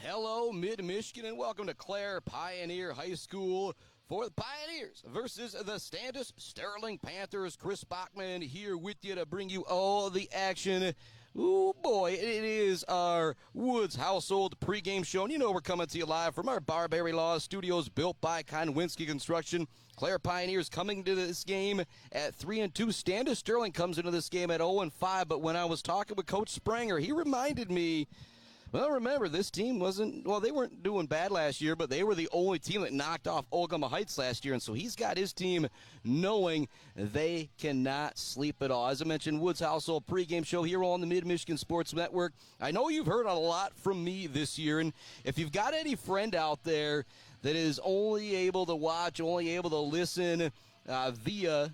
Hello, Mid-Michigan, and welcome to Clare Pioneer High School for the Pioneers versus the Standish Sterling Panthers. Chris Bachman here with you to bring you all the action. Ooh, boy, it is our Woods Household pregame show. And you know we're coming to you live from our Barberry Law Studios built by Konwinski Construction. Clare Pioneers coming to this game at 3-2. Standish Sterling comes into this game at 0-5. But when I was talking with Coach Spranger, he reminded me, well, remember, this team they weren't doing bad last year, but they were the only team that knocked off Ogama Heights last year, and so he's got his team knowing they cannot sleep at all. As I mentioned, Woods Household pregame show here on the Mid-Michigan Sports Network. I know you've heard a lot from me this year, and if you've got any friend out there that is only able to watch, only able to listen via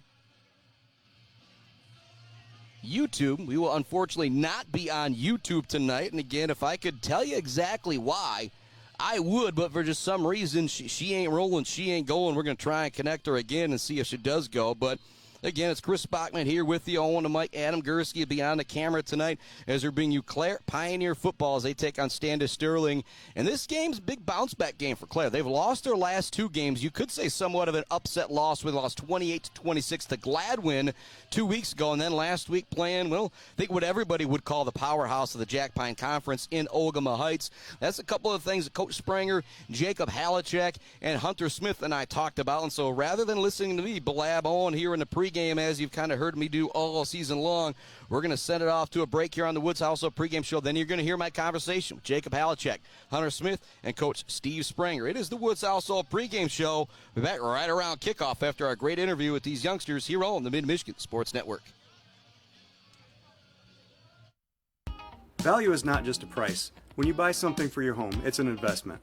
YouTube. We will unfortunately not be on YouTube tonight. And again, if I could tell you exactly why, I would, but for just some reason, she ain't rolling, she ain't going. We're going to try and connect her again and see if she does go. But again, it's Chris Bachman here with you. On the mic, Adam Gursky will be on the camera tonight as we bring you Clare Pioneer football as they take on Standish Sterling. And this game's a big bounce-back game for Clare. They've lost their last two games. You could say somewhat of an upset loss. We lost 28-26 to Gladwin 2 weeks ago, and then last week playing, well, I think what everybody would call the powerhouse of the Jack Pine Conference in Ogama Heights. That's a couple of things that Coach Spranger, Jacob Halachek, and Hunter Smith and I talked about. And so rather than listening to me blab on here in the pregame, as you've kind of heard me do all season long, we're going to send it off to a break here on the Woods Household pregame show. Then you're going to hear my conversation with Jacob Halachek, Hunter Smith, and Coach Steve Spranger. It is the Woods Household pregame show. We'll be back right around kickoff after our great interview with these youngsters here on the Mid-Michigan Sports Network. Value is not just a price. When you buy something for your home, it's an investment.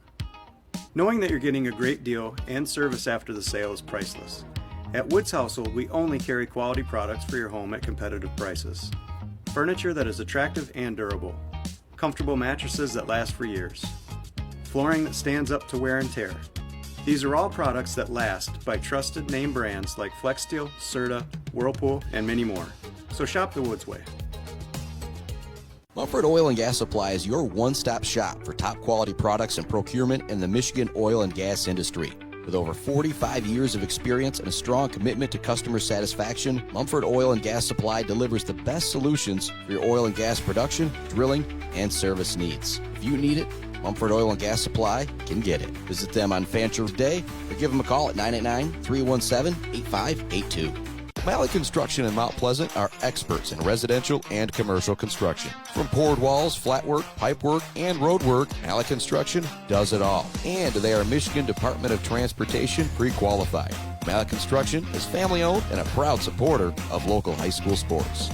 Knowing that you're getting a great deal and service after the sale is priceless. At Woods Household, we only carry quality products for your home at competitive prices. Furniture that is attractive and durable. Comfortable mattresses that last for years. Flooring that stands up to wear and tear. These are all products that last by trusted name brands like FlexSteel, Serta, Whirlpool, and many more. So shop the Woods way. Mumford Oil and Gas Supply is your one-stop shop for top quality products and procurement in the Michigan oil and gas industry. With over 45 years of experience and a strong commitment to customer satisfaction, Mumford Oil and Gas Supply delivers the best solutions for your oil and gas production, drilling, and service needs. If you need it, Mumford Oil and Gas Supply can get it. Visit them on Fancher Day or give them a call at 989-317-8582. Malley Construction in Mount Pleasant are experts in residential and commercial construction. From poured walls, flat work, pipe work, and road work, Malley Construction does it all. And they are Michigan Department of Transportation pre-qualified. Malley Construction is family-owned and a proud supporter of local high school sports.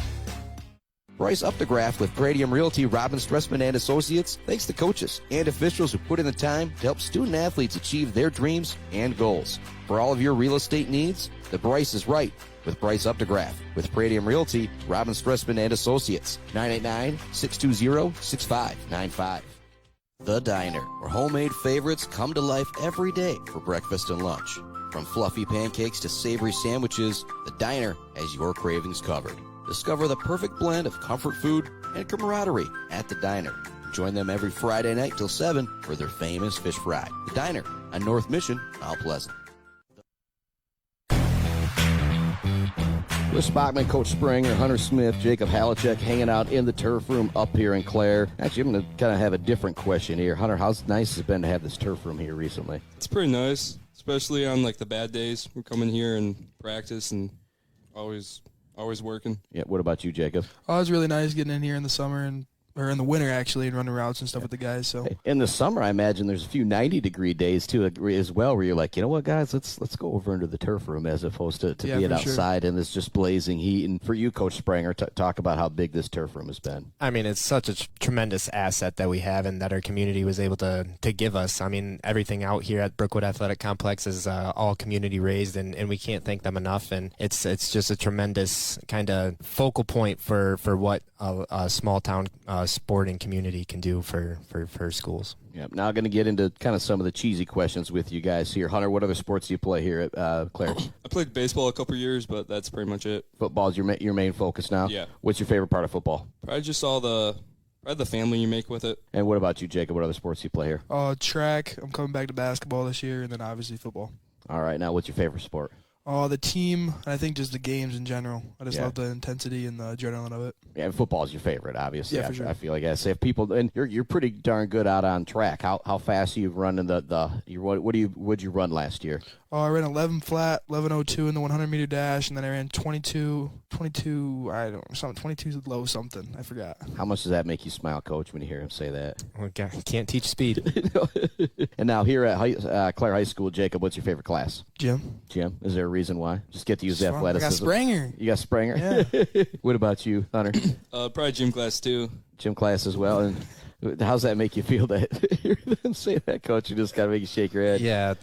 Bryce Updegraff with Pradium Realty, Robin Stressman and Associates thanks the coaches and officials who put in the time to help student athletes achieve their dreams and goals. For all of your real estate needs, the Bryce is right with Bryce Updegraff. With Pradium Realty, Robin Stressman and Associates, 989-620-6595. The Diner, where homemade favorites come to life every day for breakfast and lunch. From fluffy pancakes to savory sandwiches, The Diner has your cravings covered. Discover the perfect blend of comfort food and camaraderie at The Diner. Join them every Friday night till 7 for their famous fish fry. The Diner on North Mission, Mount Pleasant. Chris Bachman, Coach Spranger, Hunter Smith, Jacob Halachek hanging out in the turf room up here in Clare. Actually, I'm going to kind of have a different question here. Hunter, how nice has it been to have this turf room here recently? It's pretty nice, especially on like the bad days. We're coming here and practice and always working. Yeah. What about you, Jacob? Oh, it was really nice getting in here in the summer or in the winter, actually, and running routes and stuff with the guys. So in the summer, I imagine there's a few 90-degree days, too, as well, where you're like, you know what, guys, let's go over into the turf room as opposed to being outside in this just blazing heat. And for you, Coach Spranger, talk about how big this turf room has been. I mean, it's such a tremendous asset that we have and that our community was able to give us. I mean, everything out here at Brookwood Athletic Complex is all community raised, and we can't thank them enough. And it's just a tremendous kind of focal point for what a small town sporting community can do for schools. Yeah. Now I'm going to get into kind of some of the cheesy questions with you guys here. Hunter, what other sports do you play here at Clare? I played baseball a couple years, but that's pretty much it. Football is your main focus now? Yeah. What's your favorite part of football? Probably just all the Probably the family you make with it. And what about you, Jacob? What other sports do you play here? Track. I'm coming back to basketball this year, and then obviously football. All right, now what's your favorite sport? The team, and I think just the games in general. I just Yeah. love the intensity and the adrenaline of it. Yeah, football is your favorite, obviously. Yeah, for sure. I feel like I say if people, and you're pretty darn good out on track. How fast are you running what'd you run last year? I ran 11 flat, 11:02 in the 100-meter dash, and then I ran 22 low something. I forgot. How much does that make you smile, Coach, when you hear him say that? Well, can't teach speed. And now here at Clare High School, Jacob, what's your favorite class? Gym. Gym. Is there a reason why? Just get to use It's fun. I got athleticism. Spranger. You got Spranger? Yeah. What about you, Hunter? Probably gym class too. Gym class as well. And how's that make you feel that hear them say that, Coach? You just got to make you shake your head. Yeah,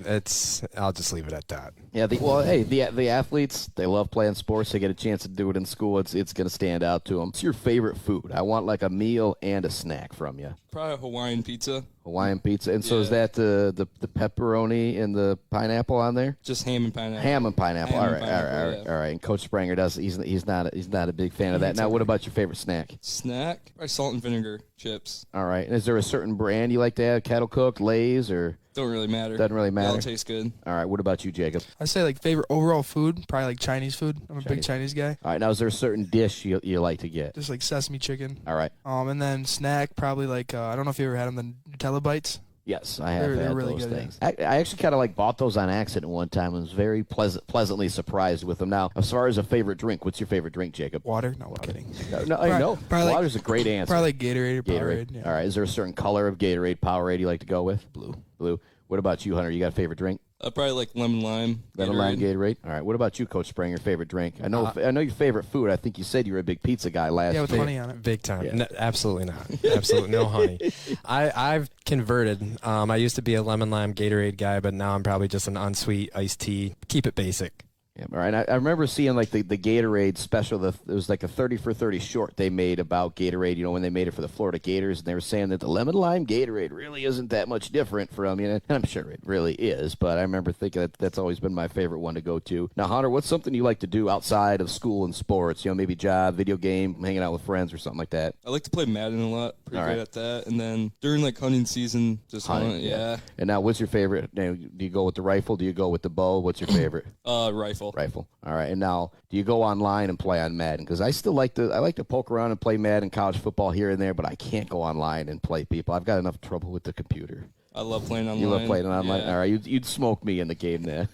I'll just leave it at that. Yeah, the athletes, they love playing sports. They get a chance to do it in school. It's going to stand out to them. What's your favorite food? I want like a meal and a snack from you. Probably Hawaiian pizza. Hawaiian pizza. And so is Yeah. that the pepperoni and the pineapple on there? Just ham and pineapple. Ham and pineapple. Ham All and right, pineapple, yeah. all right. And Coach Spranger does. He's not a big fan of that. Now, what about your favorite snack? Snack? Probably salt and vinegar chips. All right. And is there a certain brand you like to have? Kettle cooked, Lay's, or Don't really matter. doesn't really They matter? all taste good. All right. What about you, Jacob? I say like favorite overall food, probably like Chinese food. I'm a big Chinese guy. All right. Now, is there a certain dish you like to get? Just like sesame chicken. All right. And then snack, probably like I don't know if you ever had them, the Nutella bites. Yes, I have They're had really those good, things. I actually kind of like bought those on accident one time and was very pleasantly surprised with them. Now, as far as a favorite drink, what's your favorite drink, Jacob? Water? No, I'm kidding. No, I know. probably like- Water's a great answer. Probably like Gatorade or Gatorade. Powerade. Yeah. All right. Is there a certain color of Gatorade, Powerade you like to go with? Blue. Blue. What about you, Hunter? You got a favorite drink? Probably like lemon lime. Lemon lime Gatorade. All right. What about you, Coach Spranger? Favorite drink? I know your favorite food. I think you said you were a big pizza guy last Yeah, with year. honey on it. Big time. Yeah. No, absolutely not. Absolutely no honey. I've converted. I used to be a lemon lime Gatorade guy, but now I'm probably just an unsweet iced tea. Keep it basic. Yeah, all right. I remember seeing like the Gatorade special. It was like a 30 for 30 short they made about Gatorade. You know, when they made it for the Florida Gators, and they were saying that the lemon lime Gatorade really isn't that much different from and I'm sure it really is. But I remember thinking that's always been my favorite one to go to. Now, Hunter, what's something you like to do outside of school and sports? You know, maybe job, video game, hanging out with friends, or something like that. I like to play Madden a lot. Pretty All good right. at that. And then during like hunting season, just hunt. Yeah. And now, what's your favorite? You know, do you go with the rifle? Do you go with the bow? What's your favorite? Rifle. Rifle. All right. And now, do you go online and play on Madden? Because I still like to poke around and play Madden, college football here and there, but I can't go online and play people. I've got enough trouble with the computer. I love playing online. You love playing online? Yeah. All right. You'd smoke me in the game there.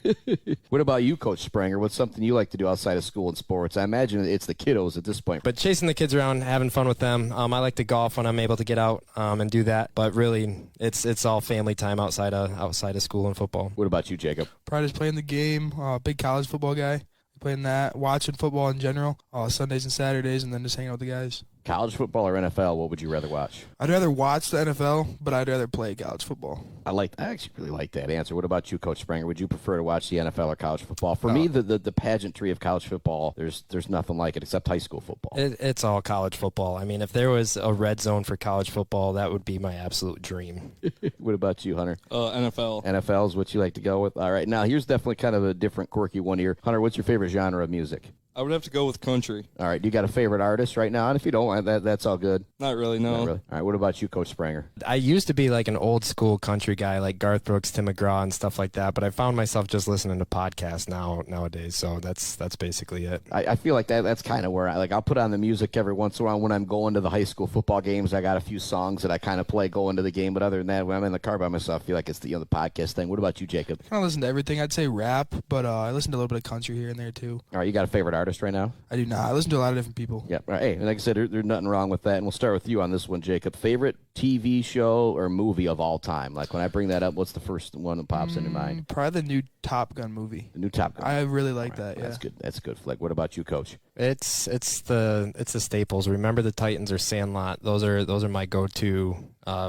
What about you, Coach Spranger? What's something you like to do outside of school and sports? I imagine it's the kiddos at this point. But chasing the kids around, having fun with them. I like to golf when I'm able to get out and do that. But really, it's all family time outside of school and football. What about you, Jacob? Probably just playing the game. Big college football guy. Playing that, watching football in general, Sundays and Saturdays, and then just hanging out with the guys. College football or NFL? What would you rather watch? I'd rather watch the NFL, but I'd rather play college football. I actually really like that answer. What about you, Coach Spranger? Would you prefer to watch the NFL or college football? For me, the pageantry of college football, there's nothing like it except high school football. It's all college football. I mean, if there was a red zone for college football, that would be my absolute dream. What about you, Hunter? NFL. NFL is what you like to go with? All right. Now, here's definitely kind of a different, quirky one here. Hunter, what's your favorite genre of music? I would have to go with country. All right. Do you got a favorite artist right now? And if you don't, that's all good. Not really, no. Not really. All right. What about you, Coach Spranger? I used to be like an old school country guy, like Garth Brooks, Tim McGraw, and stuff like that. But I found myself just listening to podcasts nowadays. So that's basically it. I feel like that's kind of where I'll put on the music every once in a while when I'm going to the high school football games. I got a few songs that I kind of play going to the game. But other than that, when I'm in the car by myself, I feel like it's the podcast thing. What about you, Jacob? I kind of listen to everything. I'd say rap, but I listen to a little bit of country here and there too. All right. You got a favorite artist right now? I do not. I listen to a lot of different people. Yeah. All right. Hey, like I said, there's nothing wrong with that. And we'll start with you on this one, Jacob. Favorite TV show or movie of all time? Like when I bring that up, what's the first one that pops in your mind? Probably the new Top Gun movie. The new Top Gun. I really like All right, that. Yeah. That's good. That's a good flick. What about you, Coach? It's the staples. Remember the Titans or Sandlot. Those are my go-to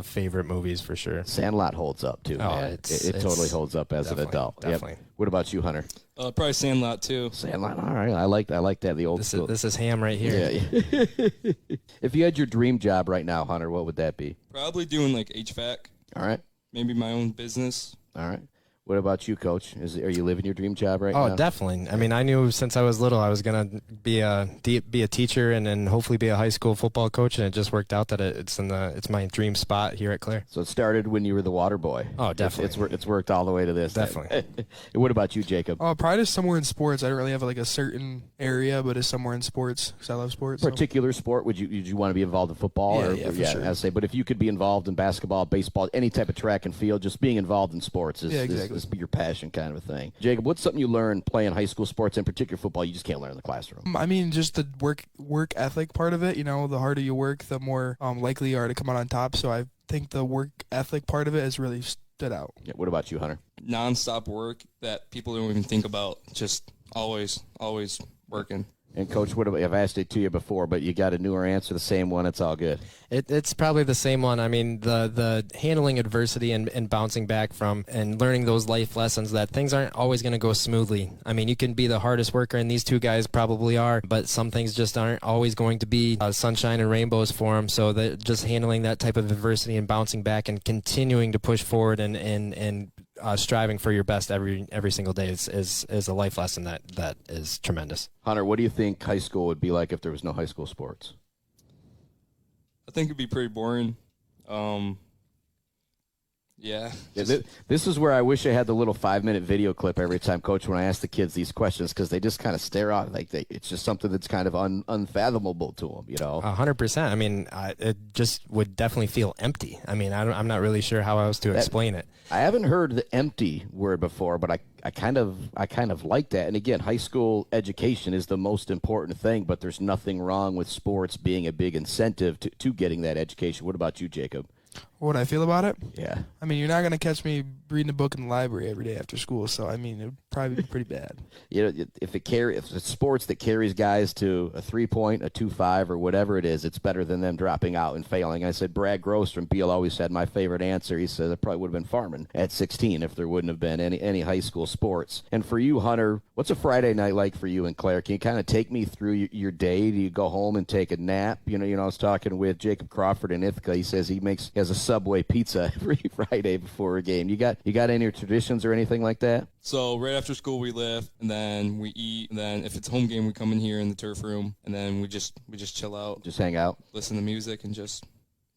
favorite movies for sure. Sandlot holds up too. Oh, man. it It totally holds up as an adult. Definitely. Yep. What about you, Hunter? Probably Sandlot too. Sandlot. All right. I like that. The old school. This is ham right here. Yeah. If you had your dream job right now, Hunter, what would that be? Probably doing like HVAC. All right. Maybe my own business. All right. What about you, Coach? Are you living your dream job right now? Oh, definitely. I mean, I knew since I was little I was going to be a teacher and then hopefully be a high school football coach, and it just worked out that it's my dream spot here at Clare. So it started when you were the water boy. Oh, definitely. It's worked all the way to this. Definitely. What about you, Jacob? Probably just somewhere in sports. I don't really have like a certain area, but it's somewhere in sports because I love sports. Particular sport? Would you want to be involved in football? Yeah, for sure. I'd say. But if you could be involved in basketball, baseball, any type of track and field, just being involved in sports is your passion kind of a thing. Jacob, what's something you learned playing high school sports, in particular football, you just can't learn in the classroom? I mean, just the work ethic part of it. You know, the harder you work, the more likely you are to come out on top. So I think the work ethic part of it has really stood out. Yeah, what about you, Hunter? Non-stop work that people don't even think about. Just always working. And, Coach, I've asked it to you before, but you got a newer answer, the same one. It's all good. It's probably the same one. I mean, the handling adversity and bouncing back from and learning those life lessons that things aren't always going to go smoothly. I mean, you can be the hardest worker, and these two guys probably are, but some things just aren't always going to be sunshine and rainbows for them. So that just handling that type of adversity and bouncing back and continuing to push forward and striving for your best every single day is a life lesson that is tremendous. Hunter, what do you think high school would be like if there was no high school sports? I think it'd be pretty boring. Yeah. This is where I wish I had the little 5-minute video clip every time, Coach, when I ask the kids these questions, because they just kind of stare off like it's just something that's kind of unfathomable to them, you know? 100%. I mean, it just would definitely feel empty. I mean, I'm not really sure how else to explain it. I haven't heard the empty word before, but I kind of like that. And again, high school education is the most important thing, but there's nothing wrong with sports being a big incentive to getting that education. What about you, Jacob? What I feel about it? Yeah. I mean, you're not going to catch me reading a book in the library every day after school, so I mean, it would probably be pretty bad. You know, if it's sports that carries guys to a 3-point, a 2-5, or whatever it is, it's better than them dropping out and failing. I said Brad Gross from Beal always had my favorite answer. He said it probably would have been farming at 16 if there wouldn't have been any high school sports. And for you, Hunter, what's a Friday night like for you and Claire? Can you kind of take me through your day? Do you go home and take a nap? You know, I was talking with Jacob Crawford in Ithaca. He says he has a Subway pizza every Friday before a game. You got any traditions or anything like that? So right after school we lift, and then we eat, and then if it's home game we come in here in the turf room, and then we just chill out, just hang out, listen to music, and just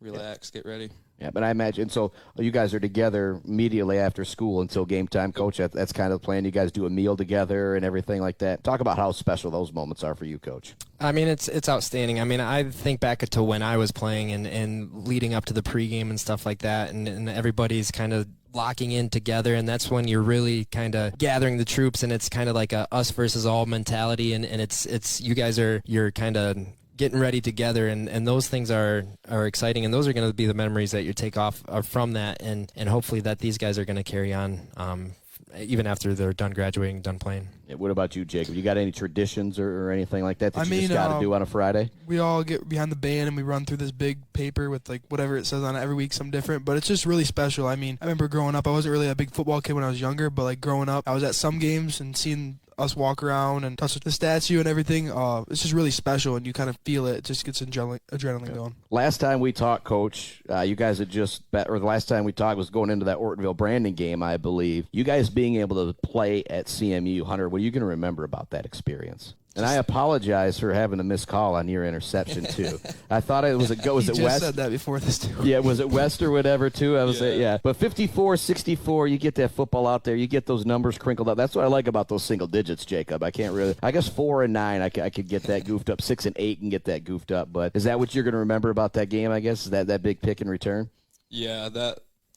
relax, get ready. Yeah, but I imagine, so you guys are together immediately after school until game time, Coach. That's kind of the plan. You guys do a meal together and everything like that. Talk about how special those moments are for you, Coach. I mean, it's outstanding. I mean, I think back to when I was playing and leading up to the pregame and stuff like that, and everybody's kind of locking in together, and that's when you're really kind of gathering the troops, and it's kind of like a us versus all mentality, and it's you guys you're kind of getting ready together, and those things are exciting, and those are going to be the memories that you take off from that, and hopefully that these guys are going to carry on even after they're done graduating, done playing. Yeah, what about you, Jacob? You got any traditions or anything like that you just got to do on a Friday? We all get behind the band and we run through this big paper with like whatever it says on it every week, some different, but it's just really special. I mean, I remember growing up, I wasn't really a big football kid when I was younger, but like growing up, I was at some games and seeing us walk around and touch the statue and everything. It's just really special, and you kind of feel it. It just gets adrenaline going. Last time we talked, Coach, you guys had the last time we talked was going into that Ortonville Brandon game, I believe. You guys being able to play at CMU, Hunter, what are you going to remember about that experience? And I apologize for having a missed call on your interception, too. I thought it was a go. Was it West? You just said that before this, too. Yeah, was it West or whatever, too? I was yeah. But 54-64, you get that football out there. You get those numbers crinkled up. That's what I like about those single digits, Jacob. I can't really. I guess 4 and 9, I could get that goofed up. 6 and 8 can get that goofed up. But is that what you're going to remember about that game, I guess? Is that big pick and return? Yeah,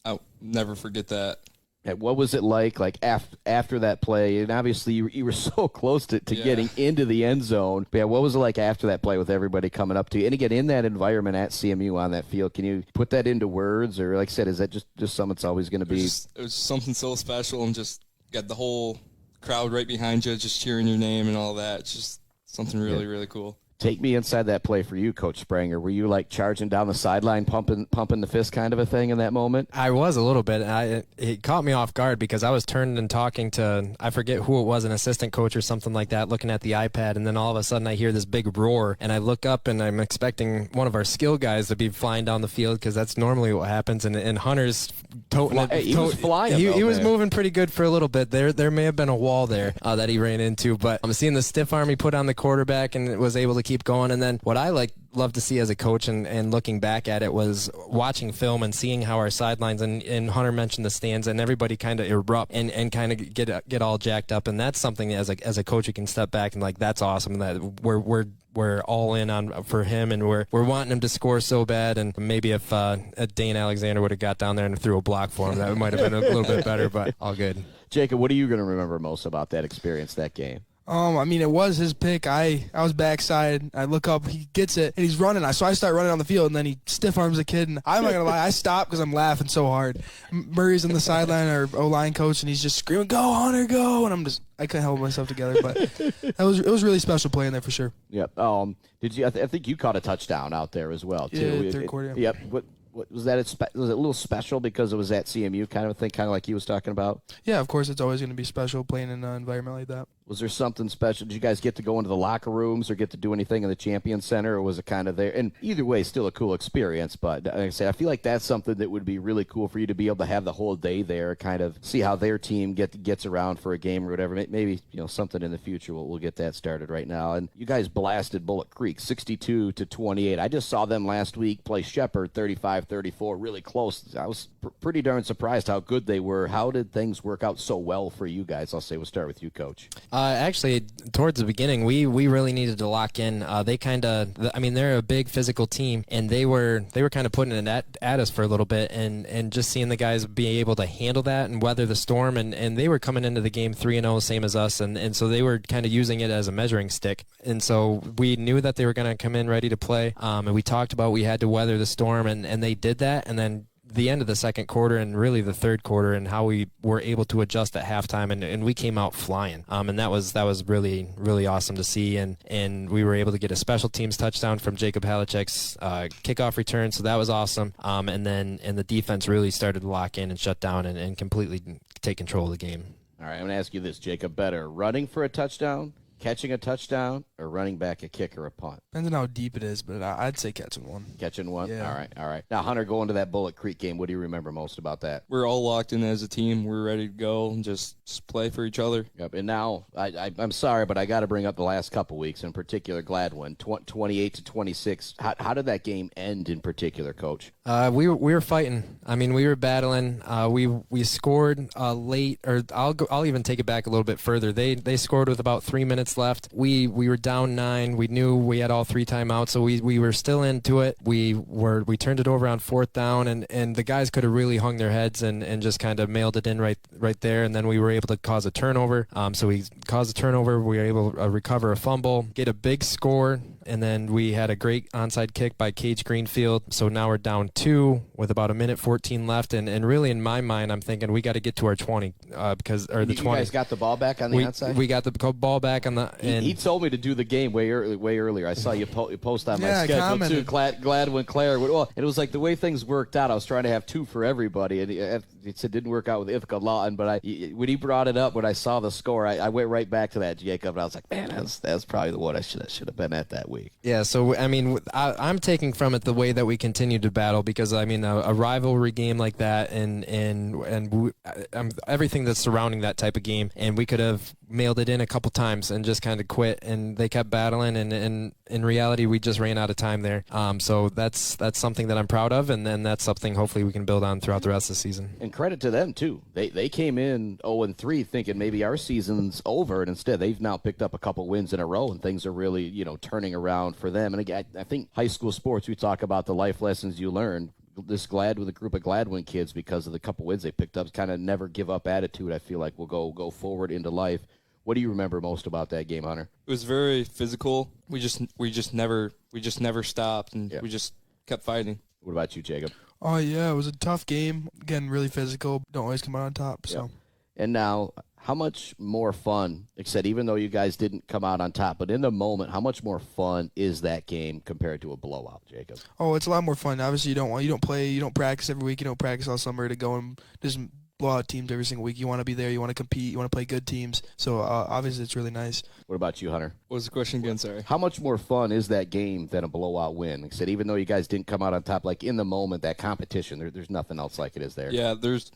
I'll never forget that. What was it like after that play? And obviously you were so close to getting into the end zone. But yeah, what was it like after that play with everybody coming up to you? And again, in that environment at CMU on that field, can you put that into words? Or like I said, is that just something that's always going to be? It was something so special, and just got the whole crowd right behind you just cheering your name and all that. It's just something really, really cool. Take me inside that play for you, Coach Spranger. Were you like charging down the sideline, pumping the fist kind of a thing in that moment? I was a little bit. It caught me off guard because I was turned and talking to, I forget who it was, an assistant coach or something like that, looking at the iPad, and then all of a sudden I hear this big roar, and I look up and I'm expecting one of our skill guys to be flying down the field because that's normally what happens, and Hunter's he was flying. He was moving pretty good for a little bit. There may have been a wall there that he ran into, but I'm seeing the stiff arm he put on the quarterback and was able to keep going. And then what I love to see as a coach and looking back at it was watching film and seeing how our sidelines and Hunter mentioned the stands and everybody kind of erupt and kind of get all jacked up, and that's something as a coach you can step back and like, that's awesome that we're all in on for him, and we're wanting him to score so bad. And maybe if Dane Alexander would have got down there and threw a block for him, that might have been a little bit better, but all good. Jacob, what are you going to remember most about that experience, that game? I mean, it was his pick. I was backside. I look up, he gets it, and he's running. So I start running on the field, and then he stiff arms the kid. And I'm not gonna lie, I stopped because I'm laughing so hard. Murray's in the sideline, our O-line coach, and he's just screaming, "Go, Hunter, go!" And I couldn't hold myself together. But it was really special playing there for sure. Yep. Did you? I think you caught a touchdown out there as well too. Yeah, third quarter. Yeah. Yep. What was that? Was it a little special because it was at CMU kind of thing, kind of like he was talking about? Yeah, of course, it's always going to be special playing in an environment like that. Was there something special? Did you guys get to go into the locker rooms or get to do anything in the Champion Center, or was it kind of there? And either way, still a cool experience. But like I say, I feel like that's something that would be really cool for you to be able to have the whole day there, kind of see how their team gets around for a game or whatever. Maybe something in the future. We'll get that started right now. And you guys blasted Bullock Creek 62-28. I just saw them last week play Shepherd 35-34, really close. I was pretty darn surprised how good they were. How did things work out so well for you guys? We'll start with you, Coach. Actually, towards the beginning, we really needed to lock in. They're a big physical team, and they were kind of putting it at us for a little bit, and just seeing the guys be able to handle that and weather the storm, and they were coming into the game 3-0, same as us, and so they were kind of using it as a measuring stick, and so we knew that they were going to come in ready to play, and we talked about we had to weather the storm, and they did that, and then the end of the second quarter and really the third quarter and how we were able to adjust at halftime and we came out flying. And that was really, really awesome to see. And we were able to get a special teams touchdown from Jacob Halachek's kickoff return. So that was awesome. And the defense really started to lock in and shut down and completely take control of the game. All right, I'm going to ask you this, Jacob. Better running for a touchdown, catching a touchdown, or running back a kick or a punt? Depends on how deep it is, but I'd say catching one. Catching one? Yeah. All right. Now, Hunter, going to that Bullock Creek game, what do you remember most about that? We're all locked in as a team. We're ready to go and just play for each other. Yep. And now, I'm sorry, but I got to bring up the last couple weeks, in particular Gladwin, 28-26. How did that game end in particular, Coach? We were fighting. I mean, we were battling. We scored late, or I'll even take it back a little bit further. They scored with about 3 minutes left. We were down 9. We knew we had all 3 timeouts, so we were still into it. We turned it over on 4th down, and the guys could have really hung their heads and just kind of mailed it in right there. And then we were able to cause a turnover. So we caused a turnover. We were able to recover a fumble, get a big score, and then we had a great onside kick by Cage Greenfield. So now we're down 2 with about 1:14 left, and really in my mind, I'm thinking we got to get to our 20 the 20. You guys got the ball back on the outside? We got the ball back on the. He told me to do the game way earlier. I saw you post on my schedule too. Gladwin Clare. Well, and it was like the way things worked out. I was trying to have 2 for everybody, and it didn't work out with Ithaca Lawton. But when he brought it up, when I saw the score, I went right back to that, Jacob, and I was like, man, that's probably the one I should have been at that week. Yeah. So I mean, I'm taking from it the way that we continue to battle, because I mean a rivalry game like that and everything that's surrounding that type of game, and we could have mailed it in a couple times and just kind of quit, and they kept battling, and in reality we just ran out of time there. So that's something that I'm proud of, and then that's something hopefully we can build on throughout the rest of the season. And credit to them too. They came in 0-3 thinking maybe our season's over, and instead they've now picked up a couple wins in a row, and things are really turning around for them. And again, I think high school sports, we talk about the life lessons you learn. This with a group of Gladwin kids, because of the couple wins they picked up, kind of never give up attitude. I feel like will go forward into life. What do you remember most about that game, Hunter? It was very physical. We just never stopped, and we just kept fighting. What about you, Jacob? Oh yeah, it was a tough game. Again, really physical. Don't always come out on top. So. And now, how much more fun, except even though you guys didn't come out on top, but in the moment, how much more fun is that game compared to a blowout, Jacob? Oh, it's a lot more fun. Obviously, you don't practice every week. You don't practice all summer to go and just blow out teams every single week. You want to be there. You want to compete. You want to play good teams. So obviously, it's really nice. What about you, Hunter? What was the question again? Sorry. How much more fun is that game than a blowout win? Like I said, even though you guys didn't come out on top, like in the moment, that competition, there's nothing else like it is there. Yeah, there's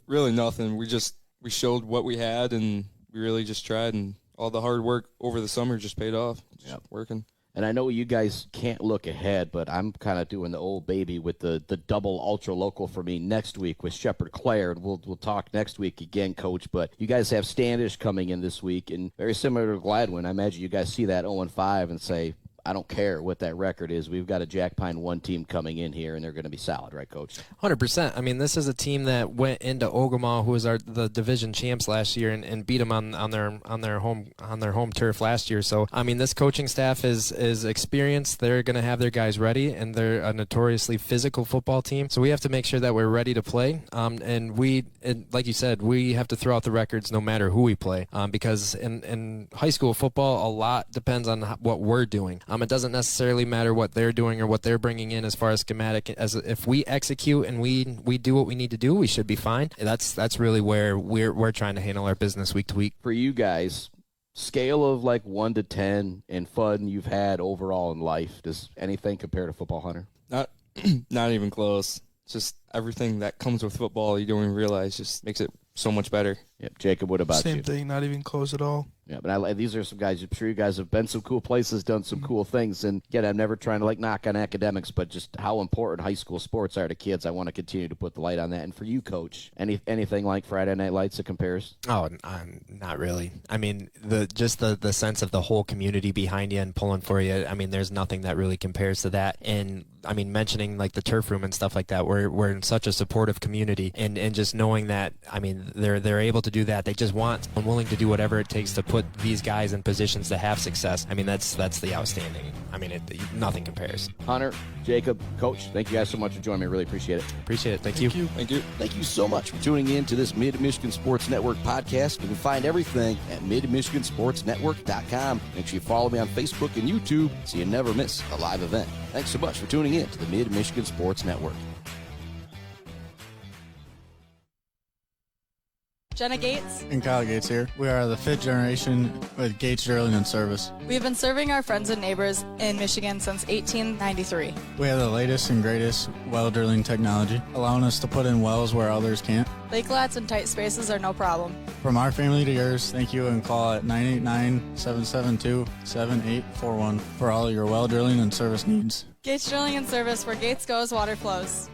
really nothing. We showed what we had, and we really just tried, and all the hard work over the summer just paid off. Just working. And I know you guys can't look ahead, but I'm kind of doing the old baby with the double ultra local for me next week with Shepherd Clare, and we'll talk next week again, Coach. But you guys have Standish coming in this week, and very similar to Gladwin. I imagine you guys see that 0-5 and say, I don't care what that record is. We've got a Jack Pine 1 team coming in here, and they're going to be solid, right, Coach? 100%. I mean, this is a team that went into Ogama, who was the division champs last year, and beat them on their home turf last year. So, I mean, this coaching staff is experienced. They're going to have their guys ready, and they're a notoriously physical football team. So we have to make sure that we're ready to play. And like you said, we have to throw out the records no matter who we play, because in high school football, a lot depends on what we're doing. It doesn't necessarily matter what they're doing or what they're bringing in as far as schematic. As if we execute and we do what we need to do, we should be fine. That's really where we're trying to handle our business week to week. For you guys, scale of like 1 to 10 and fun you've had overall in life, does anything compare to football, Hunter? Not even close. Just everything that comes with football, you don't even realize, just makes it so much better. Yep. Jacob, what about you? Same thing, not even close at all. Yeah, but these are some guys, I'm sure you guys have been some cool places, done some cool things, and again, I'm never trying to knock on academics, but just how important high school sports are to kids. I want to continue to put the light on that. And for you, Coach, anything like Friday Night Lights that compares? Oh, not really. I mean, the sense of the whole community behind you and pulling for you, I mean, there's nothing that really compares to that. And I mean, mentioning like the turf room and stuff like that, we're in such a supportive community, and just knowing that, I mean, they're able to do that. They just want and willing to do whatever it takes to put these guys in positions to have success. I mean, that's the outstanding. I mean, nothing compares. Hunter, Jacob, Coach, thank you guys so much for joining me. Really appreciate it. Appreciate it. Thank you. Thank you. Thank you so much for tuning in to this Mid-Michigan Sports Network podcast. You can find everything at midmichigansportsnetwork.com. Make sure you follow me on Facebook and YouTube so you never miss a live event. Thanks so much for tuning in to the Mid-Michigan Sports Network. Jenna Gates. And Kyle Gates here. We are the 5th generation with Gates Drilling and Service. We've been serving our friends and neighbors in Michigan since 1893. We have the latest and greatest well drilling technology, allowing us to put in wells where others can't. Lake lots and tight spaces are no problem. From our family to yours, thank you, and call at 989-772-7841 for all your well drilling and service needs. Gates Drilling and Service, where Gates goes, water flows.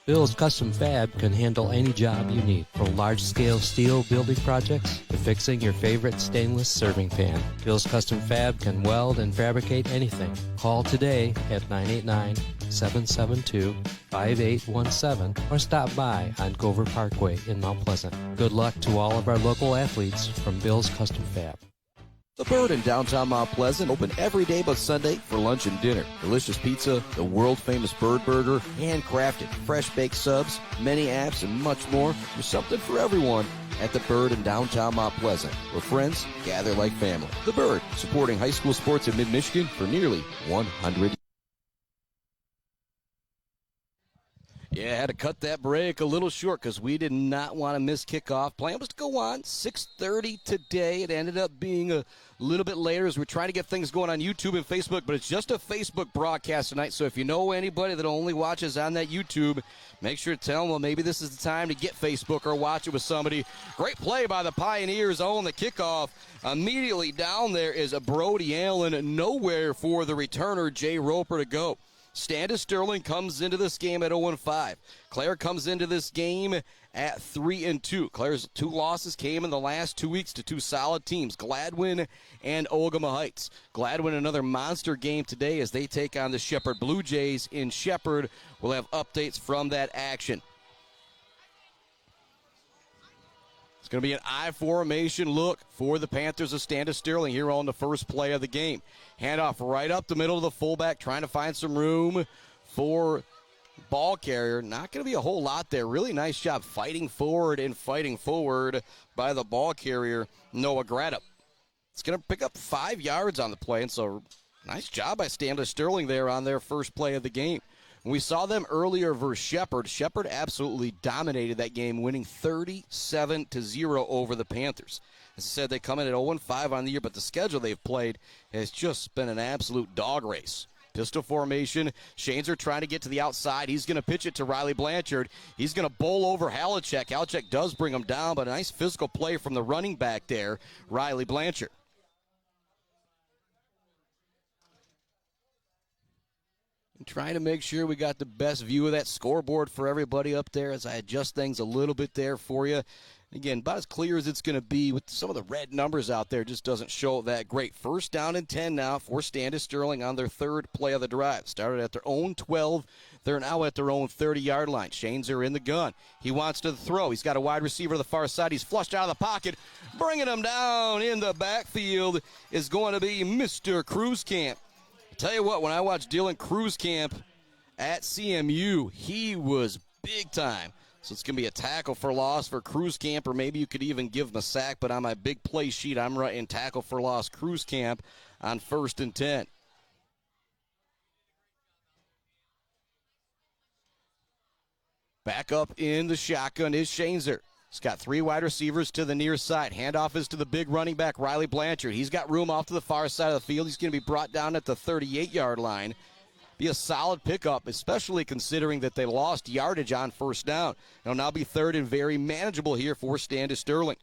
Bill's Custom Fab can handle any job you need, from large-scale steel building projects to fixing your favorite stainless serving pan. Bill's Custom Fab can weld and fabricate anything. Call today at 989-772-5817 or stop by on Gover Parkway in Mount Pleasant. Good luck to all of our local athletes from Bill's Custom Fab. The Bird in downtown Mount Pleasant, open every day but Sunday for lunch and dinner. Delicious pizza, the world-famous Bird Burger, handcrafted, fresh-baked subs, many apps, and much more. There's something for everyone at The Bird in downtown Mount Pleasant, where friends gather like family. The Bird, supporting high school sports in mid-Michigan for nearly 100 years. Yeah, I had to cut that break a little short because we did not want to miss kickoff. Plan was to go on 6:30 today. It ended up being a little bit later as we're trying to get things going on YouTube and Facebook, but it's just a Facebook broadcast tonight. So if you know anybody that only watches on that YouTube, make sure to tell them, well, maybe this is the time to get Facebook or watch it with somebody. Great play by the Pioneers on the kickoff. Immediately down there is a Brody Allen. Nowhere for the returner, Jay Roper, to go. Standish Sterling comes into this game at 0-5. Clare comes into this game at 3-2. Clare's 2 losses came in the last 2 weeks to 2 solid teams, Gladwin and Ogama Heights. Gladwin, another monster game today as they take on the Shepherd Blue Jays in Shepherd. We'll have updates from that action. It's going to be an I formation look for the Panthers of Standish Sterling here on the first play of the game. Handoff right up the middle of the fullback, trying to find some room for ball carrier. Not going to be a whole lot there. Really nice job fighting forward by the ball carrier, Noah Greta. It's going to pick up 5 yards on the play, and so nice job by Standish Sterling there on their first play of the game. We saw them earlier versus Shepherd. Shepherd absolutely dominated that game, winning 37-0 over the Panthers. As I said, they come in at 0-5 on the year, but the schedule they've played has just been an absolute dog race. Pistol formation. Shane's trying to get to the outside. He's going to pitch it to Riley Blanchard. He's going to bowl over Halachek. Halachek does bring him down, but a nice physical play from the running back there, Riley Blanchard. And trying to make sure we got the best view of that scoreboard for everybody up there as I adjust things a little bit there for you. Again, about as clear as it's going to be with some of the red numbers out there. Just doesn't show that great. First down and 10 now for Standish Sterling on their third play of the drive. Started at their own 12. They're now at their own 30-yard line. Shane's in the gun. He wants to throw. He's got a wide receiver to the far side. He's flushed out of the pocket. Bringing him down in the backfield is going to be Mr. Cruzcamp. I tell you what, when I watched Dylan Cruzcamp at CMU, he was big time. So it's going to be a tackle for loss for Cruzcamp, or maybe you could even give him a sack, but on my big play sheet, I'm writing tackle for loss Cruzcamp on 1st and 10. Back up in the shotgun is Shanezer. He's got 3 wide receivers to the near side. Handoff is to the big running back, Riley Blanchard. He's got room off to the far side of the field. He's going to be brought down at the 38-yard line. Be a solid pickup, especially considering that they lost yardage on first down. It'll now be 3rd and very manageable here for Standish Sterling.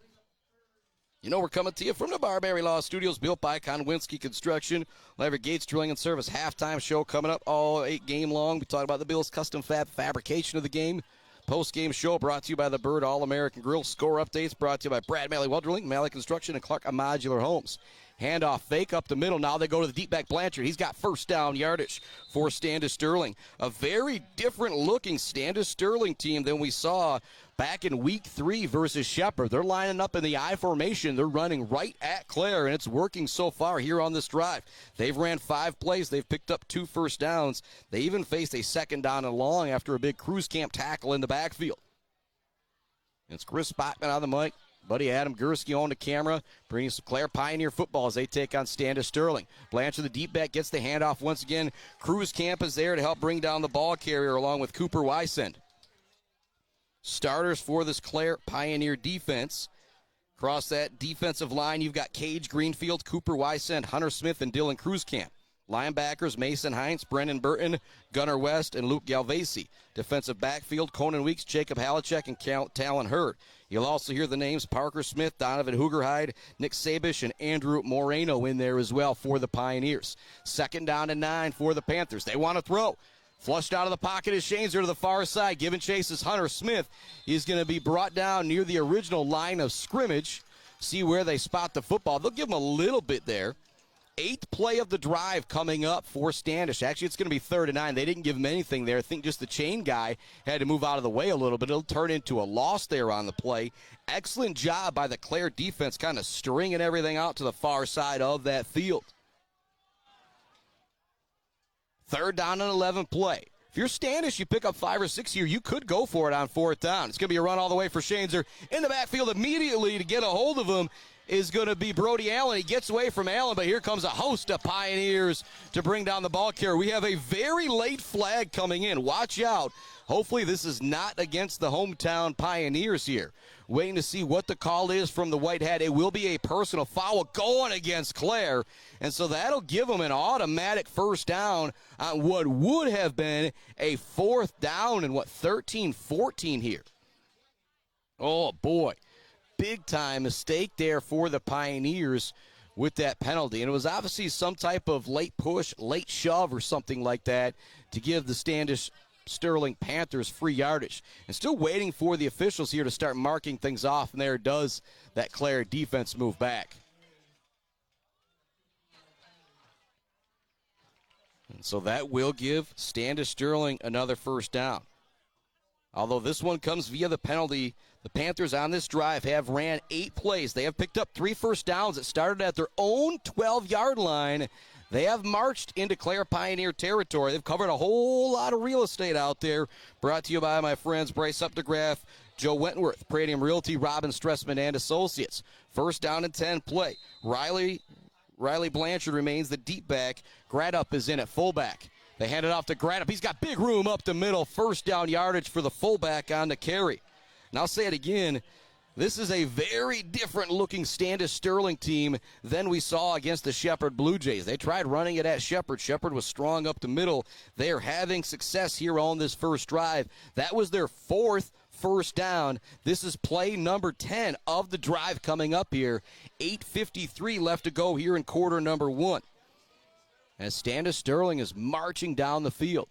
You know, we're coming to you from the Barberry Law Studios, built by Konwinski Construction. We'll have your Gates Drilling and Service halftime show coming up all 8 game long. We talk about the Bills' custom fabrication of the game. Post-game show brought to you by the Bird All-American Grill. Score updates brought to you by Brad Malley Weldering, Malley Construction, and Clark Modular Homes. Handoff fake up the middle. Now they go to the deep back Blanchard. He's got first down yardage for Standish Sterling. A very different looking Standish Sterling team than we saw back in week 3 versus Shepherd. They're lining up in the I formation. They're running right at Clare, and it's working so far here on this drive. They've ran 5 plays. They've picked up 2 first downs. They even faced a 2nd down and long after a big Cruzcamp tackle in the backfield. It's Chris Spotman on the mic. Buddy Adam Gursky on the camera, bringing some Clare Pioneer football as they take on Standish Sterling. Blanchard, the deep back, gets the handoff once again. Cruzcamp is there to help bring down the ball carrier along with Cooper Wysend. Starters for this Clare Pioneer defense. Across that defensive line, you've got Cage Greenfield, Cooper Wysend, Hunter Smith, and Dylan Cruzcamp. Linebackers, Mason Heinz, Brennan Burton, Gunnar West, and Luke Galvasi. Defensive backfield, Conan Weeks, Jacob Halachek, and Talon Hurd. You'll also hear the names Parker Smith, Donovan Hoogerhide, Nick Sabish, and Andrew Moreno in there as well for the Pioneers. 2nd down and 9 for the Panthers. They want to throw. Flushed out of the pocket is Shanezer to the far side. Giving chase is Hunter Smith. He's going to be brought down near the original line of scrimmage. See where they spot the football. They'll give him a little bit there. 8th play of the drive coming up for Standish. Actually, it's going to be 3rd and 9. They didn't give him anything there. I think just the chain guy had to move out of the way a little bit. It'll turn into a loss there on the play. Excellent job by the Clare defense kind of stringing everything out to the far side of that field. 3rd down and 11 play. If you're Standish, you pick up 5 or 6 here, you could go for it on 4th down. It's going to be a run all the way for Shanezer. In the backfield immediately to get a hold of him is going to be Brody Allen. He gets away from Allen, but here comes a host of Pioneers to bring down the ball carrier. We have a very late flag coming in. Watch out. Hopefully this is not against the hometown Pioneers here. Waiting to see what the call is from the White Hat. It will be a personal foul going against Clare, and so that'll give them an automatic first down on what would have been a 4th down and 13-14 here. Oh, boy. Big-time mistake there for the Pioneers with that penalty. And it was obviously some type of late push, late shove or something like that to give the Standish Sterling Panthers free yardage. And still waiting for the officials here to start marking things off. And there does that Clare defense move back. And so that will give Standish Sterling another first down. Although this one comes via the penalty, the Panthers on this drive have ran 8 plays. They have picked up 3 first downs that started at their own 12-yard line. They have marched into Clare Pioneer territory. They've covered a whole lot of real estate out there. Brought to you by my friends Bryce Updegraff, Joe Wentworth, Pradium Realty, Robin Stressman and Associates. First down and 10 play. Riley Blanchard remains the deep back. Gradup is in at fullback. They hand it off to Gradup. He's got big room up the middle. First down yardage for the fullback on the carry. And I'll say it again. This is a very different looking Standish Sterling team than we saw against the Shepherd Blue Jays. They tried running it at Shepherd. Shepherd was strong up the middle. They are having success here on this first drive. That was their fourth first down. This is play number 10 of the drive coming up here. 8:53 left to go here in quarter number 1. As Standish Sterling is marching down the field.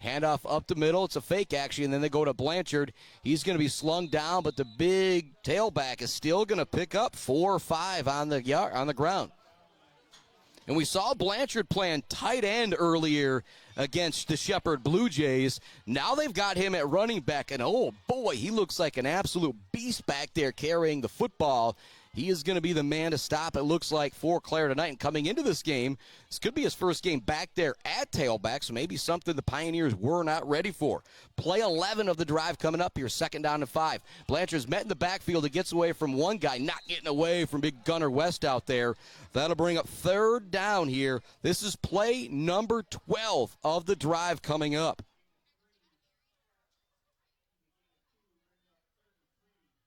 Handoff up the middle. It's a fake action, and then they go to Blanchard. He's going to be slung down, but the big tailback is still going to pick up 4 or 5 on the ground. And we saw Blanchard playing tight end earlier against the Shepherd Blue Jays. Now they've got him at running back, and oh boy, he looks like an absolute beast back there carrying the football. He is going to be the man to stop, it looks like, for Clare tonight. And coming into this game, this could be his first game back there at tailback, so maybe something the Pioneers were not ready for. Play 11 of the drive coming up here, second down and 5. Blanchard's met in the backfield. He gets away from one guy, not getting away from big Gunner West out there. That'll bring up third down here. This is play number 12 of the drive coming up.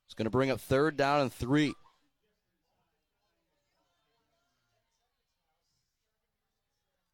It's going to bring up third down and 3.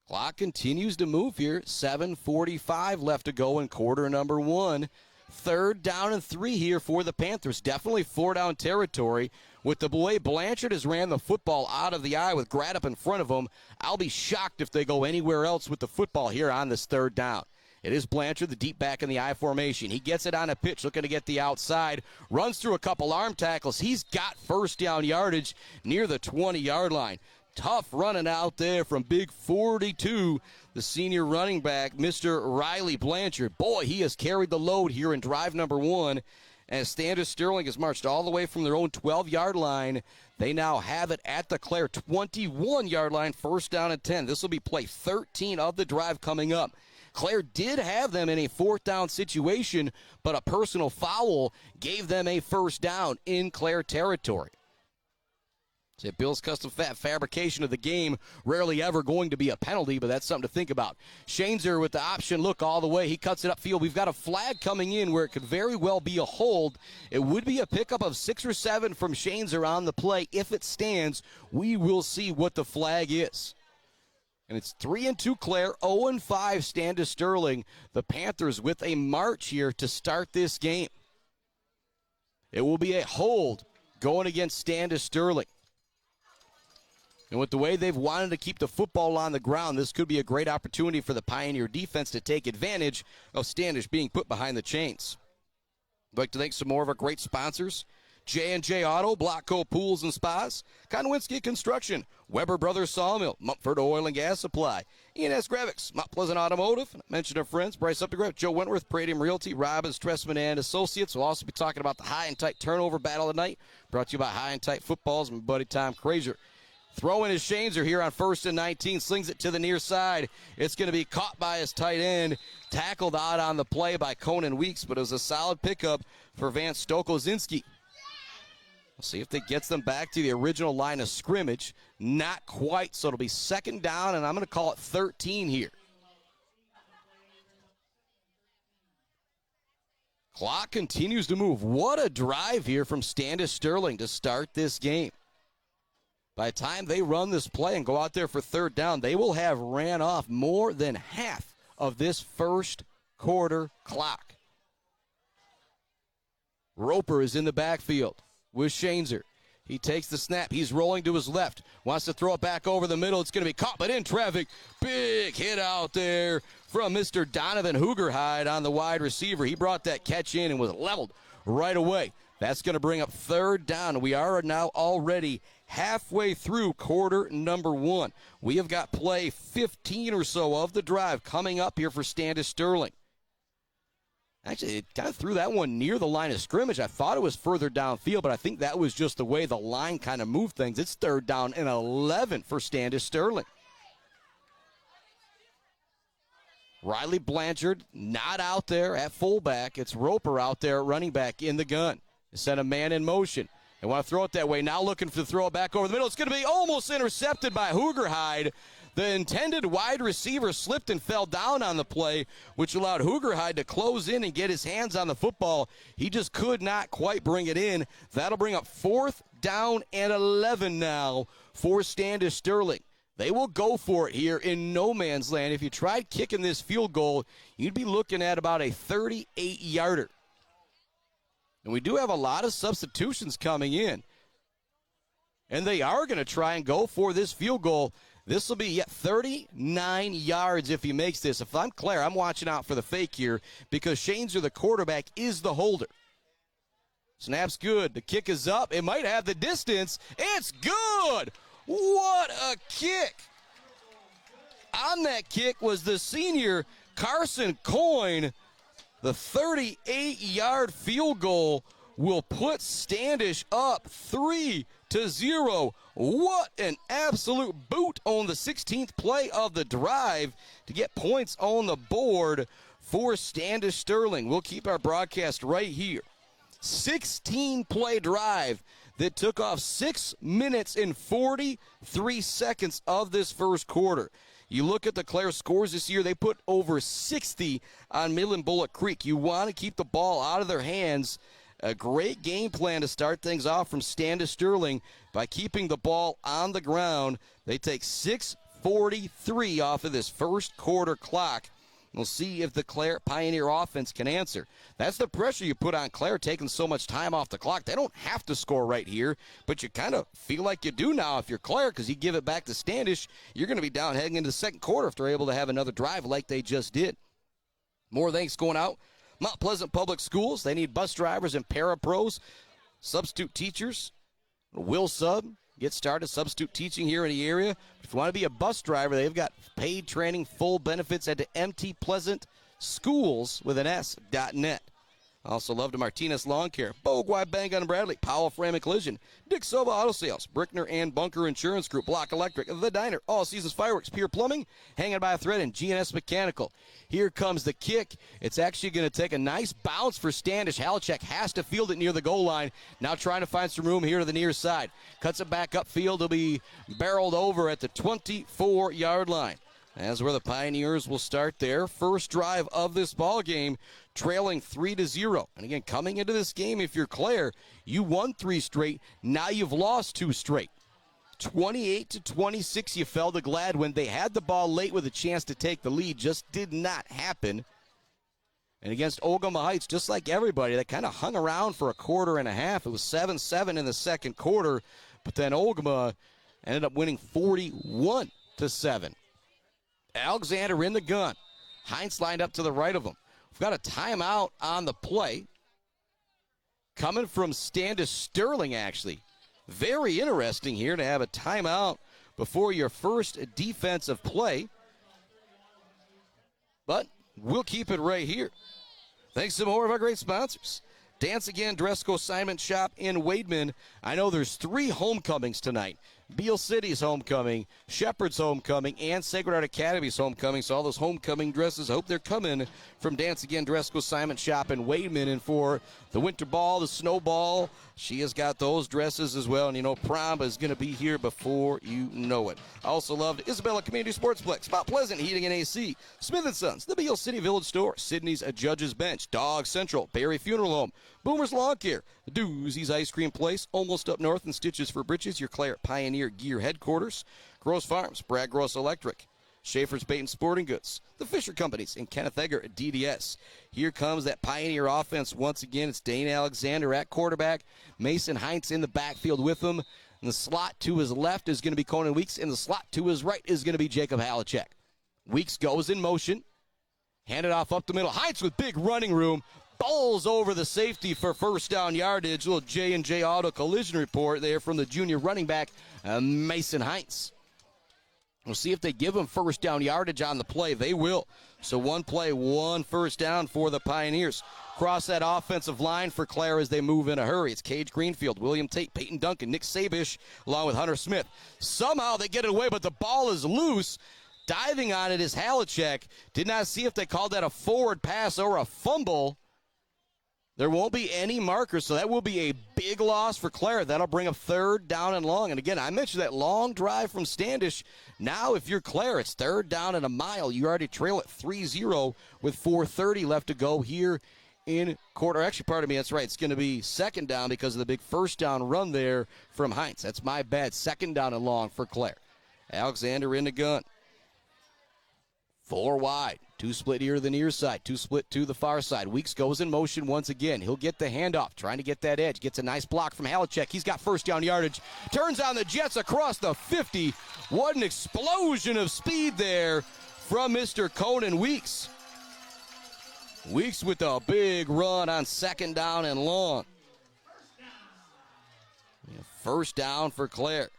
Clock continues to move here. 7:45 left to go in quarter number 1. Third down and 3 here for the Panthers. Definitely 4-down territory. With the way Blanchard has ran the football out of the eye with Gradup in front of him, I'll be shocked if they go anywhere else with the football here on this third down. It is Blanchard, the deep back in the I formation. He gets it on a pitch, looking to get the outside. Runs through a couple arm tackles. He's got first down yardage near the 20-yard line. Tough running out there from big 42, the senior running back, Mr. Riley Blanchard. Boy, he has carried the load here in drive number 1. As Standish Sterling has marched all the way from their own 12-yard line. They now have it at the Clare 21-yard line, first down and 10. This will be play 13 of the drive coming up. Clare did have them in a fourth down situation, but a personal foul gave them a first down in Clare territory. So Bill's Custom fabrication of the game, rarely ever going to be a penalty, but that's something to think about. Shaneser with the option look all the way. He cuts it upfield. We've got a flag coming in where it could very well be a hold. It would be a pickup of 6 or 7 from Shaneser on the play. If it stands, we will see what the flag is. And it's 3-2 Clare, 0-5 Standish Sterling. The Panthers with a march here to start this game. It will be a hold going against Standish Sterling. And with the way they've wanted to keep the football on the ground, this could be a great opportunity for the Pioneer defense to take advantage of Standish being put behind the chains. I'd like to thank some more of our great sponsors. J&J Auto, Blockco Pools and Spas, Konwinski Construction, Weber Brothers Sawmill, Mumford Oil and Gas Supply, E&S Graphics, Mount Pleasant Automotive, and I mentioned our friends, Bryce Updegraff, Joe Wentworth, Pradium Realty, Robin Stressman and Associates. We'll also be talking about the high and tight turnover battle tonight, brought to you by High and Tight Footballs, my buddy Tom Krazier. Throwing his Shaneser here on 1st and 19, slings it to the near side. It's going to be caught by his tight end, tackled out on the play by Conan Weeks, but it was a solid pickup for Vance Stokozinski. We'll see if that gets them back to the original line of scrimmage. Not quite, so it'll be second down, and I'm going to call it 13 here. Clock continues to move. What a drive here from Standish Sterling to start this game. By the time they run this play and go out there for third down, they will have ran off more than half of this first quarter clock. Roper is in the backfield with Shaneser. He takes the snap. He's rolling to his left. Wants to throw it back over the middle. It's going to be caught, but in traffic. Big hit out there from Mr. Donovan Hoogerhide on the wide receiver. He brought that catch in and was leveled right away. That's going to bring up third down. We are now already halfway through quarter number 1. We have got play 15 or so of the drive coming up here for Standish Sterling. Actually, it kind of threw that one near the line of scrimmage. I thought it was further downfield, but I think that was just the way the line kind of moved things. It's third down and 11 for Standish Sterling. Riley Blanchard not out there at fullback. It's Roper out there at running back in the gun. They sent a man in motion. They want to throw it that way. Now looking to throw it back over the middle. It's going to be almost intercepted by Hoogerhide. The intended wide receiver slipped and fell down on the play, which allowed Hoogerhide to close in and get his hands on the football. He just could not quite bring it in. That'll bring up 4th down and 11 now for Standish Sterling. They will go for it here in no man's land. If you tried kicking this field goal, you'd be looking at about a 38-yarder. And we do have a lot of substitutions coming in. And they are going to try and go for this field goal. This will be 39 yards if he makes this. If I'm Clare, I'm watching out for the fake here because Shaneser, the quarterback, is the holder. Snap's good. The kick is up. It might have the distance. It's good. What a kick. On that kick was the senior Carson Coyne. The 38-yard field goal will put Standish up 3-0. What an absolute boot on the 16th play of the drive to get points on the board for Standish Sterling. We'll keep our broadcast right here. 16-play drive that took off 6 minutes and 43 seconds of this first quarter. You look at the Clare scores this year, they put over 60 on Midland Bullock Creek. You want to keep the ball out of their hands. A great game plan to start things off from Standish Sterling by keeping the ball on the ground. They take 6:43 off of this first quarter clock. We'll see if the Clare Pioneer offense can answer. That's the pressure you put on Clare, taking so much time off the clock. They don't have to score right here, but you kind of feel like you do now if you're Clare, because you give it back to Standish, you're going to be down heading into the second quarter if they're able to have another drive like they just did. More thanks going out. Mount Pleasant Public Schools, they need bus drivers and parapros, substitute teachers. Will Sub get started substitute teaching here in the area. If you want to be a bus driver, they've got paid training, full benefits at the mtpleasantschools.net. Also love to Martinez Lawn Care, Bogwai Bang Gun Bradley, Powell Frame and Collision, Dick Silva Auto Sales, Brickner and Bunker Insurance Group, Block Electric, The Diner, All Seasons Fireworks, Pier Plumbing, Hanging by a Thread, and GNS Mechanical. Here comes the kick. It's actually going to take a nice bounce for Standish. Halachek has to field it near the goal line. Now trying to find some room here to the near side. Cuts it back upfield. It'll be barreled over at the 24-yard line. That's where the Pioneers will start their first drive of this ball game, trailing 3-0. And again, coming into this game, if you're Clare, you won 3 straight. Now you've lost 2 straight. 28-26, you fell to Gladwin. They had the ball late with a chance to take the lead. Just did not happen. And against Ogama Heights, just like everybody, they kind of hung around for a quarter and a half. It was 7-7 in the second quarter, but then Ogama ended up winning 41-7. Alexander in the gun. Heinz lined up to the right of him. We've got a timeout on the play. Coming from Standish Sterling, actually. Very interesting here to have a timeout before your first defensive play. But we'll keep it right here. Thanks to more of our great sponsors. Dance Again Dress Consignment Shop in Wademan. I know there's 3 homecomings tonight. Beale City's homecoming, Shepherd's homecoming, and Sacred Heart Academy's homecoming. So all those homecoming dresses, I hope they're coming from Dance Again Dress Consignment Shop in Wademan. And for the winter ball, the snowball, she has got those dresses as well. And you know, prom is going to be here before you know it. I also loved Isabella Community Sportsplex, Mount Pleasant Heating and AC, Smith & Sons, the Beale City Village Store, Sydney's Judge's Bench, Dog Central, Barry Funeral Home, Boomer's Lawn Care, Doozy's Ice Cream Place, almost up north, and Stitches for Britches, your Clare Pioneer Gear headquarters, Gross Farms, Brad Gross Electric, Schaefer's Bait and Sporting Goods, the Fisher Companies, and Kenneth Egger at DDS. Here comes that Pioneer offense once again. It's Dane Alexander at quarterback, Mason Heinz in the backfield with him. In the slot to his left is going to be Conan Weeks. In the slot to his right is going to be Jacob Halachek. Weeks goes in motion. Handed off up the middle. Heinz with big running room. Bowls over the safety for first down yardage. Little J&J Auto collision report there from the junior running back, Mason Heinz. We'll see if they give him first down yardage on the play. They will. So 1 play, 1 first down for the Pioneers. Cross that offensive line for Clare as they move in a hurry. It's Cage Greenfield, William Tate, Peyton Duncan, Nick Sabish, along with Hunter Smith. Somehow they get it away, but the ball is loose. Diving on it is Halachek. Did not see if they called that a forward pass or a fumble. There won't be any markers, so that will be a big loss for Clare. That'll bring up 3rd down and long. And again, I mentioned that long drive from Standish. Now, if you're Clare, it's 3rd down and a mile. You already trail at 3-0 with 4:30 left to go here in quarter. Actually, pardon me, that's right. It's going to be 2nd down because of the big 1st down run there from Heinz. That's my bad. 2nd down and long for Clare. Alexander in the gun. 4 wide. 2 split here to the near side. 2 split to the far side. Weeks goes in motion once again. He'll get the handoff, trying to get that edge. Gets a nice block from Halachek. He's got 1st down yardage. Turns on the Jets across the 50. What an explosion of speed there from Mr. Conan Weeks. Weeks with a big run on 2nd down and long. 1st down for Clare.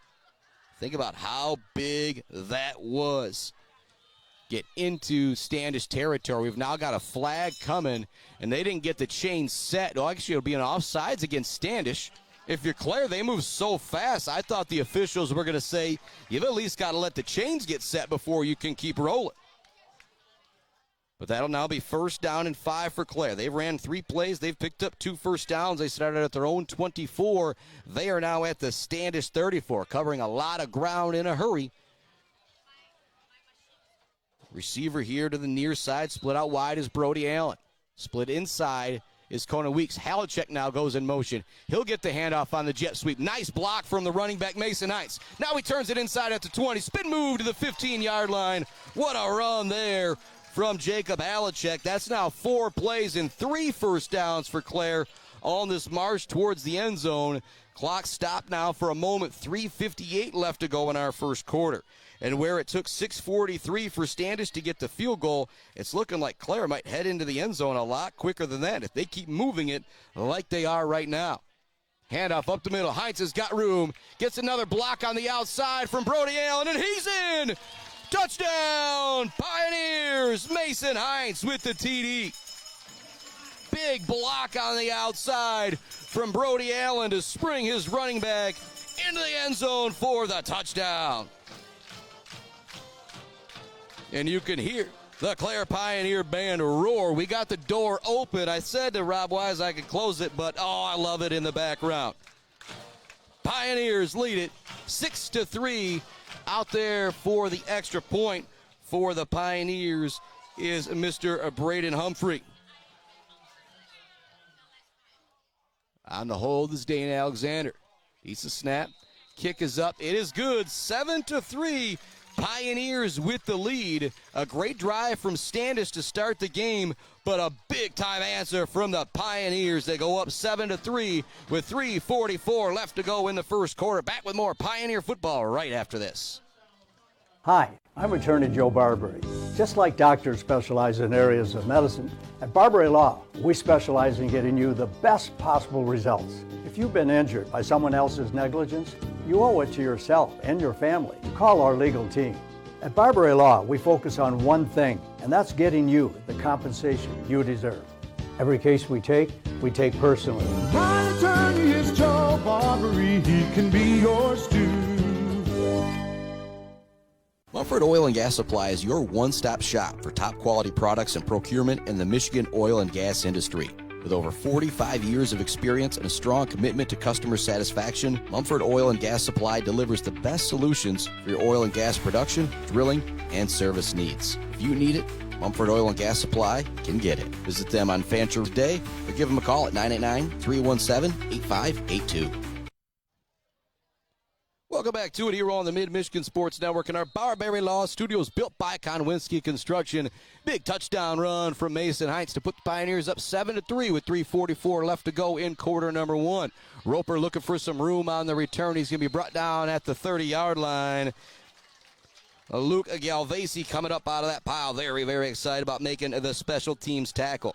Think about how big that was. Get into Standish territory. We've now got a flag coming, and they didn't get the chain set. Well, actually, it'll be an offsides against Standish. If you're Clare, they move so fast, I thought the officials were going to say, you've at least got to let the chains get set before you can keep rolling. But that'll now be 1st down and 5 for Clare. They've ran 3 plays. They've picked up 2 first downs. They started at their own 24. They are now at the Standish 34, covering a lot of ground in a hurry. Receiver here to the near side. Split out wide is Brody Allen. Split inside is Conan Weeks. Halachek now goes in motion. He'll get the handoff on the jet sweep. Nice block from the running back, Mason Heinz. Now he turns it inside at the 20. Spin move to the 15-yard line. What a run there from Jacob Halachek. That's now 4 plays and 3 first downs for Clare on this march towards the end zone. Clock stopped now for a moment. 3:58 left to go in our first quarter. And where it took 6:43 for Standish to get the field goal, it's looking like Clare might head into the end zone a lot quicker than that if they keep moving it like they are right now. Handoff up the middle. Heinz has got room. Gets another block on the outside from Brody Allen, and he's in! Touchdown! Pioneers! Mason Heinz with the TD. Big block on the outside from Brody Allen to spring his running back into the end zone for the touchdown. And you can hear the Clare Pioneer Band roar. We got the door open. I said to Rob Wise I could close it, but I love it in the background. Pioneers lead it 6-3. Out there for the extra point for the Pioneers is Mr. Braden Humphrey. On the hold is Dane Alexander. He's a snap. Kick is up. It is good. 7-3. Pioneers with the lead. A great drive from Standish to start the game, but a big-time answer from the Pioneers. They go up 7-3 with 3:44 left to go in the first quarter. Back with more Pioneer football right after this. Hi, I'm Attorney Joe Barbary. Just like doctors specialize in areas of medicine, at Barbary Law, we specialize in getting you the best possible results. If you've been injured by someone else's negligence, you owe it to yourself and your family to call our legal team. At Barbary Law, we focus on one thing, and that's getting you the compensation you deserve. Every case we take personally. My attorney is Joe Barbary. He can be yours too. Mumford Oil and Gas Supply is your one-stop shop for top quality products and procurement in the Michigan oil and gas industry. With over 45 years of experience and a strong commitment to customer satisfaction, Mumford Oil and Gas Supply delivers the best solutions for your oil and gas production, drilling, and service needs. If you need it, Mumford Oil and Gas Supply can get it. Visit them on Fancher Day or give them a call at 989-317-8582. Welcome back to it here on the Mid-Michigan Sports Network in our Barbary Law Studios, built by Konwinski Construction. Big touchdown run from Mason Heinz to put the Pioneers up 7-3 with 3:44 left to go in quarter number one. Roper looking for some room on the return. He's going to be brought down at the 30-yard line. Luke Galvesi coming up out of that pile. Very, very excited about making the special teams tackle.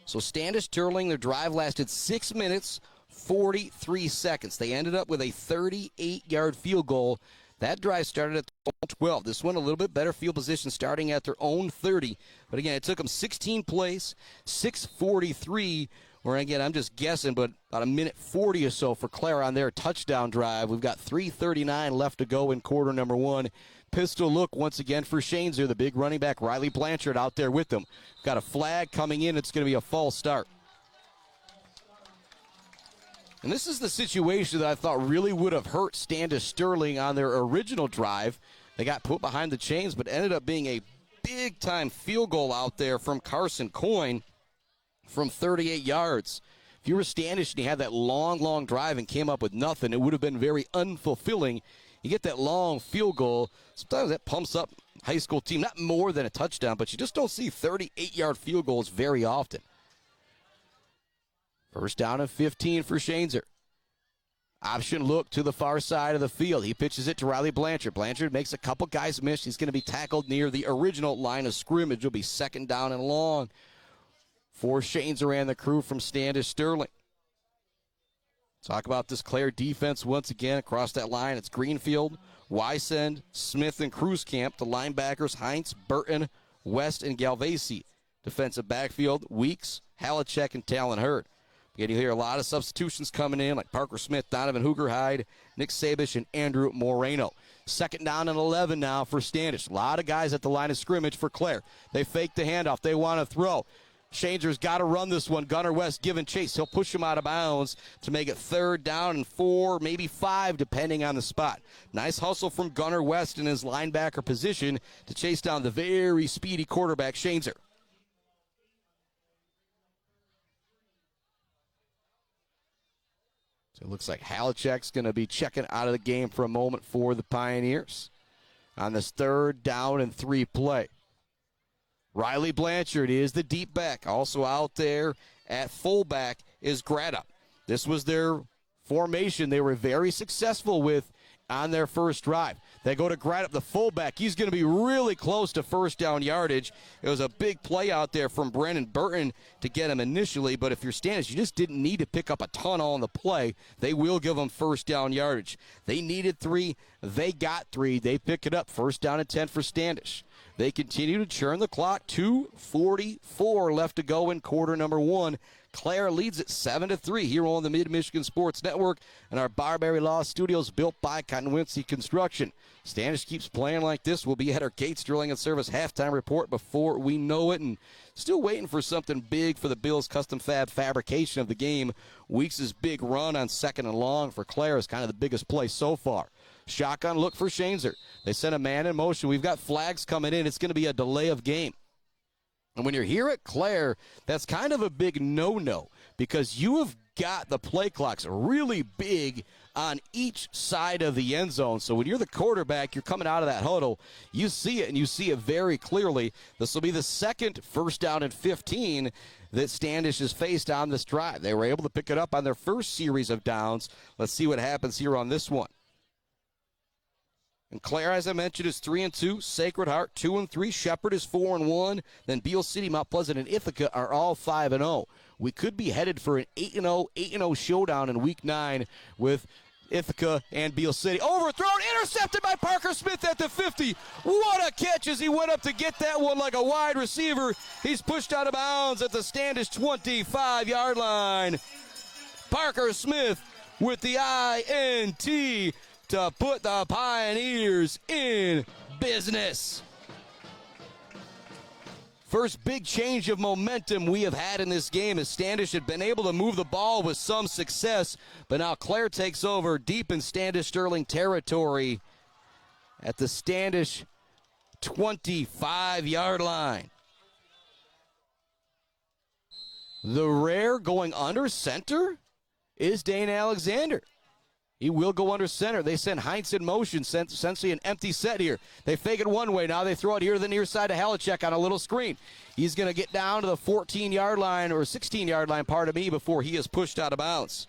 So Standish Sterling, their drive lasted 6 minutes, 43 seconds. They ended up with a 38-yard field goal. That drive started at the 12. This one a little bit better field position starting at their own 30. But again, it took them 16 plays, 6:43 Where, again, I'm just guessing, but about a minute 40 or so for Clare on their touchdown drive. We've got 3:39 left to go in quarter number one. Pistol look once again for Shaneser, the big running back, Riley Blanchard, out there with them. Got a flag coming in. It's going to be a false start. And this is the situation that I thought really would have hurt Standish Sterling on their original drive. They got put behind the chains, but ended up being a big-time field goal out there from Carson Coyne from 38 yards. If you were Standish and you had that long drive and came up with nothing, it would have been very unfulfilling. You get that long field goal, sometimes that pumps up high school team, not more than a touchdown, but you just don't see 38-yard field goals very often. First down and 15 for Shaneser. Option look to the far side of the field. He pitches it to Riley Blanchard. Blanchard makes a couple guys miss. He's going to be tackled near the original line of scrimmage. It'll be second down and long for Shaneser and the crew from Standish Sterling. Talk about this Clare defense once again across that line. It's Greenfield, Wysend, Smith, and Cruzcamp. The linebackers, Heinz, Burton, West, and Galvesi. Defensive backfield, Weeks, Halachek, and Talon Hurd. Again, you hear a lot of substitutions coming in, like Parker Smith, Donovan Hoogerhide, Nick Sabish, and Andrew Moreno. Second down and 11 now for Standish. A lot of guys at the line of scrimmage for Clare. They fake the handoff. They want to throw. Shaneser's got to run this one. Gunnar West giving chase. He'll push him out of bounds to make it third down and 4, maybe 5, depending on the spot. Nice hustle from Gunnar West in his linebacker position to chase down the very speedy quarterback, Shaneser. So it looks like Halachek's going to be checking out of the game for a moment for the Pioneers on this third down and 3 play. Riley Blanchard is the deep back. Also out there at fullback is Greta. This was their formation they were very successful with on their first drive. They go to Greta, the fullback. He's going to be really close to first down yardage. It was a big play out there from Brennan Burton to get him initially, but if you're Standish, you just didn't need to pick up a ton on the play. They will give them first down yardage. They needed 3. They got 3. They pick it up. First down and 10 for Standish. They continue to churn the clock. 2:44 left to go in quarter number one. Clare leads it 7-3 here on the Mid-Michigan Sports Network and our Barbary Law Studios built by Cottonwincy Construction. Standish keeps playing like this. We'll be at our Gates Drilling and Service halftime report before we know it, and still waiting for something big for the Bills Custom Fab fabrication of the game. Weeks' big run on second and long for Clare is kind of the biggest play so far. Shotgun look for Shaneser. They sent a man in motion. We've got flags coming in. It's going to be a delay of game. And when you're here at Clare, that's kind of a big no-no because you have got the play clocks really big on each side of the end zone. So when you're the quarterback, you're coming out of that huddle, you see it, and you see it very clearly. This will be the second first down and 15 that Standish has faced on this drive. They were able to pick it up on their first series of downs. Let's see what happens here on this one. And Clare, as I mentioned, is 3-2. Sacred Heart 2-3. Shepherd is 4-1. Then Beale City, Mount Pleasant, and Ithaca are all 5-0. We could be headed for an 8-0 showdown in Week 9 with Ithaca and Beale City. Overthrown, intercepted by Parker Smith at the 50. What a catch as he went up to get that one like a wide receiver. He's pushed out of bounds at the Standish 25-yard line. Parker Smith with the INT to put the Pioneers in business. First big change of momentum we have had in this game as Standish had been able to move the ball with some success, but now Clare takes over deep in Standish Sterling territory at the Standish 25-yard line. The rare going under center is Dane Alexander. He will go under center. They send Heinz in motion, essentially an empty set here. They fake it one way. Now they throw it here to the near side to Halachek on a little screen. He's going to get down to the 14-yard line, or 16-yard line, pardon me, before he is pushed out of bounds.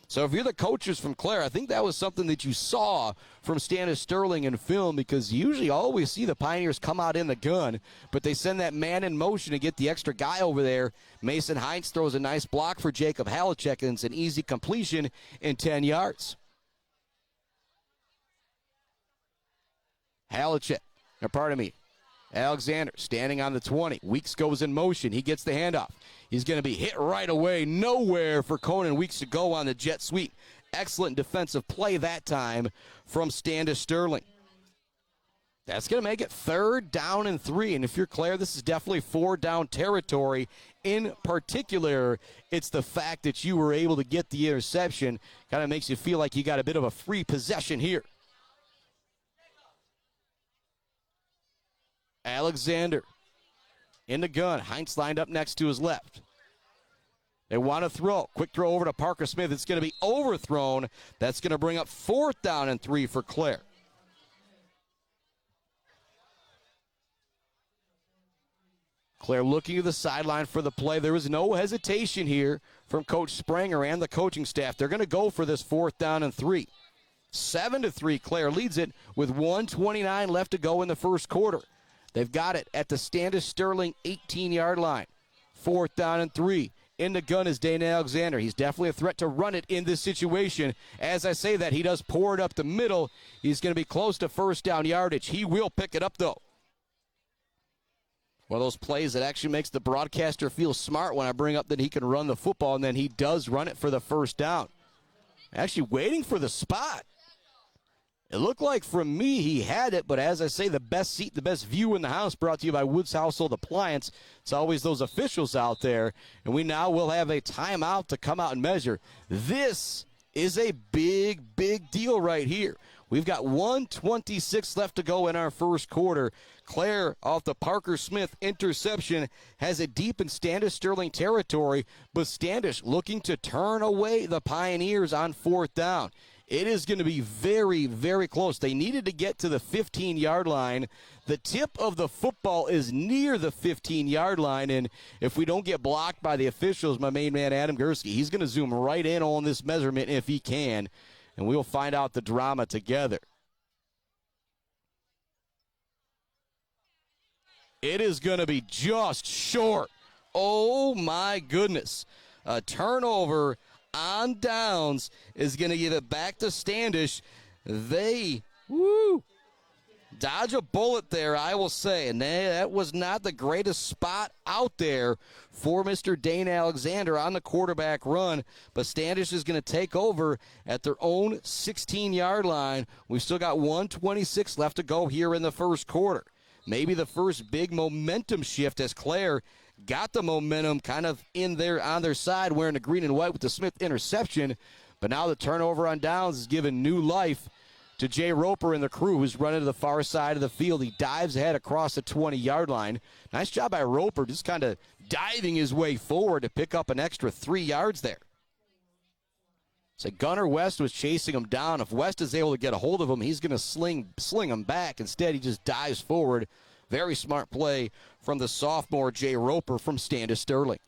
So if you're the coaches from Clare, I think that was something that you saw from Standish Sterling in film, because usually all we see the Pioneers come out in the gun, but they send that man in motion to get the extra guy over there. Mason Heinz throws a nice block for Jacob Halachek, and it's an easy completion in 10 yards. Alexander standing on the 20. Weeks goes in motion. He gets the handoff. He's going to be hit right away. Nowhere for Conan Weeks to go on the jet sweep. Excellent defensive play that time from Standish Sterling. That's going to make it 3rd down and 3. And if you're Clare, this is definitely 4-down territory. In particular, it's the fact that you were able to get the interception. Kind of makes you feel like you got a bit of a free possession here. Alexander in the gun. Heinz lined up next to his left. They want to throw. Quick throw over to Parker Smith. It's going to be overthrown. That's going to bring up 4th down and 3 for Clare. Clare looking to the sideline for the play. There was no hesitation here from Coach Spranger and the coaching staff. They're going to go for this 4th down and 3. 7-3, Clare leads it with 1:29 left to go in the first quarter. They've got it at the Standish Sterling 18-yard line. 4th down and 3. In the gun is Dane Alexander. He's definitely a threat to run it in this situation. As I say that, he does pour it up the middle. He's going to be close to 1st down yardage. He will pick it up, though. One of those plays that actually makes the broadcaster feel smart when I bring up that he can run the football, and then he does run it for the 1st down. Actually waiting for the spot. It looked like from me he had it, but as I say, the best seat, the best view in the house brought to you by Woods Household Appliance. It's always those officials out there, and we now will have a timeout to come out and measure. This is a big, big deal right here. We've got 1:26 left to go in our first quarter. Clare, off the Parker Smith interception, has it deep in Standish Sterling territory, but Standish looking to turn away the Pioneers on 4th down. It is going to be very, very close. They needed to get to the 15-yard line. The tip of the football is near the 15-yard line, and if we don't get blocked by the officials, my main man Adam Gursky, he's going to zoom right in on this measurement if he can, and we'll find out the drama together. It is going to be just short. Oh, my goodness. A turnover on downs is going to give it back to Standish. They, dodge a bullet there, I will say. And that was not the greatest spot out there for Mr. Dane Alexander on the quarterback run. But Standish is going to take over at their own 16-yard line. We've still got 1:26 left to go here in the first quarter. Maybe the first big momentum shift as Clare got the momentum kind of in there on their side wearing the green and white with the Smith interception. But now the turnover on downs is giving new life to Jay Roper and the crew, who's running to the far side of the field. He dives ahead across the 20-yard line. Nice job by Roper, just kind of diving his way forward to pick up an extra 3 yards there. So Gunnar West was chasing him down. If West is able to get a hold of him, he's going to sling him back. Instead, he just dives forward. Very smart play from the sophomore Jay Roper from Standish Sterling.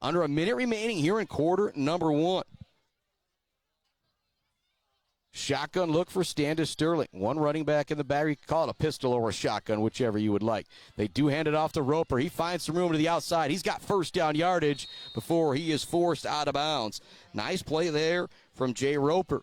Under a minute remaining here in quarter number 1. Shotgun look for Standish Sterling. One running back in the back. You can call it a pistol or a shotgun, whichever you would like. They do hand it off to Roper. He finds some room to the outside. He's got 1st down yardage before he is forced out of bounds. Nice play there from Jay Roper.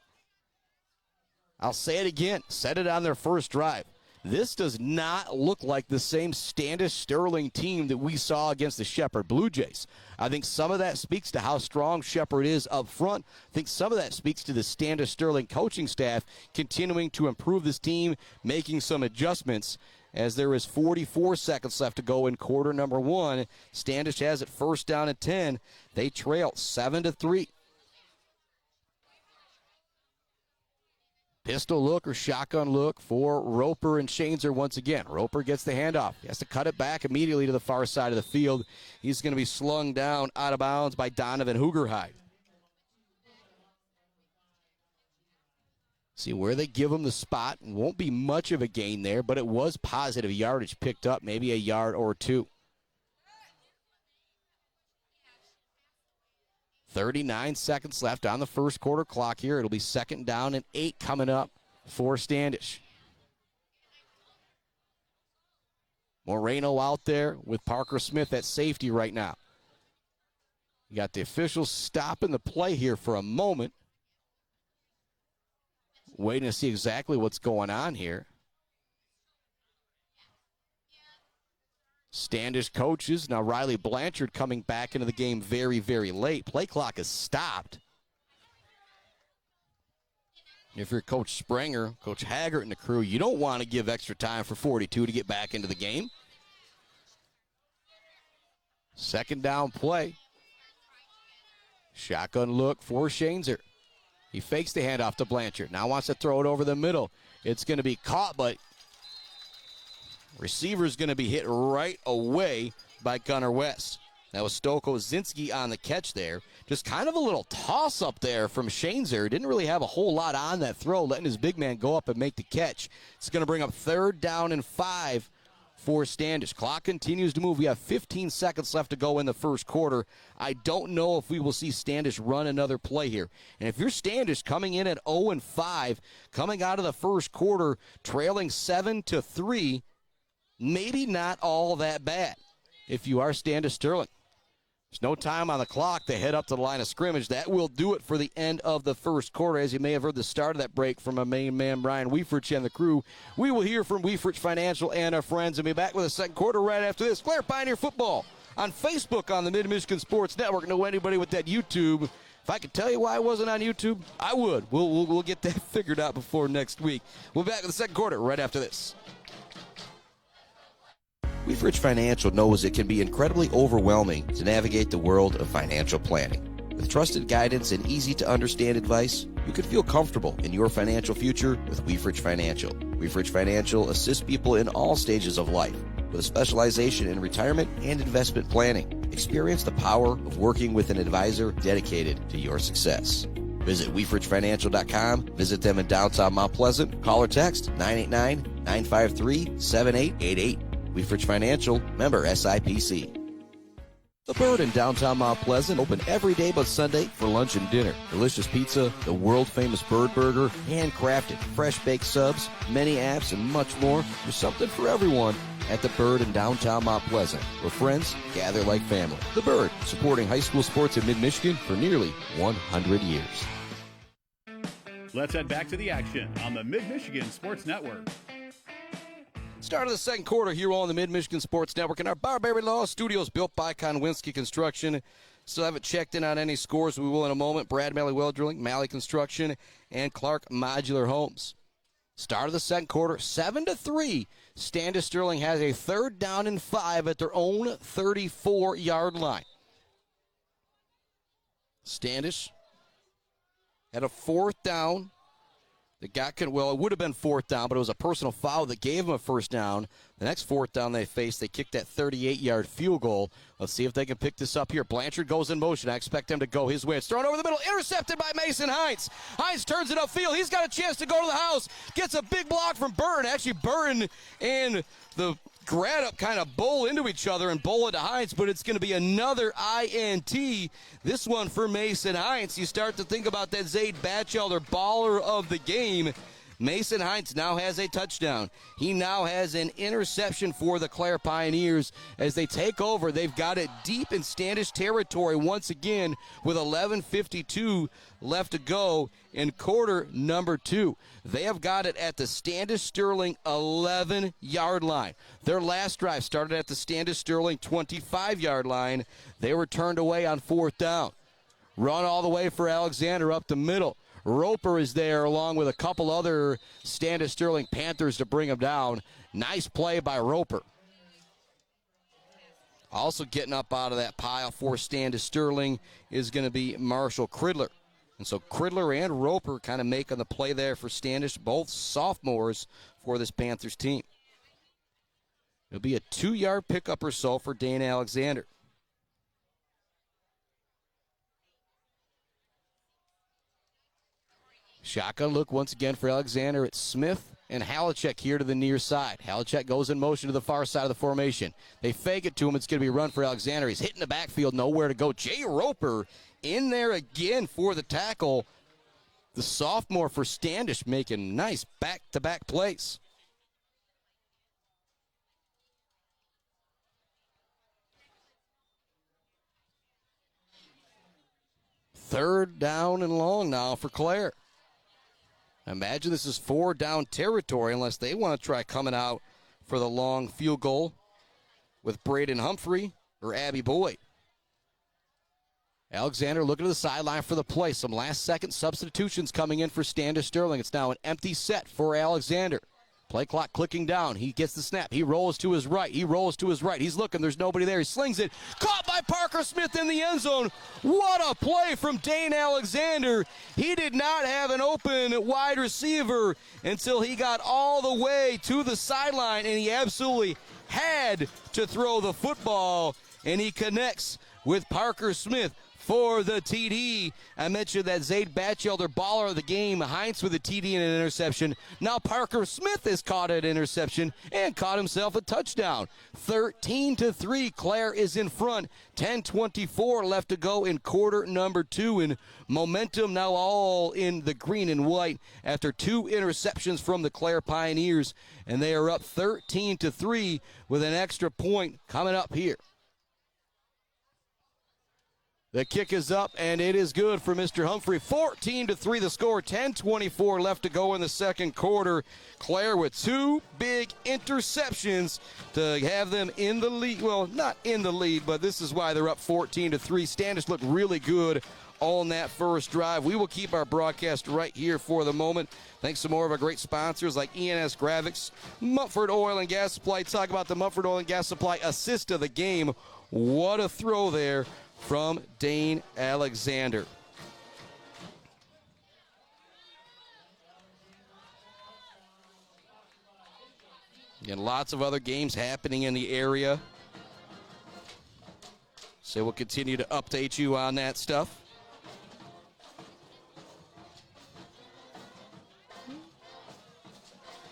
I'll say it again. Set it on their first drive. This does not look like the same Standish Sterling team that we saw against the Shepherd Blue Jays. I think some of that speaks to how strong Shepherd is up front. I think some of that speaks to the Standish Sterling coaching staff continuing to improve this team, making some adjustments. As there is 44 seconds left to go in quarter number 1. Standish has it 1st down and 10. They trail 7-3. Pistol look or shotgun look for Roper and Shanezer once again. Roper gets the handoff. He has to cut it back immediately to the far side of the field. He's going to be slung down out of bounds by Donovan Hoogerhide. See where they give him the spot. Won't be much of a gain there, but it was positive yardage picked up, maybe a yard or 2. 39 seconds left on the first quarter clock here. It'll be 2nd down and 8 coming up for Standish. Moreno out there with Parker Smith at safety right now. You got the officials stopping the play here for a moment. Waiting to see exactly what's going on here. Standish coaches. Now Riley Blanchard coming back into the game very, very late. Play clock is stopped. If you're Coach Springer, Coach Haggart, and the crew, you don't want to give extra time for 42 to get back into the game. Second down play. Shotgun look for Shanezer. He fakes the handoff to Blanchard. Now wants to throw it over the middle. It's going to be caught, but receiver's going to be hit right away by Gunnar West. That was Stoko Zinski on the catch there. Just kind of a little toss-up there from Shanezer. Didn't really have a whole lot on that throw, letting his big man go up and make the catch. It's going to bring up 3rd down and 5 for Standish. Clock continues to move. We have 15 seconds left to go in the first quarter. I don't know if we will see Standish run another play here. And if you're Standish coming in at 0-5, coming out of the first quarter, trailing 7-3, maybe not all that bad if you are Standish Sterling. There's no time on the clock. They head up to the line of scrimmage. That will do it for the end of the first quarter. As you may have heard the start of that break from our main man, Brian Weifrich, and the crew, we will hear from Weifrich Financial and our friends and be back with the second quarter right after this. Clare Pioneer Football on Facebook on the Mid-Michigan Sports Network. Know anybody with that YouTube? If I could tell you why I wasn't on YouTube, I would. We'll get that figured out before next week. We'll be back with the second quarter right after this. Weifrich Financial knows it can be incredibly overwhelming to navigate the world of financial planning. With trusted guidance and easy-to-understand advice, you can feel comfortable in your financial future with Weifrich Financial. Weifrich Financial assists people in all stages of life with a specialization in retirement and investment planning. Experience the power of working with an advisor dedicated to your success. Visit WeifrichFinancial.com. Visit them in downtown Mount Pleasant. Call or text 989-953-7888. Weifrich Financial, member SIPC. The Bird in downtown Mount Pleasant, open every day but Sunday for lunch and dinner. Delicious pizza, the world-famous Bird Burger, handcrafted, fresh-baked subs, many apps, and much more. There's something for everyone at The Bird in downtown Mount Pleasant, where friends gather like family. The Bird, supporting high school sports in mid-Michigan for nearly 100 years. Let's head back to the action on the Mid-Michigan Sports Network. Start of the second quarter here on the Mid-Michigan Sports Network in our Barbary Law Studios, built by Konwinski Construction. Still haven't checked in on any scores. We will in a moment. Brad Malley Well Drilling, Malley Construction, and Clark Modular Homes. Start of the second quarter, 7-3. Standish Sterling has a 3rd down and 5 at their own 34-yard line. Standish had a 4th down. It would have been 4th down, but it was a personal foul that gave them a 1st down. The next 4th down they faced, they kicked that 38-yard field goal. Let's see if they can pick this up here. Blanchard goes in motion. I expect him to go his way. It's thrown over the middle, intercepted by Mason Hines. Hines turns it upfield. He's got a chance to go to the house. Gets a big block from Burton. Actually, Burton and the grad up kind of bowl into each other and bowl into Hines, but it's going to be another INT. This one for Mason Hines. You start to think about that Zaid Batchelder baller of the game. Mason Hines now has a touchdown. He now has an interception for the Clare Pioneers as they take over. They've got it deep in Standish territory once again with 11:52 left to go in quarter number 2. They have got it at the Standish Sterling 11-yard line. Their last drive started at the Standish Sterling 25-yard line. They were turned away on 4th down. Run all the way for Alexander up the middle. Roper is there along with a couple other Standish Sterling Panthers to bring him down. Nice play by Roper. Also getting up out of that pile for Standish Sterling is going to be Marshall Cridler. And so Cridler and Roper kind of making the play there for Standish, both sophomores for this Panthers team. It'll be a 2-yard pickup or so for Dane Alexander. Shotgun look once again for Alexander. It's Smith and Halachek here to the near side. Halachek goes in motion to the far side of the formation. They fake it to him. It's going to be a run for Alexander. He's hitting the backfield, nowhere to go. Jay Roper in there again for the tackle. The sophomore for Standish making nice back-to-back plays. Third down and long now for Clare. Imagine this is 4 down territory unless they want to try coming out for the long field goal. with Braden Humphrey or Abby Boyd. Alexander looking to the sideline for the play. Some last-second substitutions coming in for Standish Sterling. It's now an empty set for Alexander. Play clock clicking down. He gets the snap. He rolls to his right. He's looking. There's nobody there. He slings it. Caught by Parker Smith in the end zone. What a play from Dane Alexander. He did not have an open wide receiver until he got all the way to the sideline, and he absolutely had to throw the football, and he connects with Parker Smith for the TD. I mentioned that Zayd Batchelder, baller of the game, Heinz with a TD and an interception. Now Parker Smith has caught an interception and caught himself a touchdown. 13-3, Clare is in front. 10:24 left to go in quarter number 2, and momentum now all in the green and white after 2 interceptions from the Clare Pioneers, and they are up 13-3 with an extra point coming up here. The kick is up, and it is good for Mr. Humphrey. 14-3 the score. 10:24 left to go in the second quarter. Clare with 2 big interceptions to have them in the lead. Well, not in the lead, but this is why they're up 14-3. Standish looked really good on that first drive. We will keep our broadcast right here for the moment. Thanks to more of our great sponsors like ENS Graphics, Mumford Oil and Gas Supply. Talk about the Mumford Oil and Gas Supply assist of the game. What a throw there from Dane Alexander. And lots of other games happening in the area. So we'll continue to update you on that stuff.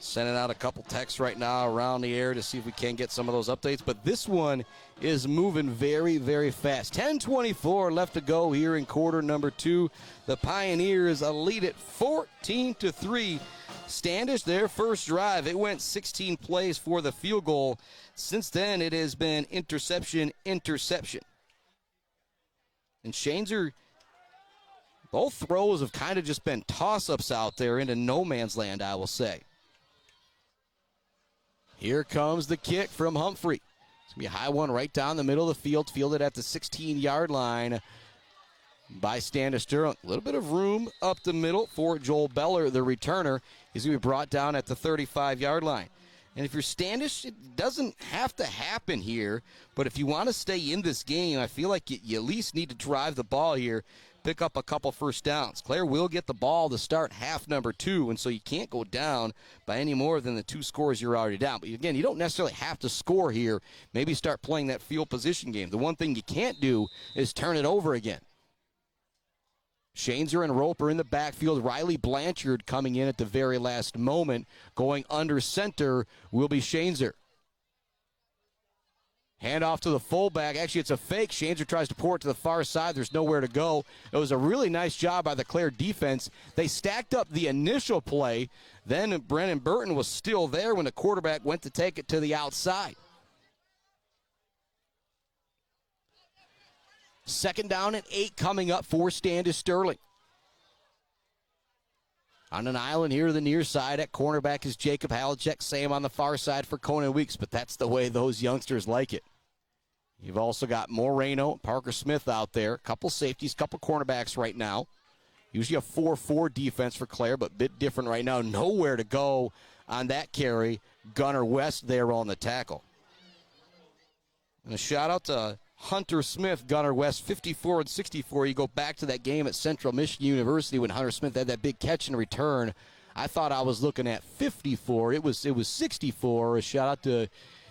Sending out a couple texts right now around the air to see if we can get some of those updates. But this one is moving very, very fast. 10:24 left to go here in quarter number 2. The Pioneers lead it 14-3. Standish, their first drive, it went 16 plays for the field goal. Since then, it has been interception. And Shaneser, both throws have kind of just been toss-ups out there into no man's land, I will say. Here comes the kick from Humphrey. It's going to be a high one right down the middle of the field, fielded at the 16-yard line by Standish Sterling. A little bit of room up the middle for Joel Beller, the returner. He's going to be brought down at the 35-yard line. And if you're Standish, it doesn't have to happen here, but if you want to stay in this game, I feel like you at least need to drive the ball here, pick up a couple first downs. Clare will get the ball to start half number 2, and so you can't go down by any more than the 2 scores you're already down. But again, you don't necessarily have to score here. Maybe start playing that field position game. The one thing you can't do is turn it over again. Shaneser and Roper in the backfield. Riley Blanchard coming in at the very last moment. Going under center will be Shaneser. Hand off to the fullback. Actually, it's a fake. Shaneser tries to pour it to the far side. There's nowhere to go. It was a really nice job by the Clare defense. They stacked up the initial play. Then Brennan Burton was still there when the quarterback went to take it to the outside. Second down and 8 coming up for Standish Sterling. On an island here to the near side at cornerback is Jacob Halachek. Same on the far side for Conan Weeks, but that's the way those youngsters like it. You've also got Moreno, Parker Smith out there. Couple safeties, couple cornerbacks right now. Usually a 4-4 defense for Clare, but a bit different right now. Nowhere to go on that carry. Gunnar West there on the tackle. And a shout out to Hunter Smith, Gunnar West, 54 and 64. You go back to that game at Central Michigan University when Hunter Smith had that big catch and return. I thought I was looking at 54. It was 64. A shout out to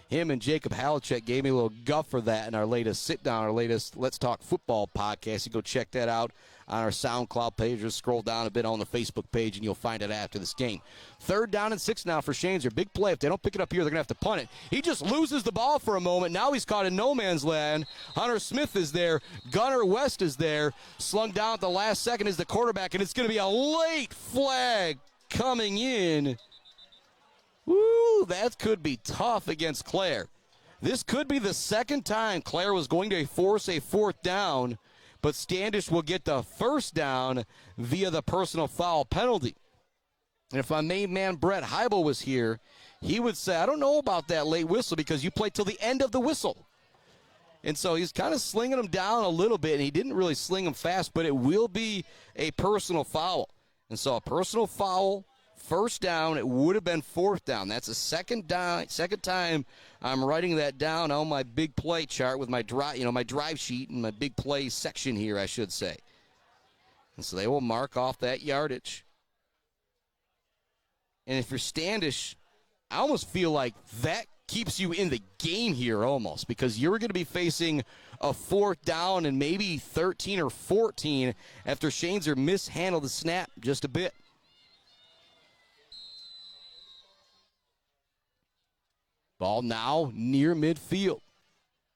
him and Jacob Halachek. Gave me a little guff for that in our latest sit-down, our latest Let's Talk Football podcast. You go check that out on our SoundCloud page. Just scroll down a bit on the Facebook page, and you'll find it after this game. 3rd down and 6 now for Shaneser. Big play. If they don't pick it up here, they're going to have to punt it. He just loses the ball for a moment. Now he's caught in no man's land. Hunter Smith is there. Gunnar West is there. Slung down at the last second is the quarterback, and it's going to be a late flag coming in. Woo, that could be tough against Clare. This could be the second time Clare was going to force a 4th down, but Standish will get the first down via the personal foul penalty. And if my main man Brett Heibel was here, he would say, I don't know about that late whistle because you played till the end of the whistle. And so he's kind of slinging him down a little bit, and he didn't really sling him fast, but it will be a personal foul. And so a personal foul, first down, it would have been fourth down. That's the second time I'm writing that down on my big play chart with my drive sheet and my big play section here, I should say. And so they will mark off that yardage. And if you're Standish, I almost feel like that keeps you in the game here almost, because you're going to be facing a fourth down and maybe 13 or 14 after Shaneser mishandled the snap just a bit. Ball now near midfield.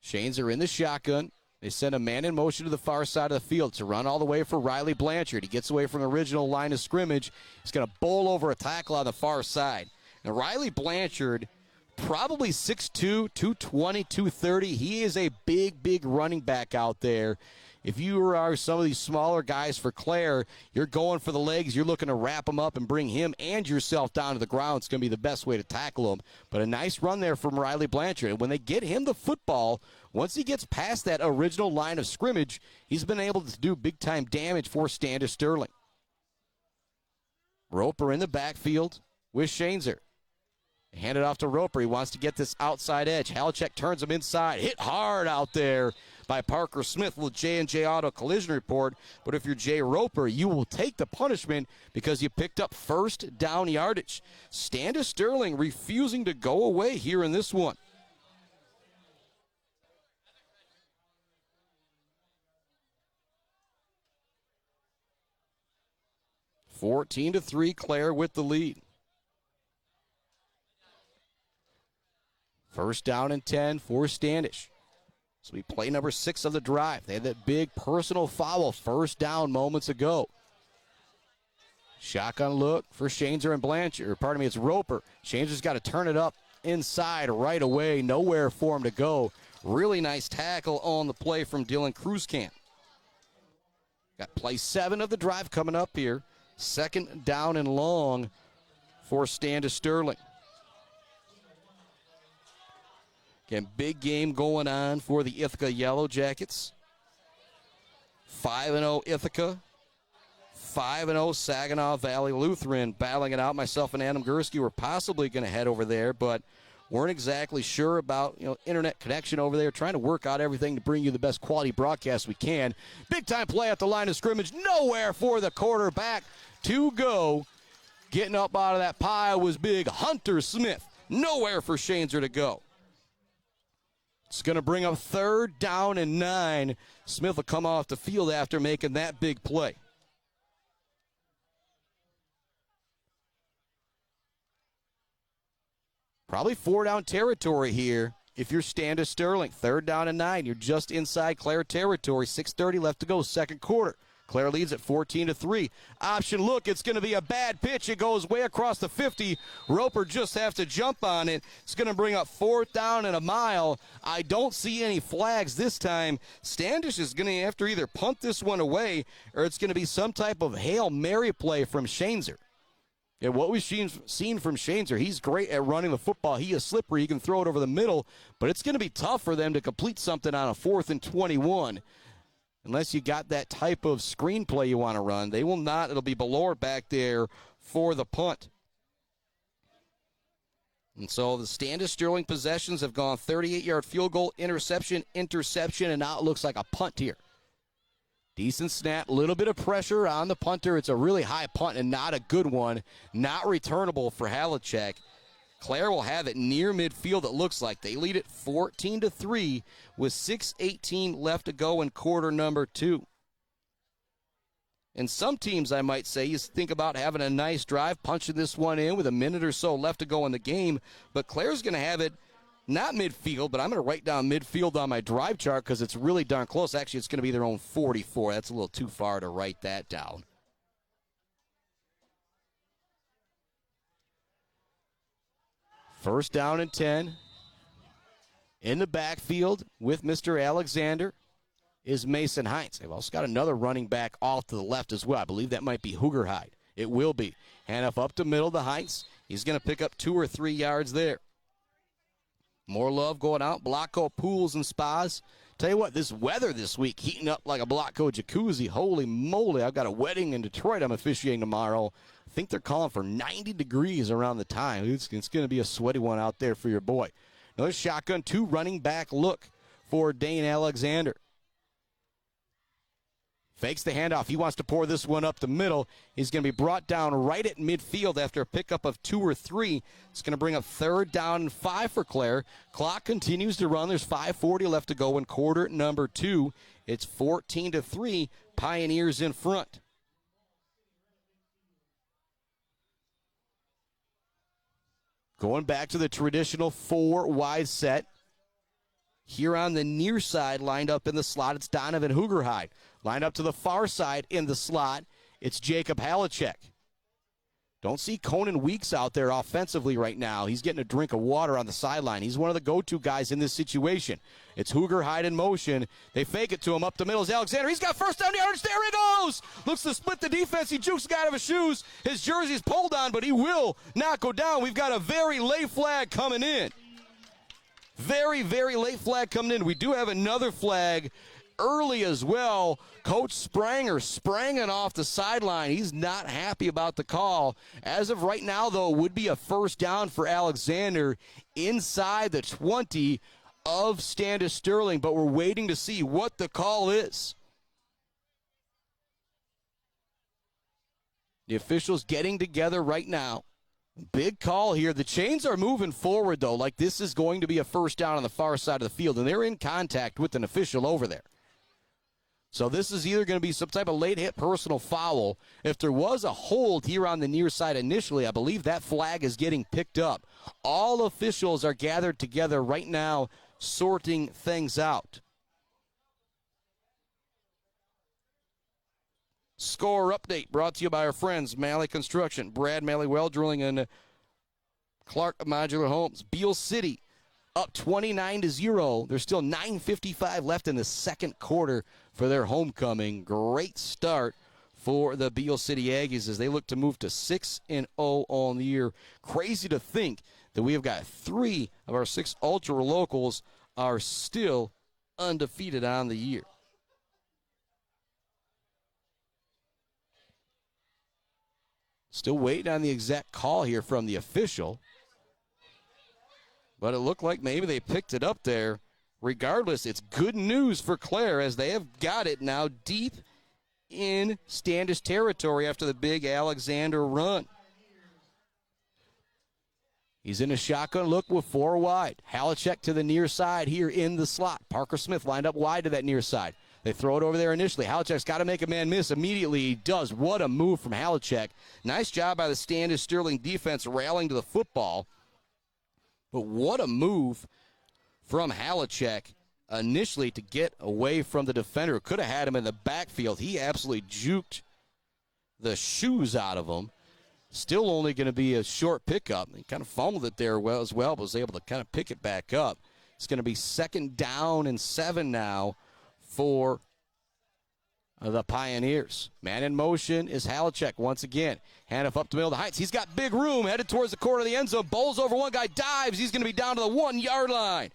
Shaneser in the shotgun. They send a man in motion to the far side of the field to run all the way for Riley Blanchard. He gets away from the original line of scrimmage. He's going to bowl over a tackle on the far side. Now, Riley Blanchard, probably 6'2", 220, 230. He is a big running back out there. If you are some of these smaller guys for Clare, you're going for the legs. You're looking to wrap him up and bring him and yourself down to the ground. It's going to be the best way to tackle him. But a nice run there from Riley Blanchard. And when they get him the football, once he gets past that original line of scrimmage, he's been able to do big-time damage for Standish Sterling. Roper in the backfield with Shaneser. Hand it off to Roper. He wants to get this outside edge. Halachek turns him inside. Hit hard out there by Parker Smith with J&J Auto Collision Report. But if you're Jay Roper, you will take the punishment because you picked up first down yardage. Standish Sterling refusing to go away here in this one. (14-3), Clare with the lead. First down and 10 for Standish. So we play number 6 of the drive. They had that big personal foul first down moments ago. Shotgun look for Shaneser and Blanchard. Pardon me, it's Roper. Shaneser's got to turn it up inside right away. Nowhere for him to go. Really nice tackle on the play from Dylan Kruskamp. Got play 7 of the drive coming up here. Second down and long for Standish Sterling. Again, big game going on for the Ithaca Yellow Jackets. 5-0 Ithaca. 5-0 Saginaw Valley Lutheran battling it out. Myself and Adam Gursky were possibly going to head over there, but weren't exactly sure about internet connection over there. Trying to work out everything to bring you the best quality broadcast we can. Big time play at the line of scrimmage. Nowhere for the quarterback to go. Getting up out of that pile was big Hunter Smith. Nowhere for Shaneser to go. It's going to bring up third down and 9. Smith will come off the field after making that big play. Probably 4-down territory here if you're Standish Sterling. Third down and 9. You're just inside Clare territory. 6:30 left to go, second quarter. Clare leads at 14-3. Option look, it's going to be a bad pitch. It goes way across the 50. Roper just has to jump on it. It's going to bring up fourth down and a mile. I don't see any flags this time. Standish is going to have to either punt this one away or it's going to be some type of Hail Mary play from Shaneser. And what we've seen from Shaneser, he's great at running the football. He is slippery. He can throw it over the middle, but it's going to be tough for them to complete something on a 4th and 21. Unless you got that type of screenplay you want to run. They will not. It'll be Belor back there for the punt. And so the Standish Sterling possessions have gone 38-yard field goal, interception, and now it looks like a punt here. Decent snap, a little bit of pressure on the punter. It's a really high punt and not a good one. Not returnable for Halachek. Clare will have it near midfield, it looks like. They lead it 14-3 with 6:18 left to go in quarter number 2. And some teams, I might say, you think about having a nice drive, punching this one in with a minute or so left to go in the game. But Clare's going to have it not midfield, but I'm going to write down midfield on my drive chart because it's really darn close. Actually, it's going to be their own 44. That's a little too far to write that down. First down and 10. In the backfield with Mr. Alexander is Mason Hines. They've also got another running back off to the left as well. I believe that might be Hoogerhide. It will be. Handoff up to middle, the Heights. He's going to pick up 2 or 3 yards there. More love going out. Blockco pools and spas. Tell you what, this weather this week heating up like a Blockco jacuzzi. Holy moly, I've got a wedding in Detroit I'm officiating tomorrow. I think they're calling for 90 degrees around the time. It's going to be a sweaty one out there for your boy. Another shotgun, 2 running back look for Dane Alexander. Fakes the handoff. He wants to pour this one up the middle. He's going to be brought down right at midfield after a pickup of 2 or 3. It's going to bring up 3rd down and 5 for Clare. Clock continues to run. There's 5:40 left to go in quarter number 2. It's 14-3. Pioneers in front. Going back to the traditional 4 wide set. Here on the near side, lined up in the slot, it's Donovan Hoogerhide. Lined up to the far side in the slot, it's Jacob Halachek. Don't see Conan Weeks out there offensively right now. He's getting a drink of water on the sideline. He's one of the go-to guys in this situation. It's Hoogerhide in motion. They fake it to him up the middle. Is Alexander. He's got first down yardage. There he goes. Looks to split the defense. He jukes the guy out of his shoes. His jersey's pulled on, but he will not go down. We've got a very late flag coming in. Very, very late flag coming in. We do have another flag early as well. Coach Spranger spranging off the sideline. He's not happy about the call. As of right now, though, it would be a first down for Alexander inside the 20 of Standish Sterling, but we're waiting to see what the call is. The officials getting together right now. Big call here. The chains are moving forward, though, like this is going to be a first down on the far side of the field, and they're in contact with an official over there. So this is either going to be some type of late hit personal foul. If there was a hold here on the near side initially, I believe that flag is getting picked up. All officials are gathered together right now, sorting things out. Score update brought to you by our friends, Malley Construction, Brad Malley Well Drilling, and Clark Modular Homes. Beal City up 29-0. There's still 9:55 left in the second quarter for their homecoming. Great start for the Beal City Aggies as they look to move to 6-0 on the year. Crazy to think that we have got 3 of our 6 ultra locals are still undefeated on the year. Still waiting on the exact call here from the official. But it looked like maybe they picked it up there. Regardless, it's good news for Clare as they have got it now deep in Standish territory after the big Alexander run. He's in a shotgun look with 4 wide. Halachek to the near side here in the slot. Parker Smith lined up wide to that near side. They throw it over there initially. Halachek's got to make a man miss. Immediately he does. What a move from Halachek. Nice job by the Standish Sterling defense rallying to the football. But what a move from Halachek initially to get away from the defender. Could have had him in the backfield. He absolutely juked the shoes out of him. Still only going to be a short pickup. He kind of fumbled it there as well, but was able to kind of pick it back up. It's going to be 2nd down and 7 now for the Pioneers. Man in motion is Halachek once again. Handoff up the middle of the Heights. He's got big room, headed towards the corner of the end zone. Bowls over one guy, dives. He's going to be down to the 1-yard line.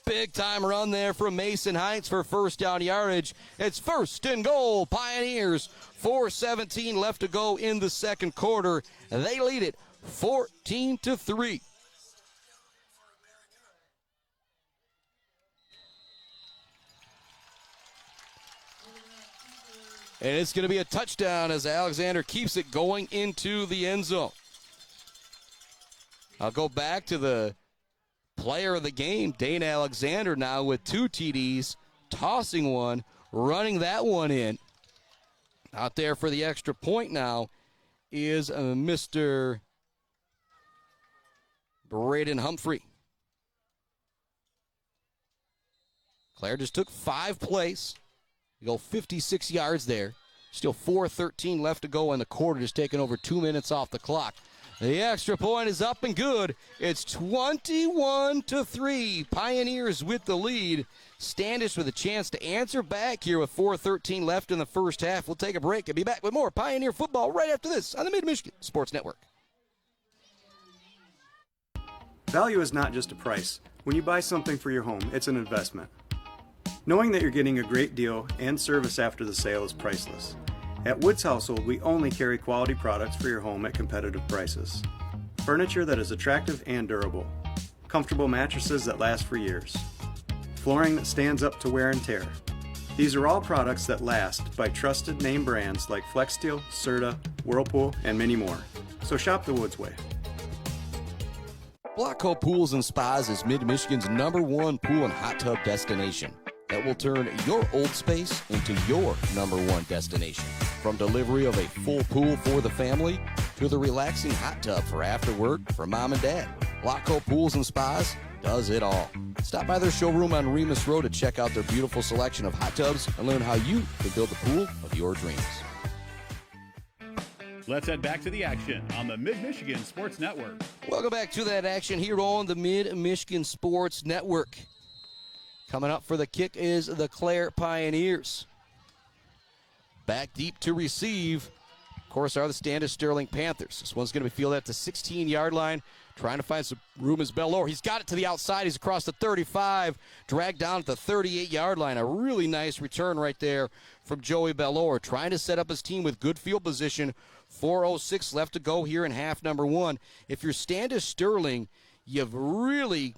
Big time run there from Mason Heights for first down yardage. It's 1st and goal. Pioneers, 4:17 left to go in the second quarter. They lead it 14-3. And it's going to be a touchdown as Alexander keeps it going into the end zone. I'll go back to the player of the game, Dane Alexander, now with 2 TDs, tossing one, running that one in. Out there for the extra point now is Mr. Braden Humphrey. Clare just took 5 plays. You go 56 yards there. Still 4:13 left to go in the quarter, just taking over 2 minutes off the clock. The extra point is up and good. It's 21-3. Pioneers with the lead. Standish with a chance to answer back here with 4:13 left in the first half. We'll take a break and be back with more Pioneer football right after this on the Mid-Michigan Sports Network. Value is not just a price. When you buy something for your home, it's an investment. Knowing that you're getting a great deal and service after the sale is priceless. At Woods Household, we only carry quality products for your home at competitive prices. Furniture that is attractive and durable. Comfortable mattresses that last for years. Flooring that stands up to wear and tear. These are all products that last by trusted name brands like FlexSteel, Serta, Whirlpool, and many more. So shop the Woods way. Blockco Pools and Spas is Mid-Michigan's #1 pool and hot tub destination that will turn your old space into your #1 destination. From delivery of a full pool for the family to the relaxing hot tub for after work for mom and dad, Blockco Pools and Spas does it all. Stop by their showroom on Remus Road to check out their beautiful selection of hot tubs and learn how you can build the pool of your dreams. Let's head back to the action on the Mid-Michigan Sports Network. Welcome back to that action here on the Mid-Michigan Sports Network. Coming up for the kick is the Clare Pioneers. Back deep to receive, of course, are the Standish Sterling Panthers. This one's going to be fielded at the 16-yard line, trying to find some room is Bellore. He's got it to the outside. He's across the 35, dragged down at the 38-yard line. A really nice return right there from Joey Bellore, trying to set up his team with good field position. 4:06 left to go here in half number one. If you're Standish Sterling, you've really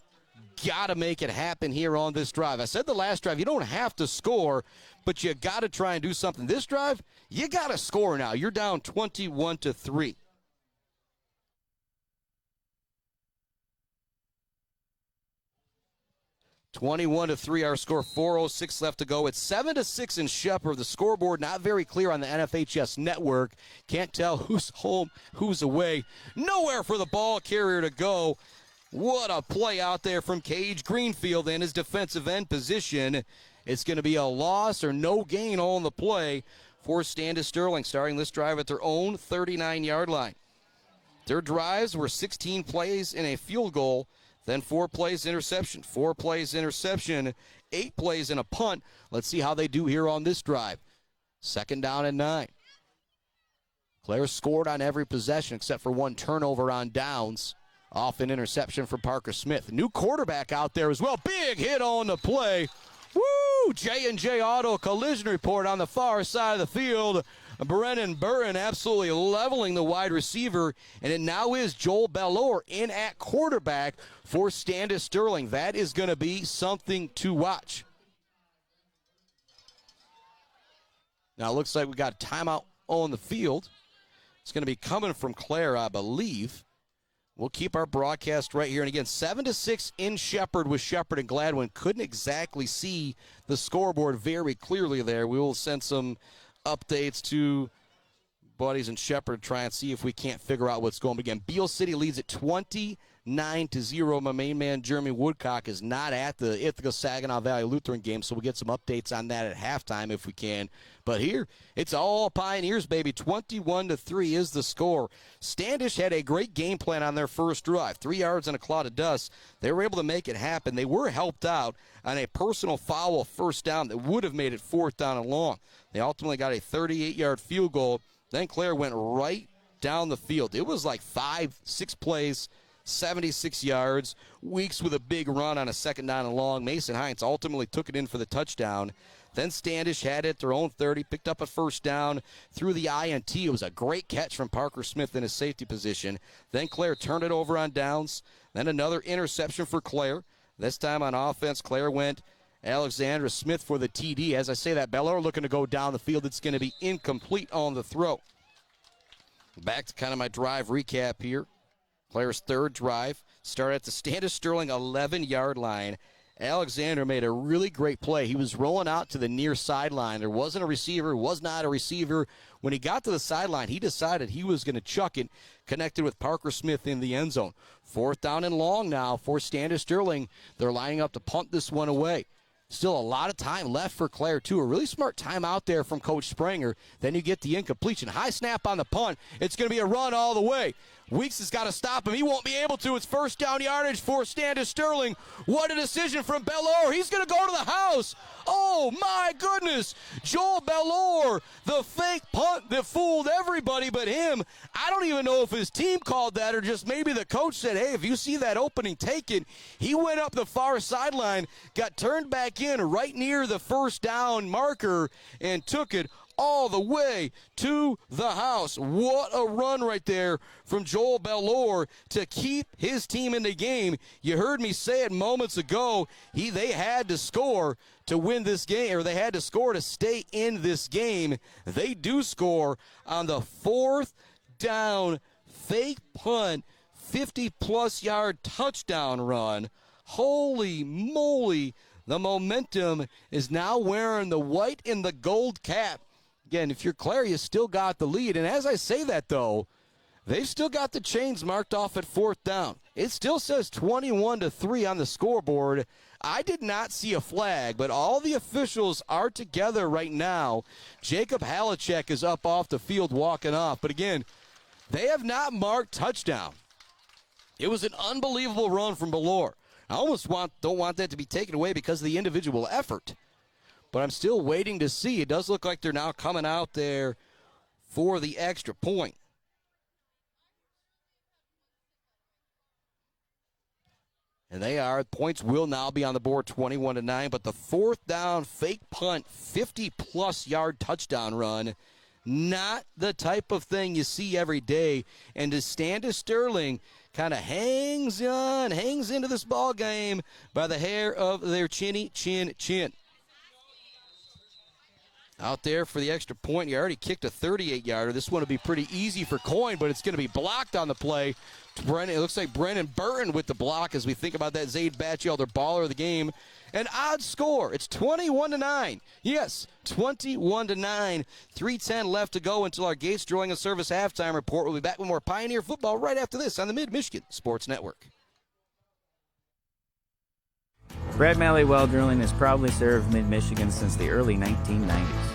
got to make it happen here on this drive. I said the last drive, you don't have to score, but you got to try and do something. This drive, you got to score now. You're down 21-3. Our score, 4:06 left to go. It's 7-6 in Shepherd. The scoreboard not very clear on the NFHS network. Can't tell who's home, who's away. Nowhere for the ball carrier to go. What a play out there from Cage Greenfield in his defensive end position. It's going to be a loss or no gain on the play for Standish Sterling, starting this drive at their own 39-yard line. Their drives were 16 plays and a field goal, then 4 plays interception, 4 plays interception, 8 plays and a punt. Let's see how they do here on this drive. 2nd down and 9. Clare scored on every possession except for 1 turnover on downs. Off an interception for Parker Smith. New quarterback out there as well. Big hit on the play. Woo! J&J Auto collision report on the far side of the field. Brennan Burren absolutely leveling the wide receiver, and it now is Joel Bellore in at quarterback for Standish Sterling. That is going to be something to watch. Now it looks like we got a timeout on the field. It's going to be coming from Clare, I believe. We'll keep our broadcast right here. And again, 7-6 in Shepherd with Shepherd and Gladwin. Couldn't exactly see the scoreboard very clearly there. We will send some updates to buddies in Shepherd, try and see if we can't figure out what's going on. Again, Beale City leads at 29-0. My main man, Jeremy Woodcock, is not at the Ithaca Saginaw Valley Lutheran game, so we'll get some updates on that at halftime if we can. But here, it's all Pioneers, baby. 21-3 is the score. Standish had a great game plan on their first drive. 3 yards and a cloud of dust. They were able to make it happen. They were helped out on a personal foul 1st down that would have made it 4th down and long. They ultimately got a 38-yard field goal. Then Clare went right down the field. It was like 5-6 plays, 76 yards. Weeks with a big run on a 2nd down and long. Mason Hines ultimately took it in for the touchdown. Then Standish had it at their own 30, picked up a 1st down through the INT. It was a great catch from Parker Smith in his safety position. Then Clare turned it over on downs. Then another interception for Clare. This time on offense, Clare went Alexandra Smith for the TD. As I say that, Bellore looking to go down the field. It's going to be incomplete on the throw. Back to kind of my drive recap here. Clare's 3rd drive started at the Standish Sterling 11-yard line. Alexander made a really great play. He was rolling out to the near sideline. There wasn't a receiver, was not a receiver. When he got to the sideline, he decided he was going to chuck it, connected with Parker Smith in the end zone. 4th down and long now for Standish Sterling. They're lining up to punt this one away. Still a lot of time left for Clare, too. A really smart time out there from Coach Springer. Then you get the incompletion. High snap on the punt. It's going to be a run all the way. Weeks has got to stop him. He won't be able to. It's first down yardage for Standish Sterling. What a decision from Bellore. He's going to go to the house. Oh, my goodness. Joel Bellore, the fake punt that fooled everybody but him. I don't even know if his team called that or just maybe the coach said, hey, if you see that opening, take it. He went up the far sideline, got turned back in right near the first down marker, and took it all the way to the house. What a run right there from Joel Bellore to keep his team in the game. You heard me say it moments ago. They had to score to win this game, or they had to score to stay in this game. They do score on the fourth down fake punt, 50-plus yard touchdown run. Holy moly, the momentum is now wearing the white and the gold cap. Again, if you're Clare, you still got the lead. And as I say that, though, they've still got the chains marked off at fourth down. It still says 21-3 on the scoreboard. I did not see a flag, but all the officials are together right now. Jacob Halachek is up off the field walking off. But again, they have not marked touchdown. It was an unbelievable run from Bellore. I almost don't want that to be taken away because of the individual effort. But I'm still waiting to see. It does look like they're now coming out there for the extra point. And they are. Points will now be on the board, 21-9. But the fourth down fake punt, 50-plus yard touchdown run, not the type of thing you see every day. And as Standish Sterling kind of hangs into this ball game by the hair of their chin. Out there for the extra point. You already kicked a 38-yarder. This one will be pretty easy for Coyne, but it's going to be blocked on the play. It looks like Brennan Burton with the block as we think about that. Zaid Batchelder, baller of the game. An odd score. It's 21-9. Yes, 21-9. 3:10 left to go until our Gates Drilling and Service halftime report. We'll be back with more Pioneer football right after this on the Mid-Michigan Sports Network. Brad Malley Well Drilling has proudly served Mid-Michigan since the early 1990s.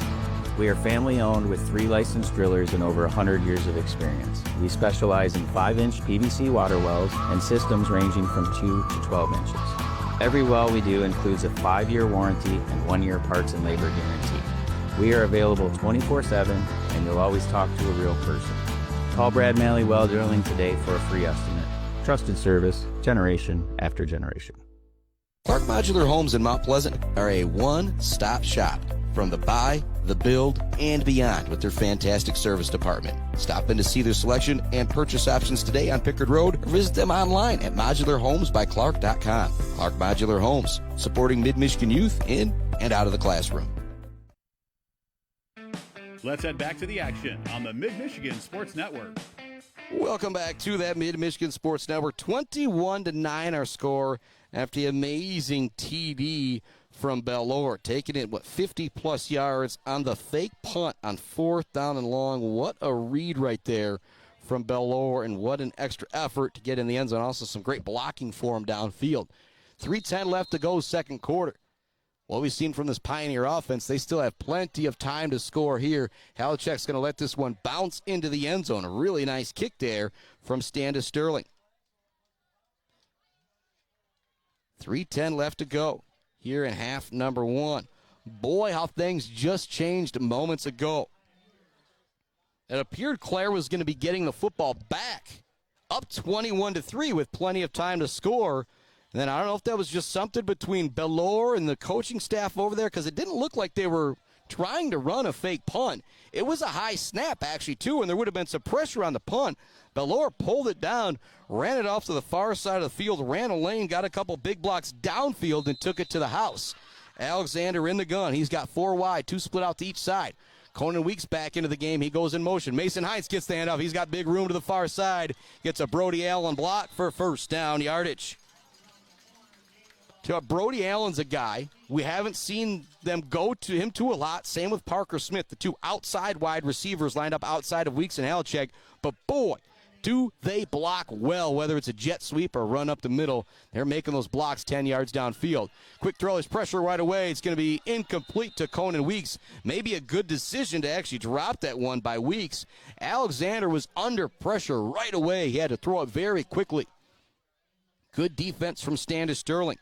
We are family-owned with 3 licensed drillers and over 100 years of experience. We specialize in 5-inch PVC water wells and systems ranging from 2 to 12 inches. Every well we do includes a 5-year warranty and 1-year parts and labor guarantee. We are available 24/7, and you'll always talk to a real person. Call Brad Malley Well Drilling today for a free estimate. Trusted service, generation after generation. Clark Modular Homes in Mount Pleasant are a one-stop shop from the buy, the build, and beyond with their fantastic service department. Stop in to see their selection and purchase options today on Pickard Road or visit them online at modularhomesbyclark.com. Clark Modular Homes, supporting Mid-Michigan youth in and out of the classroom. Let's head back to the action on the Mid-Michigan Sports Network. Welcome back to that Mid-Michigan Sports Network. 21-9 our score after the amazing TD from Bellore. Taking it, 50-plus yards on the fake punt on fourth down and long. What a read right there from Bellore, and what an extra effort to get in the end zone. Also some great blocking for him downfield. 3:10 left to go, second quarter. What we've seen from this Pioneer offense, they still have plenty of time to score here. Halachek's going to let this one bounce into the end zone. A really nice kick there from Standish Sterling. 3:10 left to go here in half number one. Boy, how things just changed moments ago. It appeared Clare was going to be getting the football back, up 21-3 with plenty of time to score. And then I don't know if that was just something between Bellore and the coaching staff over there, because it didn't look like they were trying to run a fake punt. It was a high snap, actually, too, and there would have been some pressure on the punt. Bellore pulled it down, ran it off to the far side of the field, ran a lane, got a couple big blocks downfield, and took it to the house. Alexander in the gun. He's got 4 wide, 2 split out to each side. Conan Weeks back into the game. He goes in motion. Mason Hines gets the handoff. He's got big room to the far side. Gets a Brody Allen block for first down yardage. Brody Allen's a guy. We haven't seen them go to him too a lot. Same with Parker Smith, the 2 outside wide receivers lined up outside of Weeks and Halachek. But boy, do they block well, whether it's a jet sweep or run up the middle. They're making those blocks 10 yards downfield. Quick throw is pressure right away. It's going to be incomplete to Conan Weeks. Maybe a good decision to actually drop that one by Weeks. Alexander was under pressure right away. He had to throw it very quickly. Good defense from Standish Sterling.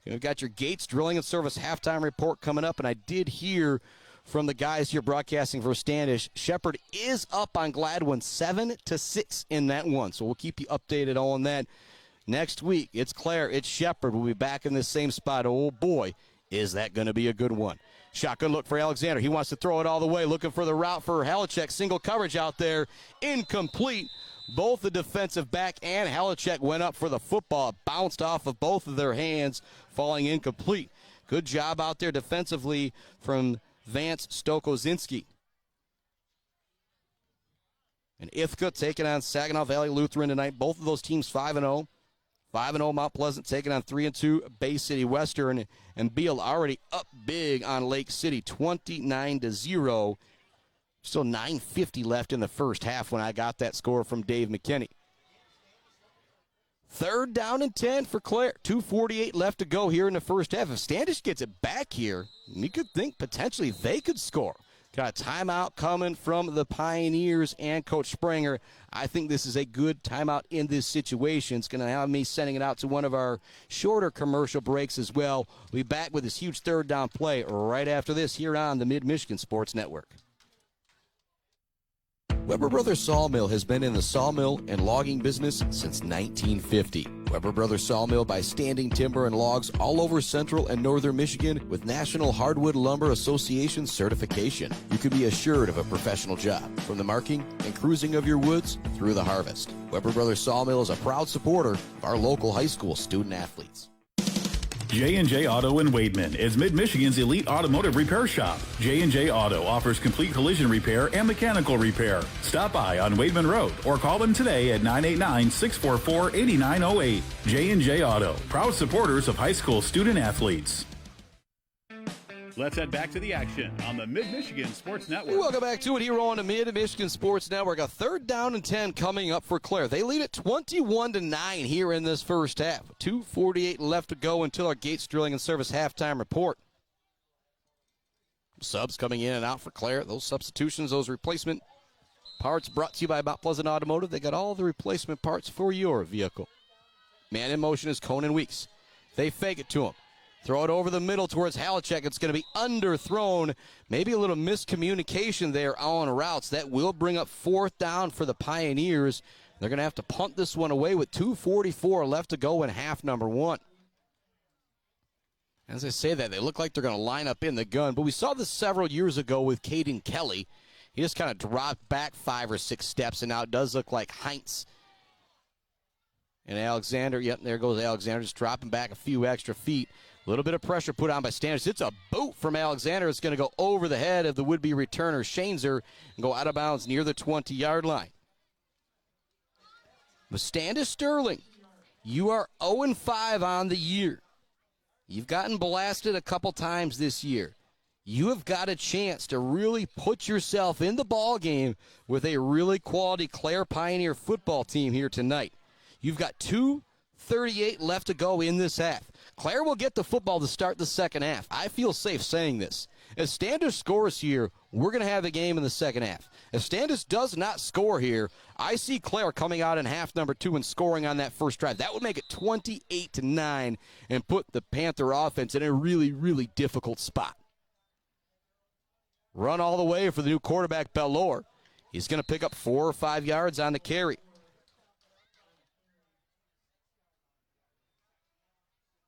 You've got your Gates Drilling and Service halftime report coming up, and I did hear from the guys here broadcasting for Standish. Shepherd is up on Gladwin 7-6 in that one, so we'll keep you updated on that next week. It's Clare, it's Shepherd. We'll be back in this same spot. Oh, boy, is that going to be a good one. Shotgun look for Alexander. He wants to throw it all the way, looking for the route for Halachek. Single coverage out there, incomplete. Both the defensive back and Halachek went up for the football. It bounced off of both of their hands, falling incomplete. Good job out there defensively from Vance Stokozinski. And Ithaca taking on Saginaw Valley Lutheran tonight. Both of those teams 5-0. 5-0 Mount Pleasant taking on 3-2 Bay City Western. And Beal already up big on Lake City, 29-0. Still 9:50 left in the first half when I got that score from Dave McKinney. 3rd down and 10 for Clare. 2:48 left to go here in the first half. If Standish gets it back here, you could think potentially they could score. Got a timeout coming from the Pioneers and Coach Springer. I think this is a good timeout in this situation. It's going to have me sending it out to one of our shorter commercial breaks as well. We'll be back with this huge 3rd down play right after this here on the Mid-Michigan Sports Network. Weber Brothers Sawmill has been in the sawmill and logging business since 1950. Weber Brothers Sawmill buys standing timber and logs all over central and northern Michigan with National Hardwood Lumber Association certification. You can be assured of a professional job, from the marking and cruising of your woods through the harvest. Weber Brothers Sawmill is a proud supporter of our local high school student athletes. J&J Auto in Wademan is Mid-Michigan's elite automotive repair shop. J&J Auto offers complete collision repair and mechanical repair. Stop by on Wademan Road or call them today at 989-644-8908. J&J Auto, proud supporters of high school student athletes. Let's head back to the action on the Mid-Michigan Sports Network. Welcome back to it here on the Mid-Michigan Sports Network. A 3rd down and 10 coming up for Clare. They lead it 21-9 here in this first half. 2:48 left to go until our Gates Drilling and Service halftime report. Subs coming in and out for Clare. Those substitutions, those replacement parts brought to you by Mount Pleasant Automotive. They got all the replacement parts for your vehicle. Man in motion is Conan Weeks. They fake it to him. Throw it over the middle towards Halachek. It's going to be underthrown. Maybe a little miscommunication there on routes. That will bring up 4th down for the Pioneers. They're going to have to punt this one away with 2:44 left to go in half number 1. As I say that, they look like they're going to line up in the gun. But we saw this several years ago with Caden Kelly. He just kind of dropped back 5 or 6 steps, and now it does look like Heinz. And Alexander, yep, there goes Alexander, just dropping back a few extra feet. A little bit of pressure put on by Standish. It's a boot from Alexander. It's going to go over the head of the would-be returner, Shaneser, and go out of bounds near the 20-yard line. But Standish Sterling, you are 0-5 on the year. You've gotten blasted a couple times this year. You have got a chance to really put yourself in the ball game with a really quality Clare Pioneer football team here tonight. You've got 2:38 left to go in this half. Clare will get the football to start the second half. I feel safe saying this. If Standish scores here, we're going to have a game in the second half. If Standish does not score here, I see Clare coming out in half number 2 and scoring on that first drive. That would make it 28-9 and put the Panther offense in a really, really difficult spot. Run all the way for the new quarterback, Bellore. He's going to pick up 4 or 5 yards on the carry.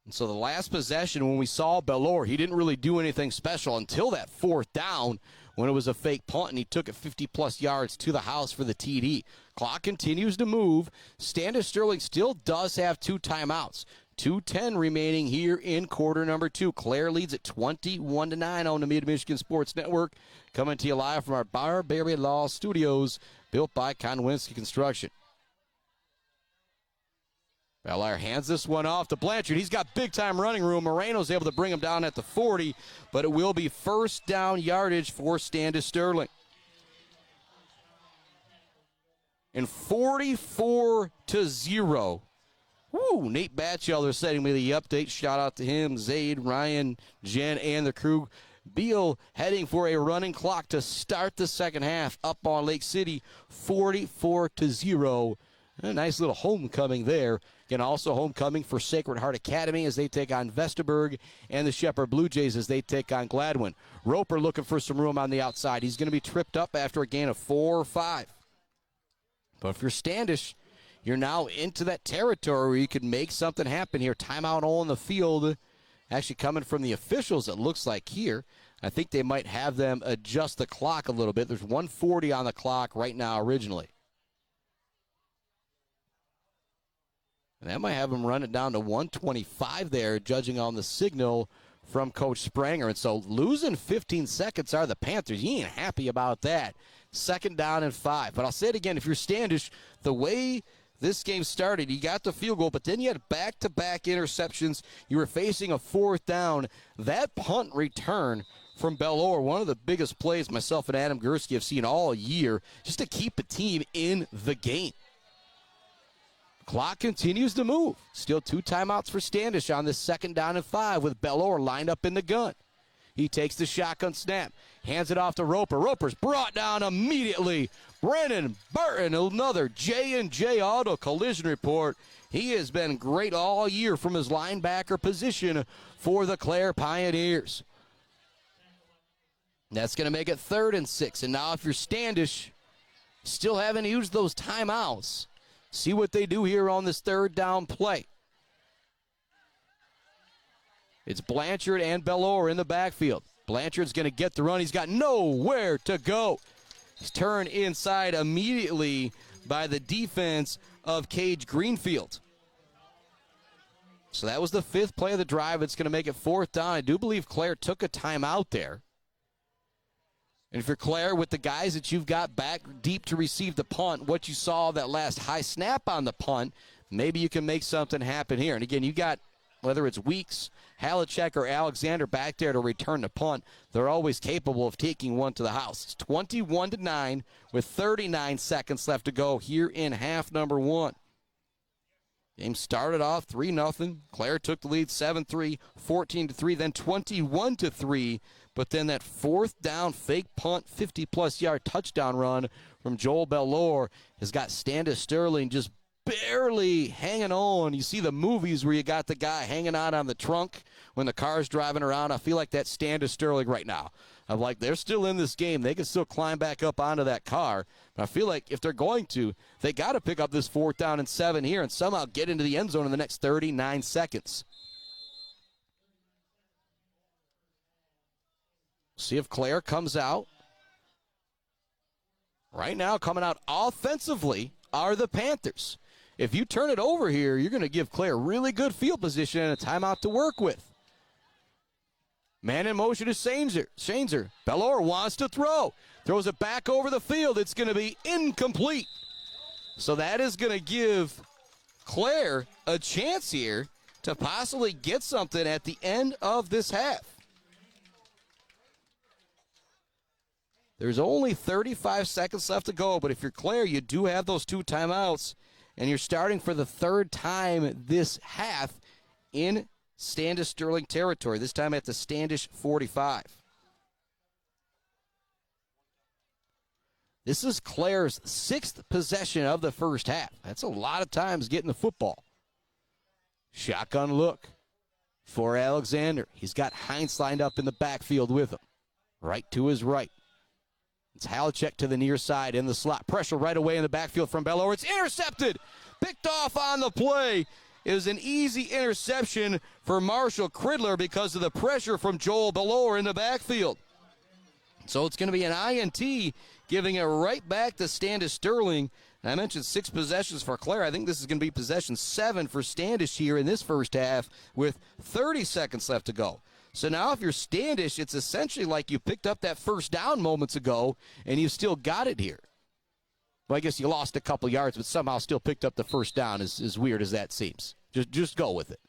And so the last possession, when we saw Bellore, he didn't really do anything special until that 4th down when it was a fake punt, and he took it 50-plus yards to the house for the TD. Clock continues to move. Standish Sterling still does have 2 timeouts. 2:10 remaining here in quarter number 2. Clare leads at 21-9 on the Mid-Michigan Sports Network. Coming to you live from our Barbary Law Studios, built by Konwinski Construction. Belair hands this one off to Blanchard. He's got big-time running room. Moreno's able to bring him down at the 40, but it will be first down yardage for Standish Sterling. and 44-0. Woo, Nate Batchelder sending me the update. Shout out to him, Zaid, Ryan, Jen, and the crew. Beal heading for a running clock to start the second half up on Lake City, 44-0. A nice little homecoming there. Again, also homecoming for Sacred Heart Academy as they take on Vesterberg, and the Shepherd Blue Jays as they take on Gladwin. Roper looking for some room on the outside. He's going to be tripped up after a gain of 4 or 5. But if you're Standish, you're now into that territory where you can make something happen here. Timeout all in the field. Actually coming from the officials, it looks like here. I think they might have them adjust the clock a little bit. There's 1:40 on the clock right now originally. And that might have them run it down to 1:25 there, judging on the signal from Coach Spranger. And so losing 15 seconds are the Panthers. You ain't happy about that. 2nd down and 5. But I'll say it again, if you're Standish, the way this game started, you got the field goal, but then you had back-to-back interceptions. You were facing a 4th down. That punt return from Bellore, one of the biggest plays myself and Adam Gursky have seen all year, just to keep a team in the game. Clock continues to move. Still 2 timeouts for Standish on this 2nd down and 5 with Bellore lined up in the gun. He takes the shotgun snap, hands it off to Roper. Roper's brought down immediately. Brennan Burton, another J&J Auto collision report. He has been great all year from his linebacker position for the Clare Pioneers. That's going to make it 3rd and 6. And now if you're Standish, still haven't used those timeouts. See what they do here on this 3rd down play. It's Blanchard and Bellore in the backfield. Blanchard's going to get the run. He's got nowhere to go. He's turned inside immediately by the defense of Cage Greenfield. So that was the 5th play of the drive. It's going to make it 4th down. I do believe Clare took a timeout there. And if you're Clare, with the guys that you've got back deep to receive the punt, what you saw that last high snap on the punt, maybe you can make something happen here. And again, you got, whether it's Weeks, Halachek, or Alexander back there to return the punt, they're always capable of taking one to the house. It's 21-9 with 39 seconds left to go here in half number 1. Game started off 3-0. Clare took the lead 7-3, 14-3, then 21-3. But then that 4th down fake punt, 50-plus yard touchdown run from Joel Bellore has got Standish Sterling just barely hanging on. You see the movies where you got the guy hanging out on the trunk when the car's driving around. I feel like that's Standish Sterling right now. I'm like, they're still in this game. They can still climb back up onto that car. But I feel like if they're going to, they got to pick up this 4th down and 7 here and somehow get into the end zone in the next 39 seconds. See if Clare comes out. Right now, coming out offensively are the Panthers. If you turn it over here, you're going to give Clare really good field position and a timeout to work with. Man in motion is Shanezer. Bellore wants to throw. Throws it back over the field. It's going to be incomplete. So that is going to give Clare a chance here to possibly get something at the end of this half. There's only 35 seconds left to go, but if you're Clare, you do have those 2 timeouts, and you're starting for the 3rd time this half in Standish Sterling territory, this time at the Standish 45. This is Clare's 6th possession of the first half. That's a lot of times getting the football. Shotgun look for Alexander. He's got Heinz lined up in the backfield with him. Right to his right. It's Halachek to the near side in the slot. Pressure right away in the backfield from Bellore. It's intercepted. Picked off on the play. It was an easy interception for Marshall Cridler because of the pressure from Joel Bellore in the backfield. So it's going to be an INT, giving it right back to Standish Sterling. And I mentioned 6 possessions for Clare. I think this is going to be possession 7 for Standish here in this first half with 30 seconds left to go. So now if you're Standish, it's essentially like you picked up that 1st down moments ago, and you still got it here. Well, I guess you lost a couple yards, but somehow still picked up the 1st down, as weird as that seems. Just go with it.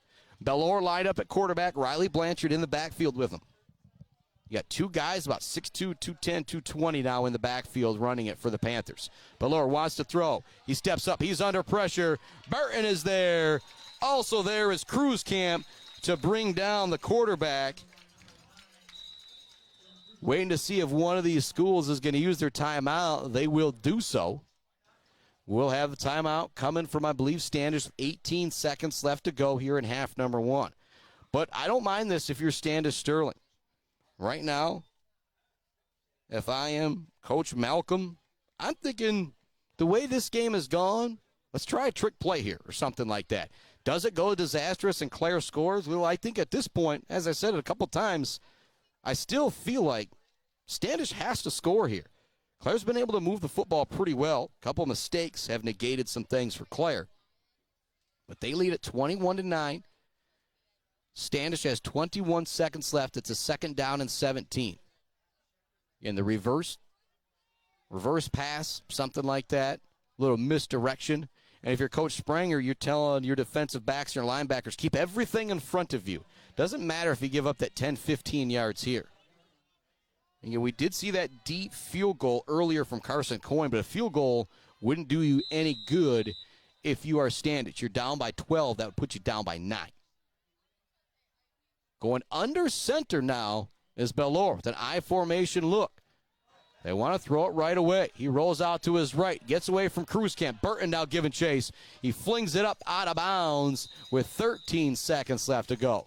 Bellore lined up at quarterback, Riley Blanchard in the backfield with him. You got two guys about 6'2", 210, 220 now in the backfield running it for the Panthers. Ballore wants to throw. He steps up. He's under pressure. Burton is there. Also there is Cruz Camp to bring down the quarterback. Waiting to see if one of these schools is going to use their timeout. They will do so. We'll have the timeout coming from, I believe, Standish with 18 seconds left to go here in half number one. But I don't mind this if you're Standish Sterling. Right now, if I am Coach Malcolm, I'm thinking the way this game has gone, let's try a trick play here or something like that. Does it go disastrous and Clare scores? Well, I think at this point, as I said it a couple times, I still feel like Standish has to score here. Clare's been able to move the football pretty well. A couple mistakes have negated some things for Clare. But they lead at 21-9. Standish has 21 seconds left. It's a second down and 17. In the reverse pass, something like that, a little misdirection. And if you're Coach Spranger, you're telling your defensive backs and your linebackers, keep everything in front of you. Doesn't matter if you give up that 10, 15 yards here. And we did see that deep field goal earlier from Carson Coyne, but a field goal wouldn't do you any good if you are Standish. You're down by 12. That would put you down by 9. Going under center now is Bellore with an I formation look. They want to throw it right away. He rolls out to his right, gets away from Cruz Camp. Burton now giving chase. He flings it up out of bounds with 13 seconds left to go.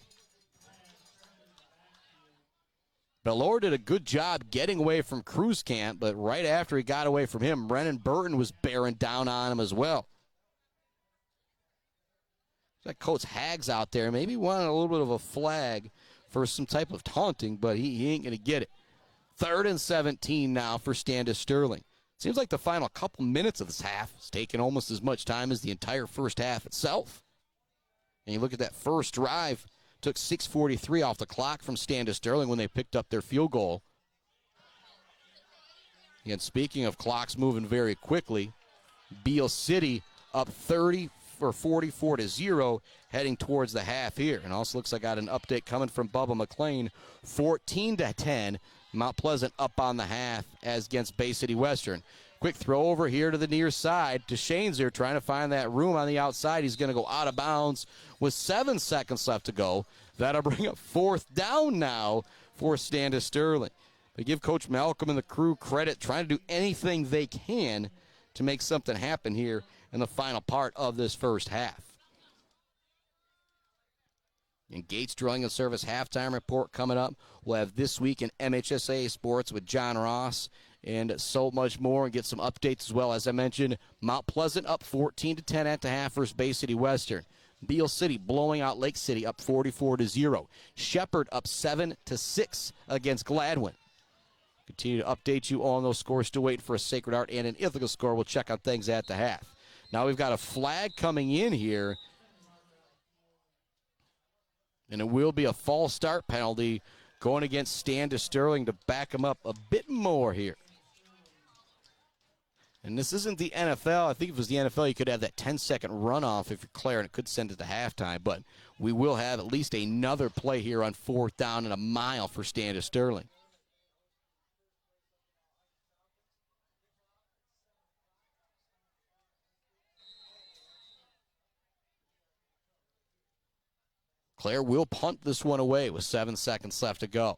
Bellore did a good job getting away from Cruz Camp, but right after he got away from him, Brennan Burton was bearing down on him as well. That Coach Hags out there maybe wanted a little bit of a flag for some type of taunting, but he ain't going to get it. 3rd and 17 now for Standish Sterling. Seems like the final couple minutes of this half has taken almost as much time as the entire first half itself. And you look at that first drive, took 6:43 off the clock from Standish Sterling when they picked up their field goal. And speaking of clocks moving very quickly, Beale City up 44-0 heading towards the half here. And also looks like I got an update coming from Bubba McLean, 14-10. Mount Pleasant up on the half as against Bay City Western. Quick throw over here to the near side to Shanes there trying to find that room on the outside. He's going to go out of bounds with 7 seconds left to go. That'll bring up 4th down now for Standish Sterling. But give Coach Malcolm and the crew credit, trying to do anything they can to make something happen here in the final part of this first half. And Gates Drilling and Service halftime report coming up. We'll have This Week in MHSA Sports with John Ross and so much more, and get some updates as well. As I mentioned, Mount Pleasant up 14-10 at the half versus Bay City Western. Beale City blowing out Lake City up 44-0. Shepherd up 7-6 against Gladwin. Continue to update you on those scores. Still waiting for a Sacred Heart and an Ithaca score. We'll check on things at the half. Now we've got a flag coming in here, and it will be a false start penalty going against Standish Sterling to back him up a bit more here. And this isn't the NFL. I think if it was the NFL, you could have that 10-second runoff if you're Clare, and it could send it to halftime. But we will have at least another play here on 4th down and a mile for Standish Sterling. Clare will punt this one away with 7 seconds left to go.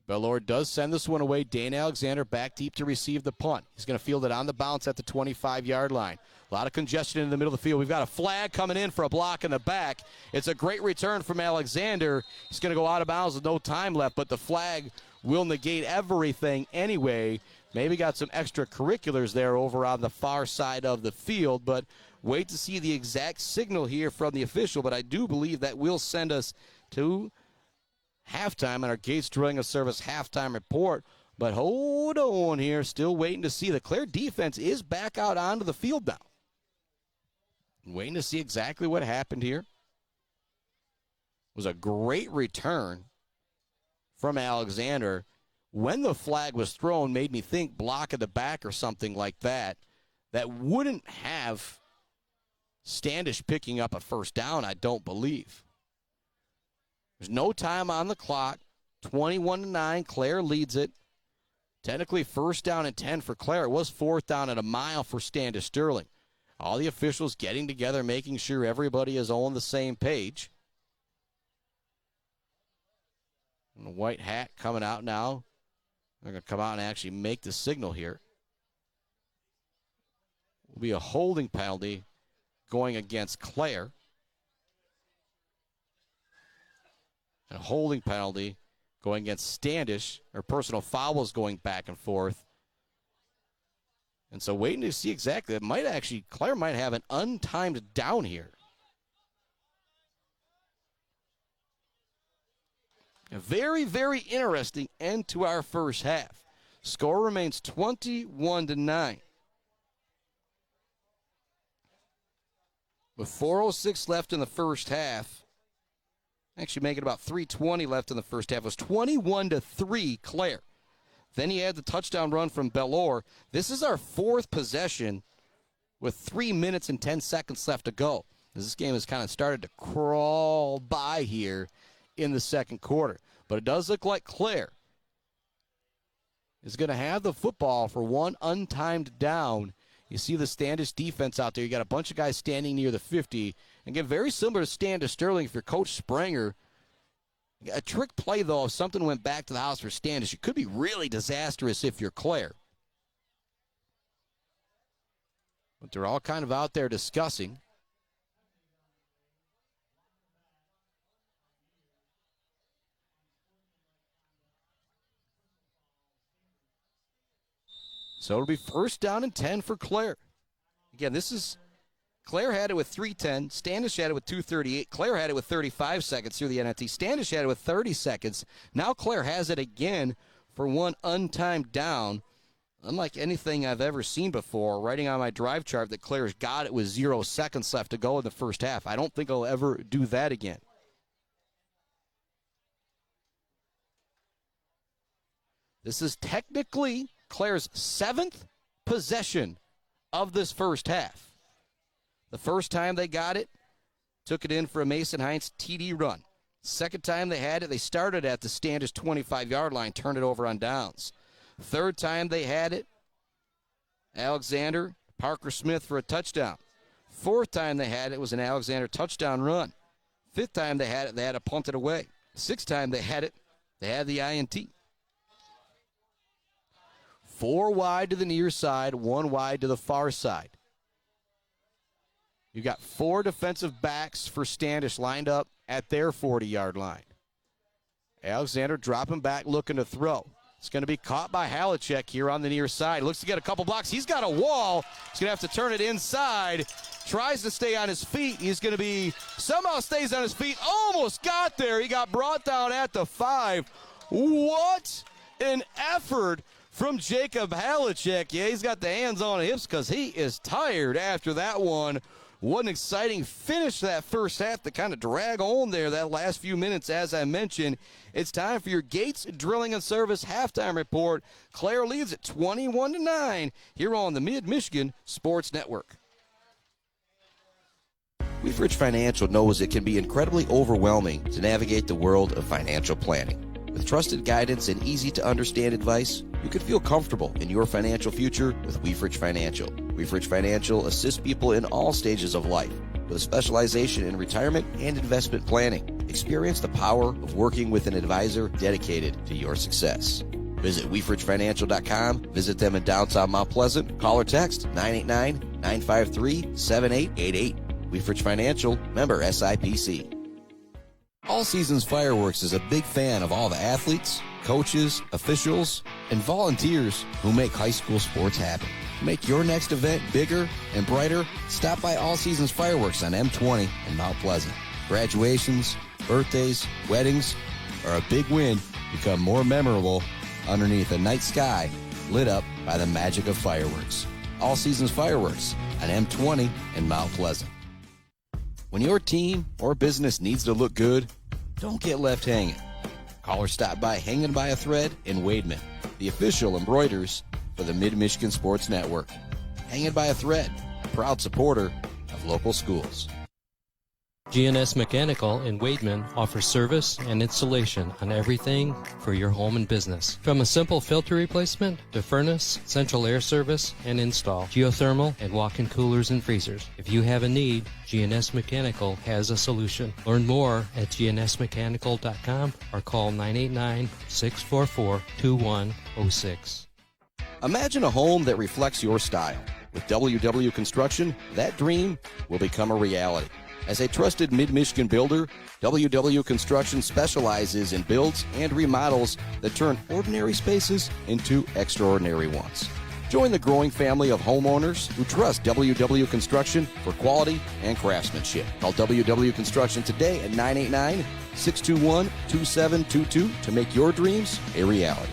Bellore does send this one away. Dane Alexander back deep to receive the punt. He's going to field it on the bounce at the 25-yard line. A lot of congestion in the middle of the field. We've got a flag coming in for a block in the back. It's a great return from Alexander. He's going to go out of bounds with no time left, but the flag will negate everything anyway. Maybe got some extracurriculars there over on the far side of the field, but wait to see the exact signal here from the official, but I do believe that will send us to halftime in our Gates Drilling and Service halftime report. But hold on here, still waiting to see. The Clare defense is back out onto the field now. Waiting to see exactly what happened here. It was a great return from Alexander. When the flag was thrown, made me think block at the back or something like that. That wouldn't have Standish picking up a first down, I don't believe. There's no time on the clock. 21-9, Clare leads it. Technically first down and 10 for Clare. It was fourth down and a mile for Standish Sterling. All the officials getting together, making sure everybody is on the same page. And the white hat coming out now. They're going to come out and actually make the signal here. Will be a holding penalty going against Clare. And a holding penalty going against Standish, or personal fouls going back and forth. And so waiting to see exactly, Clare might have an untimed down here. A very, very interesting end to our first half. Score remains 21-9. With 4:06 left in the first half, actually making about 3:20 left in the first half, it was 21-3 Clare. Then he had the touchdown run from Bellore. This is our fourth possession with 3 minutes and 10 seconds left to go. This game has kind of started to crawl by here in the second quarter. But it does look like Clare is going to have the football for one untimed down. You see the Standish defense out there. You got a bunch of guys standing near the 50. Again, very similar to Standish Sterling if you're Coach Springer. A trick play, though, if something went back to the house for Standish, it could be really disastrous if you're Clare. But they're all kind of out there discussing. So it'll be first down and 10 for Clare. Again, Clare had it with 3:10. Standish had it with 2:38. Clare had it with 35 seconds through the NFT. Standish had it with 30 seconds. Now Clare has it again for one untimed down. Unlike anything I've ever seen before, writing on my drive chart that Clare's got it with 0 seconds left to go in the first half. I don't think I'll ever do that again. This is technically Clare's 7th possession of this first half. The first time they got it, took it in for a Mason Hines TD run. Second time they had it, they started at the Standish 25-yard line, turned it over on downs. Third time they had it, Alexander, Parker Smith for a touchdown. Fourth time they had it was an Alexander touchdown run. Fifth time they had to punt it away. Sixth time they had it, they had the INT. 4 wide to the near side, 1 wide to the far side. You got 4 defensive backs for Standish lined up at their 40-yard line. Alexander dropping back, looking to throw. It's going to be caught by Halachek here on the near side. Looks to get a couple blocks. He's got a wall. He's going to have to turn it inside. Tries to stay on his feet. Somehow stays on his feet. Almost got there. He got brought down at the 5. What an effort from Jacob Halachek. Yeah, he's got the hands on the hips because he is tired after that one. What an exciting finish that first half to kind of drag on there that last few minutes, as I mentioned. It's time for your Gates Drilling and Service halftime report. Clare leads at 21-9 here on the Mid-Michigan Sports Network. Weefridge Financial knows it can be incredibly overwhelming to navigate the world of financial planning. With trusted guidance and easy-to-understand advice, you can feel comfortable in your financial future with Weefridge Financial. Weefridge Financial assists people in all stages of life with a specialization in retirement and investment planning. Experience the power of working with an advisor dedicated to your success. Visit WeefridgeFinancial.com. Visit them in downtown Mount Pleasant. Call or text 989-953-7888. Weefridge Financial, member SIPC. All Seasons Fireworks is a big fan of all the athletes, coaches, officials, and volunteers who make high school sports happen. To make your next event bigger and brighter, stop by All Seasons Fireworks on M20 in Mount Pleasant. Graduations, birthdays, weddings, or a big win become more memorable underneath a night sky lit up by the magic of fireworks. All Seasons Fireworks on M20 in Mount Pleasant. When your team or business needs to look good, don't get left hanging. Call or stop by Hanging by a Thread in Wademan, the official embroiders for the Mid-Michigan Sports Network. Hanging by a Thread, a proud supporter of local schools. GNS Mechanical in Wademan offers service and installation on everything for your home and business. From a simple filter replacement to furnace, central air service, and install, geothermal, and walk-in coolers and freezers. If you have a need, GNS Mechanical has a solution. Learn more at gnsmechanical.com or call 989-644-2106. Imagine a home that reflects your style. With WW Construction, that dream will become a reality. As a trusted Mid-Michigan builder, WW Construction specializes in builds and remodels that turn ordinary spaces into extraordinary ones. Join the growing family of homeowners who trust WW Construction for quality and craftsmanship. Call WW Construction today at 989-621-2722 to make your dreams a reality.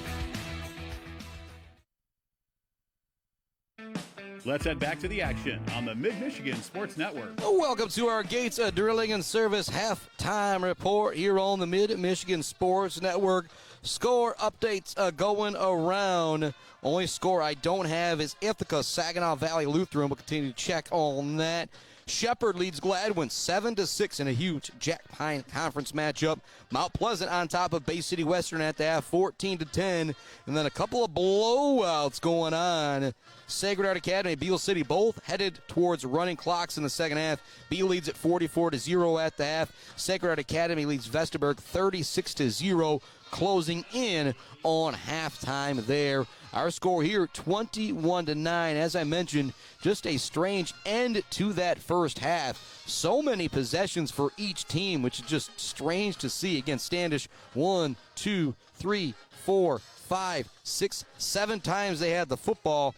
Let's head back to the action on the Mid-Michigan Sports Network. Welcome to our Gates Drilling and Service halftime report here on the Mid-Michigan Sports Network. Score updates going around. Only score I don't have is Ithaca, Saginaw Valley Lutheran. We'll continue to check on that. Shepherd leads Gladwin 7-6 in a huge Jack Pine Conference matchup. Mount Pleasant on top of Bay City Western at the half, 14-10. And then a couple of blowouts going on. Sacred Heart Academy, Beale City, both headed towards running clocks in the second half. Beale leads at 44-0 at the half. Sacred Heart Academy leads Vesterberg 36-0, closing in on halftime there. Our score here, 21-9. As I mentioned, just a strange end to that first half. So many possessions for each team, which is just strange to see. Again, Standish, 1, 2, 3, 4, 5, 6, 7 times they had the football.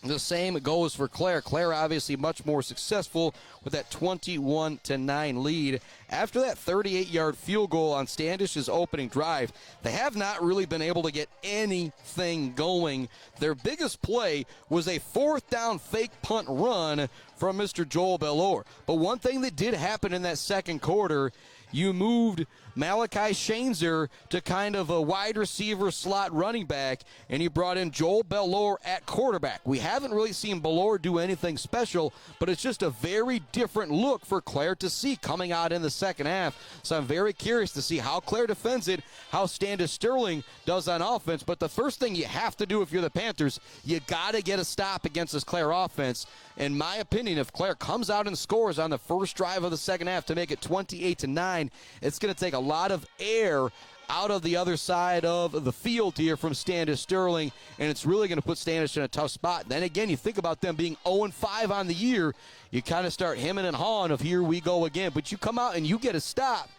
The same goes for Clare. Clare obviously much more successful with that 21-9 lead. After that 38-yard field goal on Standish's opening drive, they have not really been able to get anything going. Their biggest play was a fourth down fake punt run from Mr. Joel Bellore. But one thing that did happen in that second quarter, you moved Malachi Shanezer to kind of a wide receiver slot running back, and you brought in Joel Bellore at quarterback. We haven't really seen Bellore do anything special, but it's just a very different look for Clare to see coming out in the second half. So I'm very curious to see how Clare defends it, how Standish Sterling does on offense. But the first thing you have to do if you're the Panthers, you got to get a stop against this Clare offense. In my opinion, if Clare comes out and scores on the first drive of the second half to make it 28-9, it's going to take a lot of air out of the other side of the field here from Standish Sterling, and it's really going to put Standish in a tough spot. Then again, you think about them being 0-5 on the year, you kind of start hemming and hawing of here we go again. But you come out and you get a stop,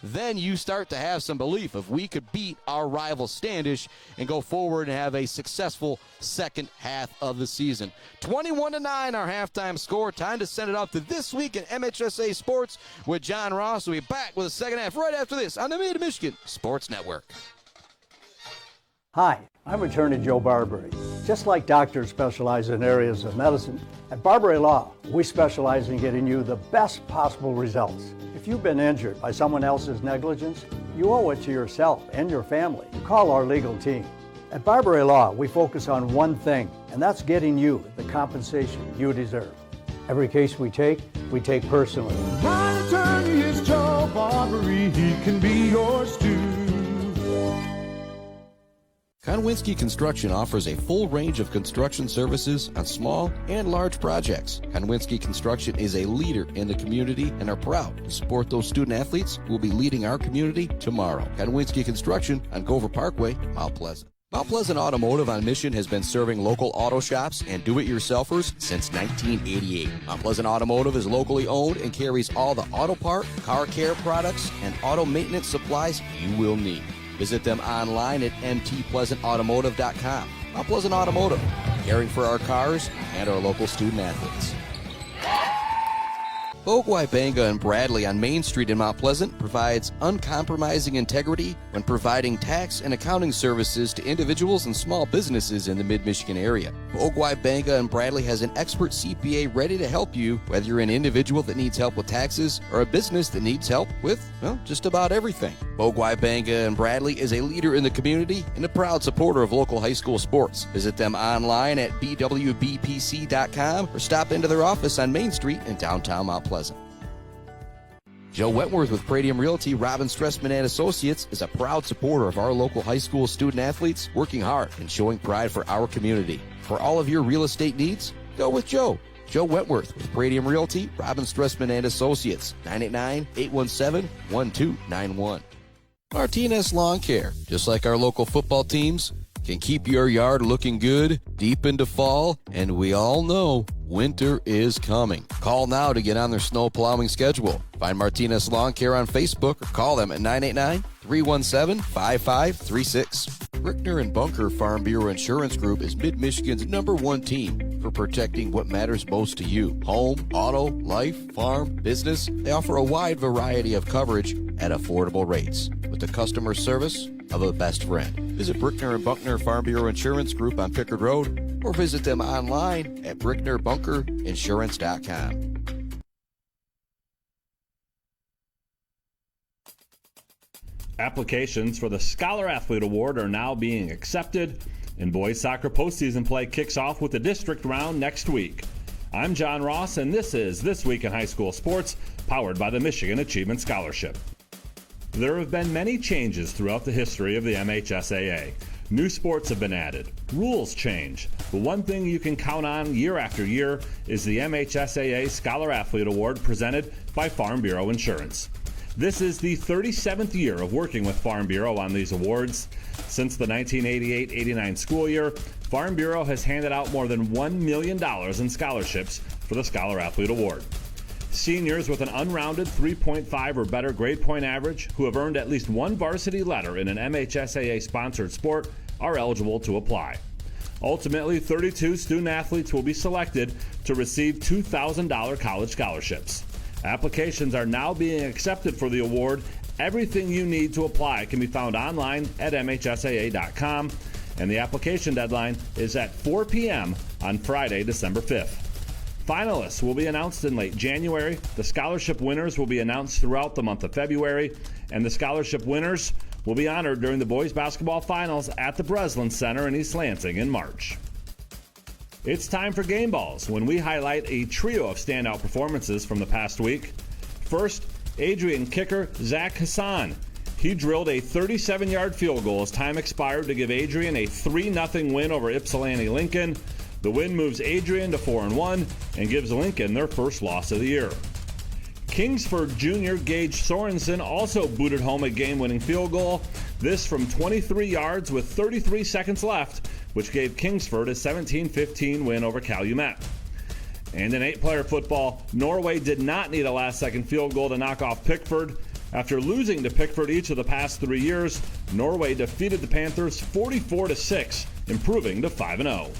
then you start to have some belief if we could beat our rival Standish and go forward and have a successful second half of the season. 21-9 our halftime score. Time to send it off to This Week in MHSA Sports with John Ross. We'll be back with the second half right after this on the Mid-Michigan Sports Network. Hi, I'm attorney Joe Barbary. Just like doctors specialize in areas of medicine, at Barbary Law, we specialize in getting you the best possible results. If you've been injured by someone else's negligence, you owe it to yourself and your family to call our legal team. At Barbary Law, we focus on one thing, and that's getting you the compensation you deserve. Every case we take personally. My attorney is Joe Barbary, he can be yours too. Konwinski Construction offers a full range of construction services on small and large projects. Konwinski Construction is a leader in the community and are proud to support those student athletes who will be leading our community tomorrow. Konwinski Construction on Gover Parkway, Mount Pleasant. Mount Pleasant Automotive on Mission has been serving local auto shops and do-it-yourselfers since 1988. Mount Pleasant Automotive is locally owned and carries all the auto part, car care products, and auto maintenance supplies you will need. Visit them online at mtpleasantautomotive.com. Mount Pleasant Automotive, caring for our cars and our local student athletes. Ogwai Banga and Bradley on Main Street in Mount Pleasant provides uncompromising integrity when providing tax and accounting services to individuals and small businesses in the Mid-Michigan area. Ogwai Banga and Bradley has an expert CPA ready to help you, whether you're an individual that needs help with taxes or a business that needs help with, well, just about everything. Ogwai Banga and Bradley is a leader in the community and a proud supporter of local high school sports. Visit them online at bwbpc.com or stop into their office on Main Street in downtown Mount Pleasant. Joe Wentworth with Pradium Realty, Robin Stressman and Associates is a proud supporter of our local high school student athletes working hard and showing pride for our community. For all of your real estate needs, go with Joe. Joe Wentworth with Pradium Realty, Robin Stressman and Associates, 989-817-1291. Martinez Lawn Care, just like our local football teams, can keep your yard looking good deep into fall, and we all know winter is coming. Call now to get on their snow plowing schedule. Find Martinez Lawn Care on Facebook or call them at 989-317-5536. Brickner and Bunker Farm Bureau Insurance Group is Mid-Michigan's #1 team for protecting what matters most to you. Home, auto, life, farm, business. They offer a wide variety of coverage at affordable rates with the customer service of a best friend. Visit Brickner and Buckner Farm Bureau Insurance Group on Pickard Road or visit them online at BricknerBunkerinsurance.com. Applications for the Scholar Athlete Award are now being accepted, and boys soccer postseason play kicks off with the district round next week. I'm John Ross, and this is This Week in High School Sports, powered by the Michigan Achievement Scholarship. There have been many changes throughout the history of the MHSAA. New sports have been added. Rules change. But one thing you can count on year after year is the MHSAA Scholar Athlete Award presented by Farm Bureau Insurance. This is the 37th year of working with Farm Bureau on these awards. Since the 1988-89 school year, Farm Bureau has handed out more than $1 million in scholarships for the Scholar Athlete Award. Seniors with an unrounded 3.5 or better grade point average who have earned at least one varsity letter in an MHSAA-sponsored sport are eligible to apply. Ultimately, 32 student athletes will be selected to receive $2,000 college scholarships. Applications are now being accepted for the award. Everything you need to apply can be found online at MHSAA.com, and the application deadline is at 4 p.m. on Friday, December 5th. Finalists will be announced in late January. The scholarship winners will be announced throughout the month of February, and the scholarship winners will be honored during the boys basketball finals at the Breslin Center in East Lansing in March. It's time for Game Balls, when we highlight a trio of standout performances from the past week. First, Adrian kicker Zach Hassan. He drilled a 37-yard field goal as time expired to give Adrian a 3-0 win over Ypsilanti Lincoln. The win moves Adrian to 4-1 and gives Lincoln their first loss of the year. Kingsford junior Gage Sorensen also booted home a game-winning field goal, this from 23 yards with 33 seconds left, which gave Kingsford a 17-15 win over Calumet. And in 8-player football, Norway did not need a last-second field goal to knock off Pickford. After losing to Pickford each of the past 3 years, Norway defeated the Panthers 44-6, improving to 5-0.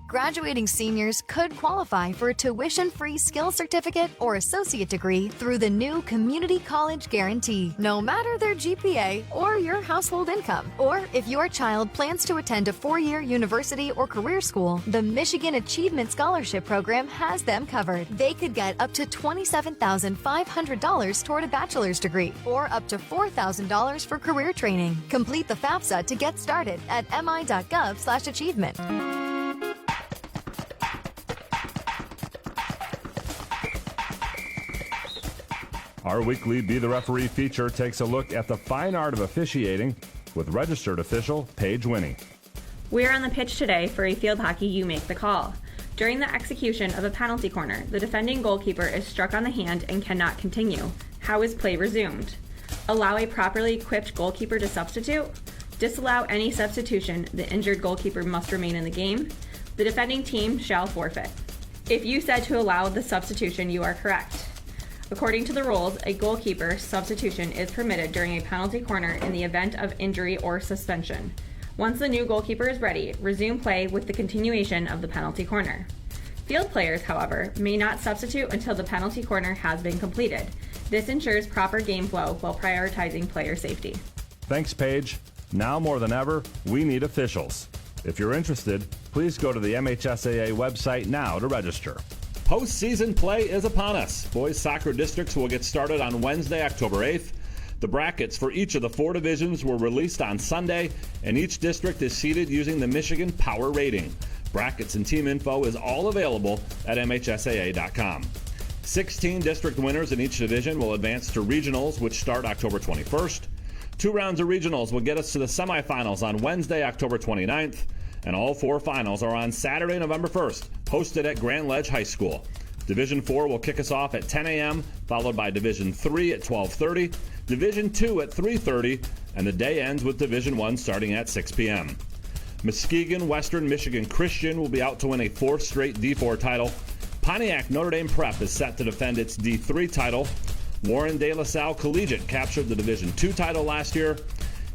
Graduating seniors could qualify for a tuition-free skills certificate or associate degree through the new Community College Guarantee, no matter their GPA or your household income. Or if your child plans to attend a 4-year university or career school, the Michigan Achievement Scholarship Program has them covered. They could get up to $27,500 toward a bachelor's degree or up to $4,000 for career training. Complete the FAFSA to get started at mi.gov/achievement. Our weekly Be the Referee feature takes a look at the fine art of officiating with registered official Paige Winnie. We're on the pitch today for a field hockey You Make the Call. During the execution of a penalty corner, the defending goalkeeper is struck on the hand and cannot continue. How is play resumed? Allow a properly equipped goalkeeper to substitute? Disallow any substitution, the injured goalkeeper must remain in the game. The defending team shall forfeit. If you said to allow the substitution, you are correct. According to the rules, a goalkeeper substitution is permitted during a penalty corner in the event of injury or suspension. Once the new goalkeeper is ready, resume play with the continuation of the penalty corner. Field players, however, may not substitute until the penalty corner has been completed. This ensures proper game flow while prioritizing player safety. Thanks, Paige. Now more than ever, we need officials. If you're interested, please go to the MHSAA website now to register. Postseason play is upon us. Boys soccer districts will get started on Wednesday, October 8th. The brackets for each of the 4 divisions were released on Sunday, and each district is seeded using the Michigan Power Rating. Brackets and team info is all available at MHSAA.com. 16 district winners in each division will advance to regionals, which start October 21st. 2 rounds of regionals will get us to the semifinals on Wednesday, October 29th, and all 4 finals are on Saturday, November 1st, hosted at Grand Ledge High School. Division 4 will kick us off at 10 a.m., followed by Division 3 at 12:30, Division 2 at 3:30, and the day ends with Division 1 starting at 6 p.m. Muskegon Western Michigan Christian will be out to win a 4th straight D4 title. Pontiac Notre Dame Prep is set to defend its D3 title. Warren De La Salle Collegiate captured the Division 2 title last year,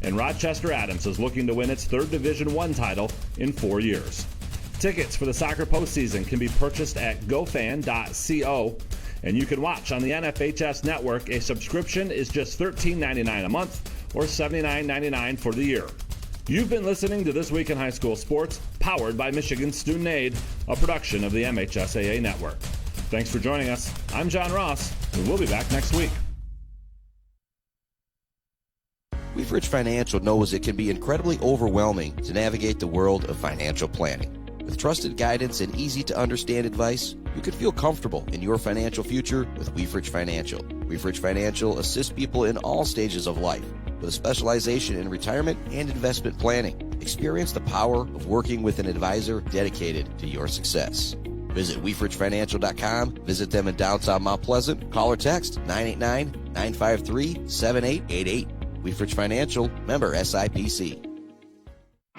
and Rochester Adams is looking to win its 3rd Division 1 title in 4 years. Tickets for the soccer postseason can be purchased at gofan.co, and you can watch on the NFHS network. A subscription is just $13.99 a month or $79.99 for the year. You've been listening to This Week in High School Sports, powered by Michigan Student Aid, a production of the MHSAA Network. Thanks for joining us. I'm John Ross, and we'll be back next week. Weefridge Financial knows it can be incredibly overwhelming to navigate the world of financial planning. With trusted guidance and easy-to-understand advice, you can feel comfortable in your financial future with Weefridge Financial. Weefridge Financial assists people in all stages of life with a specialization in retirement and investment planning. Experience the power of working with an advisor dedicated to your success. Visit WeefridgeFinancial.com, visit them in downtown Mount Pleasant, call or text 989-953-7888. Weefridge Financial, member SIPC.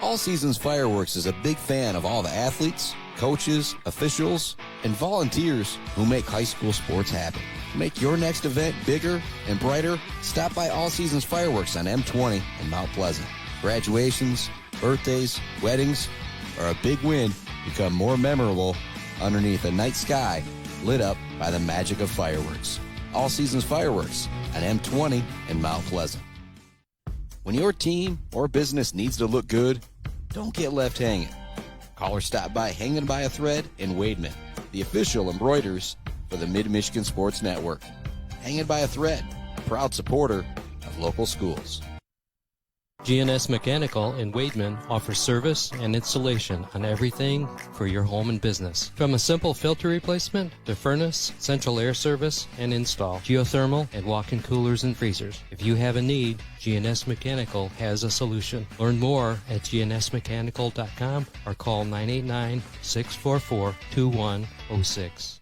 All Seasons Fireworks is a big fan of all the athletes, coaches, officials, and volunteers who make high school sports happen. To make your next event bigger and brighter, stop by All Seasons Fireworks on M20 in Mount Pleasant. Graduations, birthdays, weddings, or a big win become more memorable underneath a night sky lit up by the magic of fireworks. All Seasons Fireworks on M20 in Mount Pleasant. When your team or business needs to look good, don't get left hanging. Call or stop by Hanging by a Thread in Wademan, the official embroiders for the Mid-Michigan Sports Network. Hanging by a Thread, a proud supporter of local schools. GNS Mechanical in Wademan offers service and installation on everything for your home and business. From a simple filter replacement to furnace, central air service, and install, geothermal, and walk-in coolers and freezers. If you have a need, GNS Mechanical has a solution. Learn more at gnsmechanical.com or call 989-644-2106.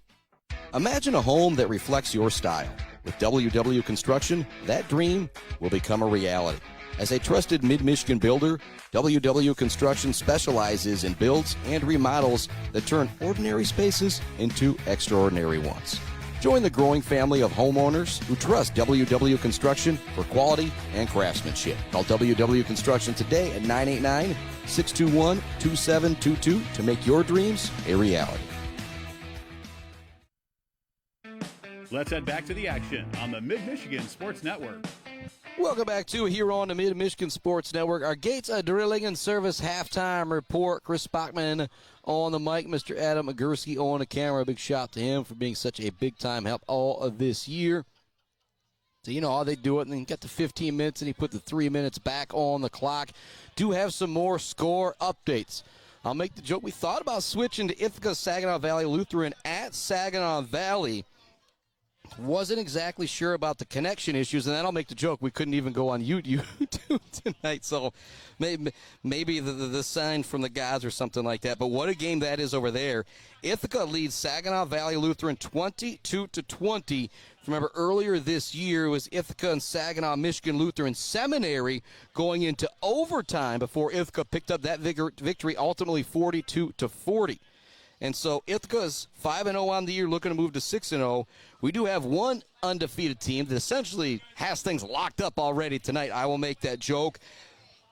Imagine a home that reflects your style. With WW Construction, that dream will become a reality. As a trusted Mid-Michigan builder, WW Construction specializes in builds and remodels that turn ordinary spaces into extraordinary ones. Join the growing family of homeowners who trust WW Construction for quality and craftsmanship. Call WW Construction today at 989-621-2722 to make your dreams a reality. Let's head back to the action on the Mid-Michigan Sports Network. Welcome back to here on the Mid-Michigan Sports Network. Our Gates Drilling and Service halftime report. Chris Bachman on the mic, Mr. Adam Magursky on the camera. Big shout to him for being such a big-time help all of this year. So you know how they do it, and then get to 15 minutes, and he put the 3 minutes back on the clock. Do have some more score updates. I'll make the joke. We thought about switching to Ithaca Saginaw Valley Lutheran at Saginaw Valley. Wasn't exactly sure about the connection issues, and then I'll make the joke. We couldn't even go on YouTube tonight, so maybe the sign from the gods or something like that. But what a game that is over there. Ithaca leads Saginaw Valley Lutheran 22-20. Remember, earlier this year was Ithaca and Saginaw Michigan Lutheran Seminary going into overtime before Ithaca picked up that victory, ultimately 42-40. And so Ithaca's 5-0 on the year, looking to move to 6-0. We do have one undefeated team that essentially has things locked up already tonight. I will make that joke.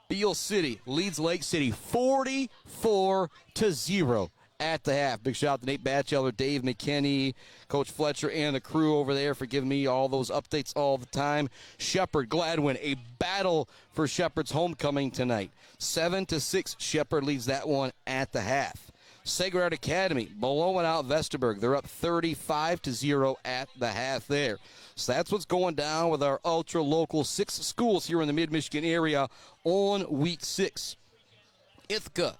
Beale City leads Lake City 44-0 at the half. Big shout out to Nate Batchelder, Dave McKinney, Coach Fletcher, and the crew over there for giving me all those updates all the time. Shepherd, Gladwin, a battle for Shepherd's homecoming tonight. 7-6, Shepherd leads that one at the half. Segrad Academy blowing out Vesterberg. They're up 35-0 at the half there. So that's what's going down with our ultra-local 6 schools here in the Mid-Michigan area on Week 6. Ithaca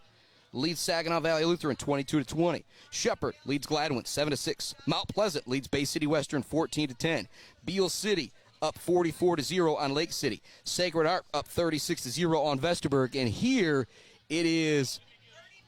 leads Saginaw Valley Lutheran 22-20. Shepherd leads Gladwin 7-6. Mount Pleasant leads Bay City Western 14-10. Beale City up 44-0 on Lake City. Sacred Heart up 36-0 on Vesterberg. And here it is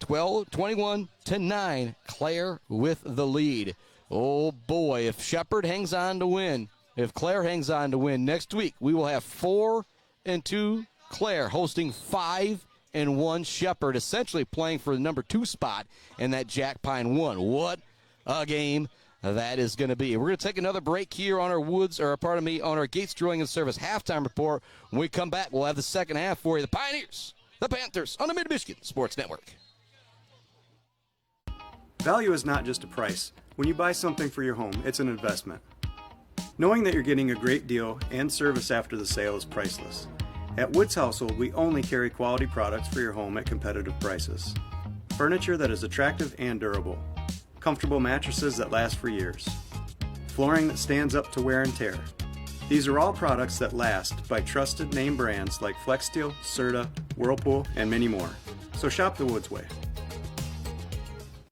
21-9. Clare with the lead. Oh boy, if Shepherd hangs on to win, if Clare hangs on to win, next week we will have 4-2 Clare hosting 5-1 Shepherd, essentially playing for the number 2 spot in that Jack Pine 1. What a game that is going to be. We're going to take another break here on our on our Gates Drilling and Service halftime report. When we come back, we'll have the second half for you. The Pioneers, the Panthers on the Mid-Michigan Sports Network. Value is not just a price. When you buy something for your home, it's an investment. Knowing that you're getting a great deal and service after the sale is priceless. At Woods Household, we only carry quality products for your home at competitive prices. Furniture that is attractive and durable. Comfortable mattresses that last for years. Flooring that stands up to wear and tear. These are all products that last by trusted name brands like FlexSteel, Serta, Whirlpool, and many more. So shop the Woods way.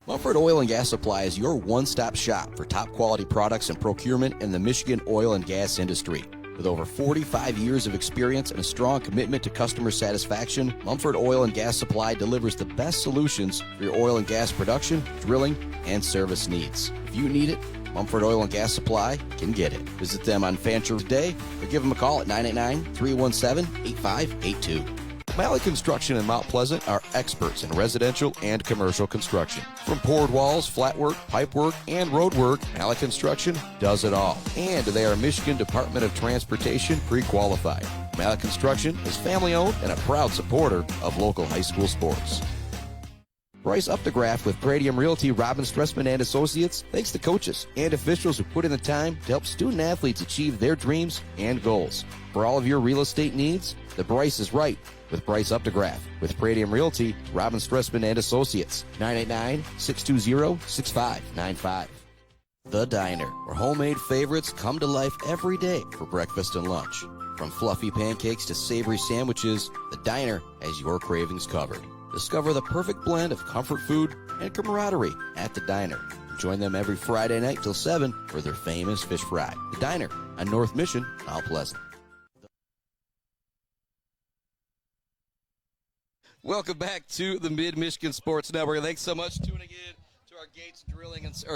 Mumford Oil and Gas Supply is your one-stop shop for top quality products and procurement in the Michigan oil and gas industry. With over 45 years of experience and a strong commitment to customer satisfaction, Mumford Oil and Gas Supply delivers the best solutions for your oil and gas production, drilling, and service needs. If you need it, Mumford Oil and Gas Supply can get it. Visit them on Fancher today or give them a call at 989-317-8582. Malley Construction in Mount Pleasant are experts in residential and commercial construction. From poured walls, flat work, pipe work, and road work, Malley Construction does it all. And they are Michigan Department of Transportation pre-qualified. Malley Construction is family-owned and a proud supporter of local high school sports. Bryce Updegraff with Gradium Realty, Robin Stressman and Associates thanks the coaches and officials who put in the time to help student athletes achieve their dreams and goals. For all of your real estate needs, the Bryce is right with Bryce Updegraff. With Gradium Realty, Robin Stressman and Associates, 989-620-6595. The Diner, where homemade favorites come to life every day for breakfast and lunch. From fluffy pancakes to savory sandwiches, The Diner has your cravings covered. Discover the perfect blend of comfort food and camaraderie at The Diner. Join them every Friday night till 7 for their famous fish fry. The Diner on North Mission, Mount Pleasant. Welcome back to the Mid-Michigan Sports Network. Thanks so much for tuning in to our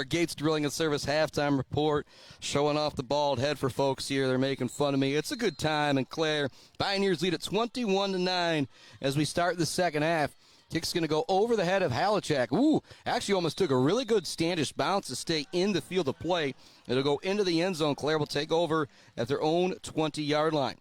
Gates Drilling and Service halftime report, showing off the bald head for folks here. They're making fun of me. It's a good time in Clare. Pioneers lead at 21-9 as we start the second half. Kick's going to go over the head of Halachak. Ooh, actually almost took a really good Standish bounce to stay in the field of play. It'll go into the end zone. Clare will take over at their own 20-yard line.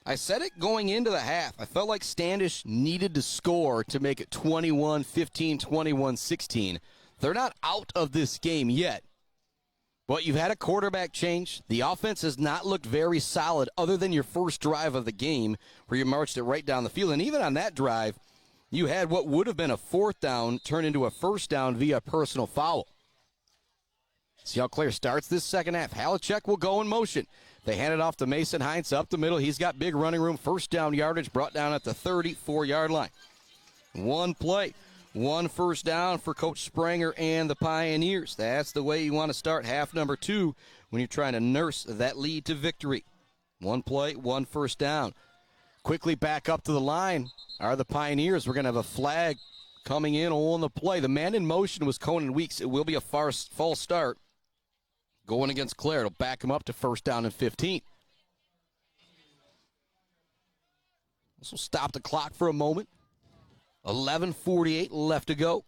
I said it going into the half. I felt like Standish needed to score to make it 21-15, 21-16. They're not out of this game yet. But you've had a quarterback change. The offense has not looked very solid other than your first drive of the game where you marched it right down the field. And even on that drive, you had what would have been a fourth down turn into a first down via personal foul. See how Clare starts this second half. Halachek will go in motion. They hand it off to Mason Hines up the middle. He's got big running room. First down yardage brought down at the 34-yard line. One play, one first down for Coach Spranger and the Pioneers. That's the way you want to start half number 2 when you're trying to nurse that lead to victory. One play, one first down. Quickly back up to the line are the Pioneers. We're going to have a flag coming in on the play. The man in motion was Conan Weeks. It will be a false start. Going against Clare, it'll back him up to first down and 15. This will stop the clock for a moment. 11:48 left to go.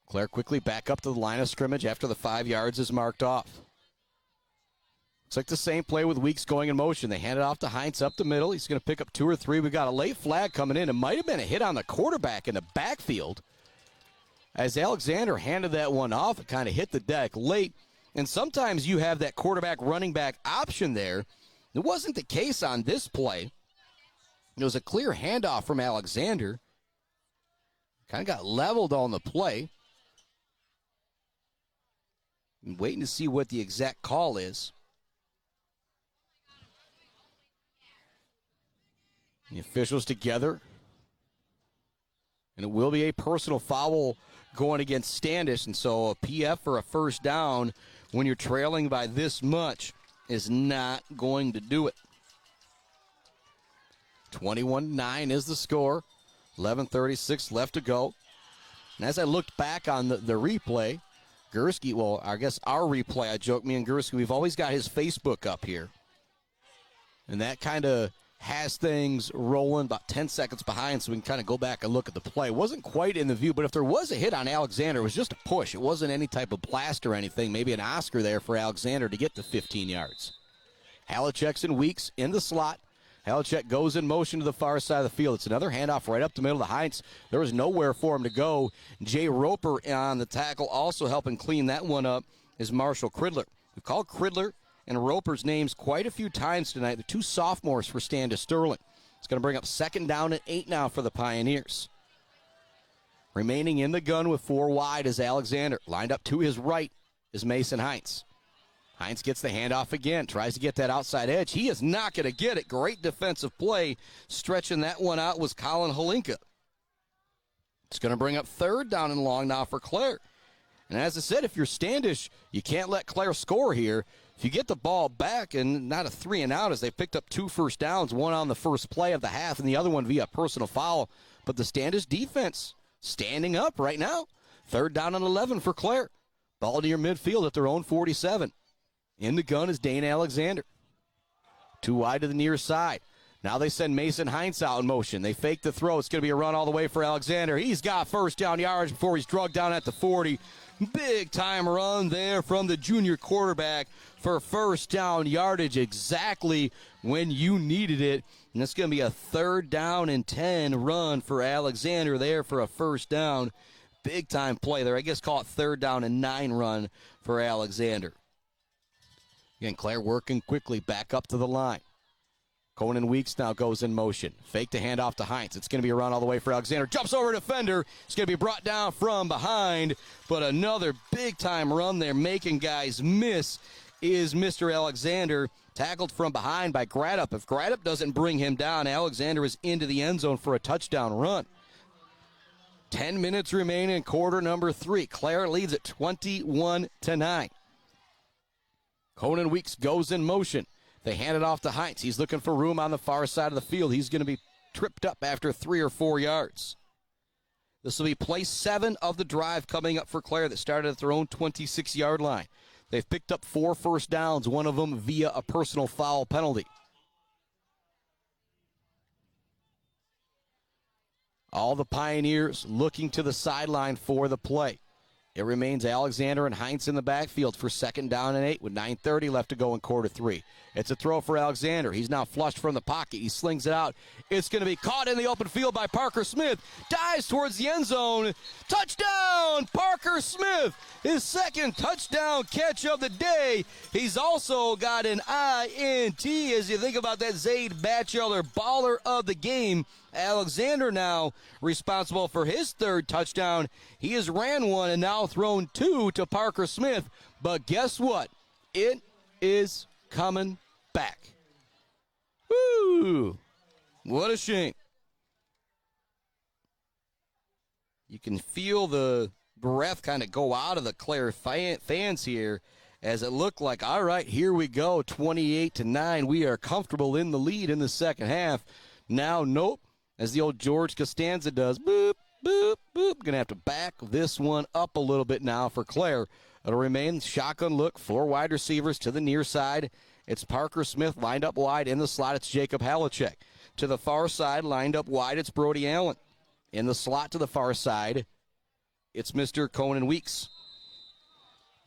Clare quickly back up to the line of scrimmage after the 5 yards is marked off. It's like the same play with Weeks going in motion. They hand it off to Hines up the middle. He's going to pick up 2 or 3. We've got a late flag coming in. It might have been a hit on the quarterback in the backfield. As Alexander handed that one off, it kind of hit the deck late. And sometimes you have that quarterback running back option there. It wasn't the case on this play. It was a clear handoff from Alexander. Kind of got leveled on the play. I'm waiting to see what the exact call is. The officials together. And it will be a personal foul going against Standish. And so a PF for a first down when you're trailing by this much is not going to do it. 21-9 is the score. 11:36 left to go. And as I looked back on the replay, Gursky, well, I guess our replay, I joke, me and Gursky, we've always got his Facebook up here. And that kind of has things rolling about 10 seconds behind, so we can kind of go back and look at the play. It wasn't quite in the view, but if there was a hit on Alexander, it was just a push. It wasn't any type of blast or anything. Maybe an Oscar there for Alexander to get to 15 yards. Halachek's and Weeks in the slot. Halachek goes in motion to the far side of the field. It's another handoff right up the middle of the Heinz. There was nowhere for him to go. Jay Roper on the tackle, also helping clean that one up, is Marshall Cridler. We've called Cridler and Roper's names quite a few times tonight. The two sophomores for Standish Sterling. It's going to bring up 2nd down and 8 now for the Pioneers. Remaining in the gun with 4 wide is Alexander. Lined up to his right is Mason Heinz. Heinz gets the handoff again, tries to get that outside edge. He is not going to get it. Great defensive play. Stretching that one out was Colin Holinka. It's going to bring up 3rd down and long now for Clare. And as I said, if you're Standish, you can't let Clare score here. If you get the ball back, and not a 3 and out, as they picked up 2 first downs, one on the first play of the half and the other one via personal foul. But the Standish defense standing up right now. 3rd down and 11 for Clare. Ball near midfield at their own 47. In the gun is Dane Alexander. 2 wide to the near side. Now they send Mason Heinz out in motion. They fake the throw. It's going to be a run all the way for Alexander. He's got first down yards before he's drugged down at the 40. Big time run there from the junior quarterback for first down yardage exactly when you needed it. And it's going to be a 3rd down and 10 run for Alexander there for a first down. Big time play there. I guess call it 3rd down and 9 run for Alexander. Again, Clare working quickly back up to the line. Conan Weeks now goes in motion. Fake the handoff to Heinz. It's going to be a run all the way for Alexander. Jumps over a defender. It's going to be brought down from behind. But another big-time run there, making guys miss, is Mr. Alexander. Tackled from behind by Gradup. If Gradup doesn't bring him down, Alexander is into the end zone for a touchdown run. 10 minutes remaining in quarter number 3. Clare leads at 21-9. Conan Weeks goes in motion. They hand it off to Heinz. He's looking for room on the far side of the field. He's going to be tripped up after 3 or 4 yards. This will be play 7 of the drive coming up for Clare that started at their own 26-yard line. They've picked up 4 first downs, one of them via a personal foul penalty. All the Pioneers looking to the sideline for the play. It remains Alexander and Heinz in the backfield for 2nd down and 8 with 9:30 left to go in quarter 3. It's a throw for Alexander. He's now flushed from the pocket. He slings it out. It's going to be caught in the open field by Parker Smith. Dives towards the end zone. Touchdown, Parker Smith. His 2nd touchdown catch of the day. He's also got an INT as you think about that Zaid Batchelor baller of the game. Alexander now responsible for his 3rd touchdown. He has ran one and now thrown 2 to Parker Smith. But guess what? It is coming back. Woo! What a shame. You can feel the breath kind of go out of the Clare fans here as it looked like, all right, here we go, 28-9. We are comfortable in the lead in the second half. Now, nope. As the old George Costanza does, boop, boop, boop. Going to have to back this one up a little bit now for Clare. It'll remain shotgun look, 4 wide receivers to the near side. It's Parker Smith lined up wide in the slot. It's Jacob Halachek. To the far side, lined up wide, it's Brody Allen. In the slot to the far side, it's Mr. Conan Weeks.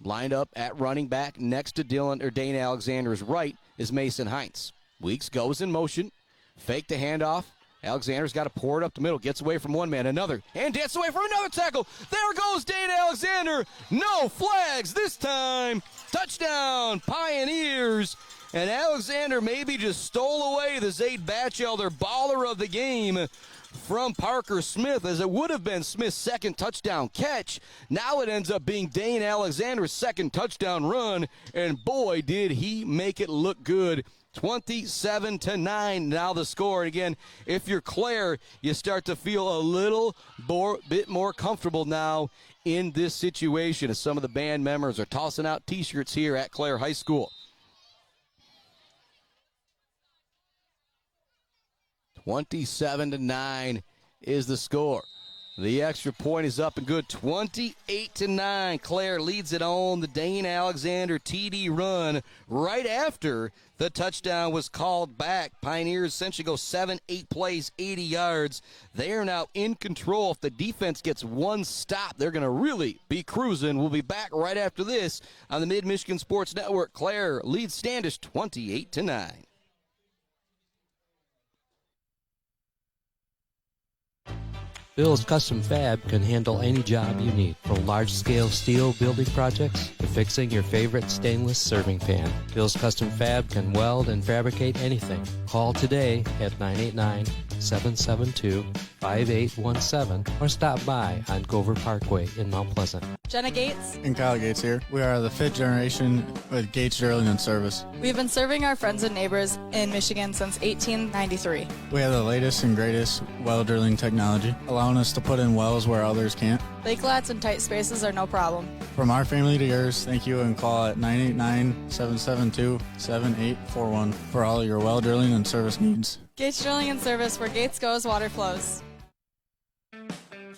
Lined up at running back next to Dane Alexander's right is Mason Heinz. Weeks goes in motion. Fake the handoff. Alexander's got to pour it up the middle. Gets away from one man, another. And gets away from another tackle. There goes Dane Alexander. No flags this time. Touchdown, Pioneers. And Alexander maybe just stole away the Zaid Batchelder baller of the game from Parker Smith, as it would have been Smith's second touchdown catch. Now it ends up being Dane Alexander's second touchdown run, and boy, did he make it look good. 27-9 now the score. And again, if you're Clare, you start to feel a little bit more comfortable now in this situation, as some of the band members are tossing out T-shirts here at Clare High School. 27-9 is the score. The extra point is up and good. 28-9. Clare leads it on the Dane Alexander TD run right after the touchdown was called back. Pioneers essentially go 7-8 plays, 80 yards. They are now in control. If the defense gets one stop, they're going to really be cruising. We'll be back right after this on the Mid-Michigan Sports Network. Clare leads Standish 28-9. Bill's Custom Fab can handle any job you need, from large-scale steel building projects to fixing your favorite stainless serving pan. Bill's Custom Fab can weld and fabricate anything. Call today at 989-772-5817 or stop by on Gover Parkway in Mount Pleasant. Jenna Gates. And Kyle Gates here. We are the fifth generation with Gates Sterling in service. We've been serving our friends and neighbors in Michigan since 1893. We have the latest and greatest well drilling technology, allowing us to put in wells where others can't. Lake lots and tight spaces are no problem. From our family to yours, thank you, and call at 989-772-7841 for all your well drilling and service needs. Gates Drilling and Service, where Gates goes, water flows.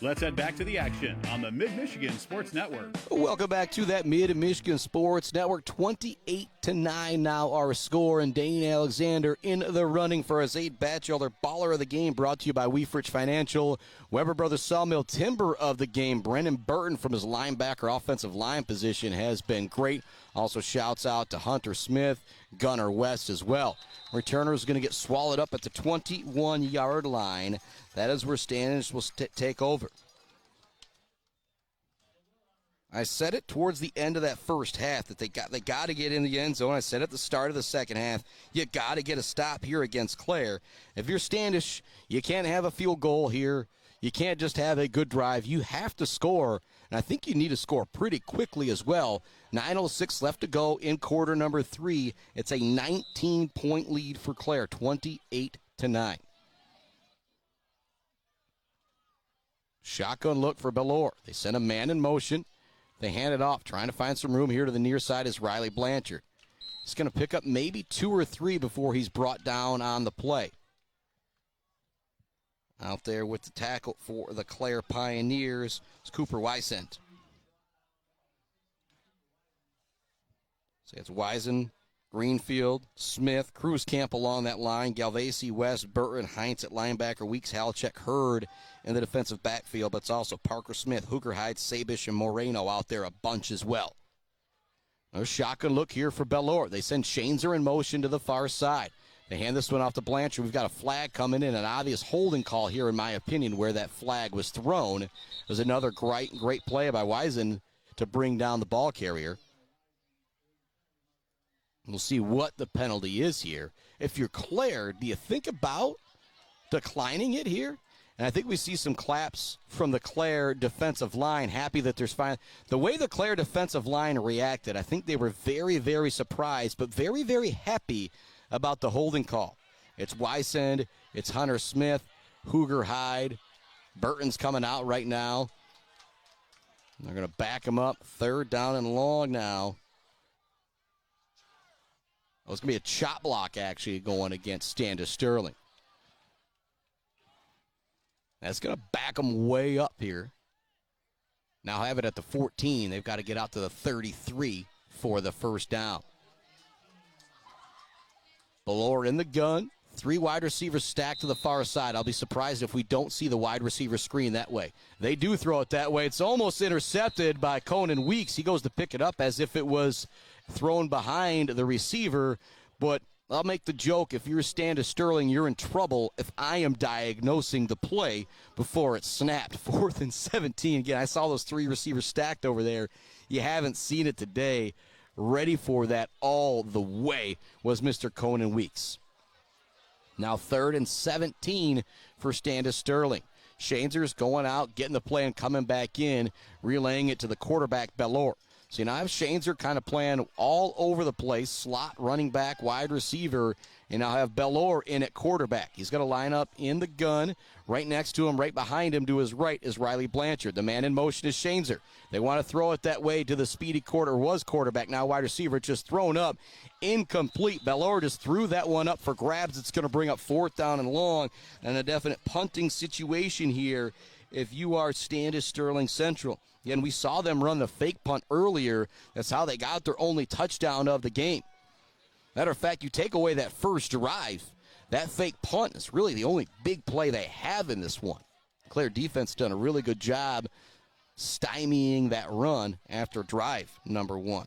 Let's head back to the action on the Mid-Michigan Sports Network. Welcome back to that Mid-Michigan Sports Network. 28-9 now our score, and Dane Alexander in the running for a Zaid Batchelder baller of the game, brought to you by Weefrich Financial. Weber Brothers Sawmill timber of the game. Brennan Burton from his linebacker offensive line position has been great. Also shouts out to Hunter Smith, Gunnar West as well. Returner is going to get swallowed up at the 21-yard line. That is where Standish will take over. I said it towards the end of that first half that they got to get in the end zone. I said at the start of the second half, you got to get a stop here against Clare. If you're Standish, you can't have a field goal here. You can't just have a good drive. You have to score, and I think you need to score pretty quickly as well. 9:06 left to go in quarter number 3. It's a 19-point lead for Clare, 28-9. Shotgun look for Bellore. They send a man in motion. They hand it off, trying to find some room here to the near side is Riley Blanchard. He's going to pick up maybe 2 or 3 before he's brought down on the play. Out there with the tackle for the Clare Pioneers is Cooper Wysent. So it's Wisen, Greenfield, Smith, Cruz Camp along that line, Galvesi, West, Burton, Heinz at linebacker, Weeks, Halchek, Hurd in the defensive backfield, but it's also Parker Smith, Hooker Hyde, Sabish, and Moreno out there a bunch as well. A shotgun look here for Bellore. They send Shaneser in motion to the far side. They hand this one off to Blanchard. We've got a flag coming in, an obvious holding call here, in my opinion, where that flag was thrown. It was another great play by Wisen to bring down the ball carrier. We'll see what the penalty is here. If you're Clare, do you think about declining it here? And I think we see some claps from the Clare defensive line, happy that there's fine. The way the Clare defensive line reacted, I think they were very, very surprised, but very, very happy about the holding call. It's Wysend, it's Hunter Smith, Hooger Hyde. Burton's coming out right now. They're going to back him up. 3rd down and long now. Oh, it's going to be a chop block actually going against Standish Sterling. That's going to back them way up here. Now have it at the 14. They've got to get out to the 33 for the first down. Bellore in the gun. 3 wide receivers stacked to the far side. I'll be surprised if we don't see the wide receiver screen that way. They do throw it that way. It's almost intercepted by Conan Weeks. He goes to pick it up as if it was thrown behind the receiver. But I'll make the joke, if you're Standish Sterling, you're in trouble if I am diagnosing the play before it's snapped. 4th and 17. Again, I saw those 3 receivers stacked over there. You haven't seen it today. ready for that all the way was Mr. Conan Weeks. Now 3rd and 17 for Standish Sterling. Shaneser's going out, getting the play and coming back in, relaying it to the quarterback, Bellor. So you now have Shaneser kind of playing all over the place, slot, running back, wide receiver, and now have Bellor in at quarterback. He's going to line up in the gun. Right next to him, right behind him to his right is Riley Blanchard. The man in motion is Shaneser. They want to throw it that way to the speedy quarterback, now wide receiver, just thrown up, incomplete. Bellor just threw that one up for grabs. It's going to bring up 4th down and long, and a definite punting situation here if you are Standish Sterling Central. Again, we saw them run the fake punt earlier. That's how they got their only touchdown of the game. Matter of fact, you take away that first drive, that fake punt is really the only big play they have in this one. Clare defense done a really good job stymieing that run after drive number 1.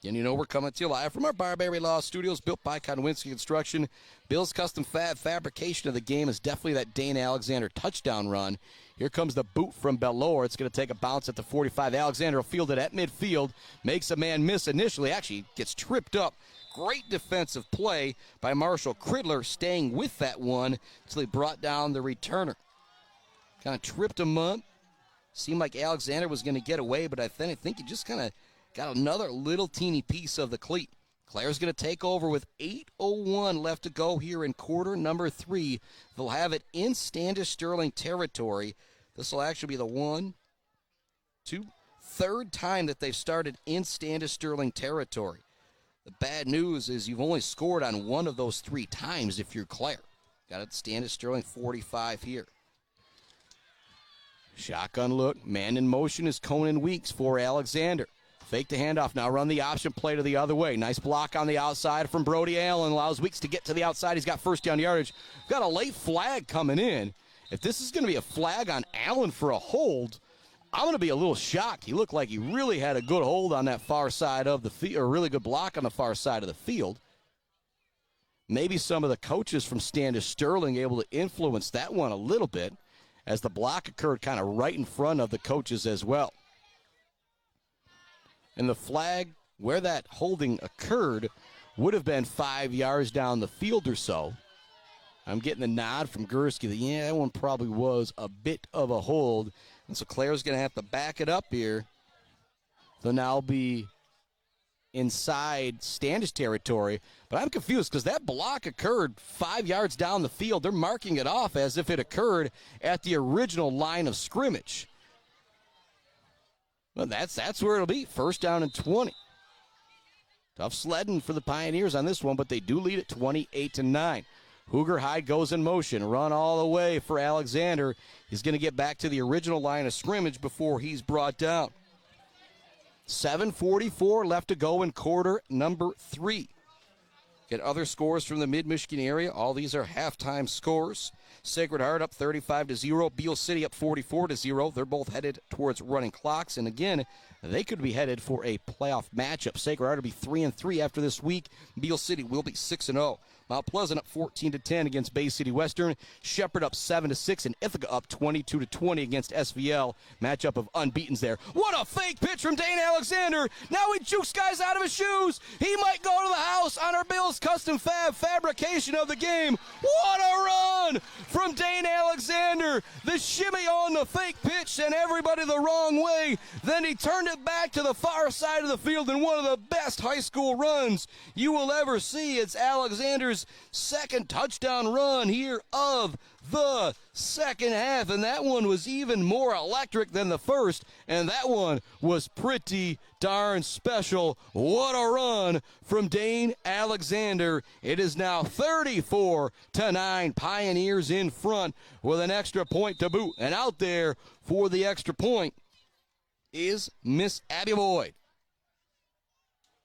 And you know we're coming to you live from our Barbary Law Studios, built by Konwinski Construction. Bill's Custom fabrication of the game is definitely that Dane Alexander touchdown run. Here comes the boot from Bellor. It's going to take a bounce at the 45. Alexander will field it at midfield, makes a man miss initially, actually gets tripped up. Great defensive play by Marshall Cridler, staying with that one until he brought down the returner. Kind of tripped him up. Seemed like Alexander was going to get away, but I think he just kind of got another little teeny piece of the cleat. Clare's going to take over with 8:01 left to go here in quarter number 3. They'll have it in Standish Sterling territory. This will actually be the third time that they've started in Standish Sterling territory. The bad news is you've only scored on one of those 3 times if you're Clare. Got it, Standish Sterling 45 here. Shotgun look, man in motion is Conan Weeks for Alexander. Fake the handoff, now run the option play to the other way. Nice block on the outside from Brody Allen. Allows Weeks to get to the outside. He's got first down yardage. Got a late flag coming in. If this is going to be a flag on Allen for a hold, I'm going to be a little shocked. He looked like he really had a good hold on that far side of the field, or a really good block on the far side of the field. Maybe some of the coaches from Standish Sterling able to influence that one a little bit, as the block occurred kind of right in front of the coaches as well. And the flag where that holding occurred would have been 5 yards down the field or so. I'm getting the nod from Gursky that, that one probably was a bit of a hold. And so Clare's going to have to back it up here. They'll now be inside Standish territory. But I'm confused because that block occurred 5 yards down the field. They're marking it off as if it occurred at the original line of scrimmage. Well, that's where it'll be. First down and 20. Tough sledding for the Pioneers on this one, but they do lead at 28-9. Hooger Hyde goes in motion. Run all the way for Alexander. He's going to get back to the original line of scrimmage before he's brought down. 7:44 left to go in quarter number 3. Get other scores from the Mid-Michigan area. All these are halftime scores. Sacred Heart up 35-0. Beale City up 44-0. They're both headed towards running clocks. And again, they could be headed for a playoff matchup. Sacred Heart will be 3-3 after this week. Beale City will be 6-0. Mount Pleasant up 14-10 against Bay City Western. Shepherd up 7-6, and Ithaca up 22-20 against SVL. Matchup of unbeatens there. What a fake pitch from Dane Alexander! Now he jukes guys out of his shoes. He might go to the house on our Bill's Custom fabrication of the game. What a run from Dane Alexander! The shimmy on the fake pitch sent everybody the wrong way. Then he turned it back to the far side of the field in one of the best high school runs you will ever see. It's Alexander's second touchdown run here of the second half, and that one was even more electric than the first, and that one was pretty darn special. What a run from Dane Alexander. It is now 34-9. Pioneers in front with an extra point to boot, and out there for the extra point is Miss Abby Boyd.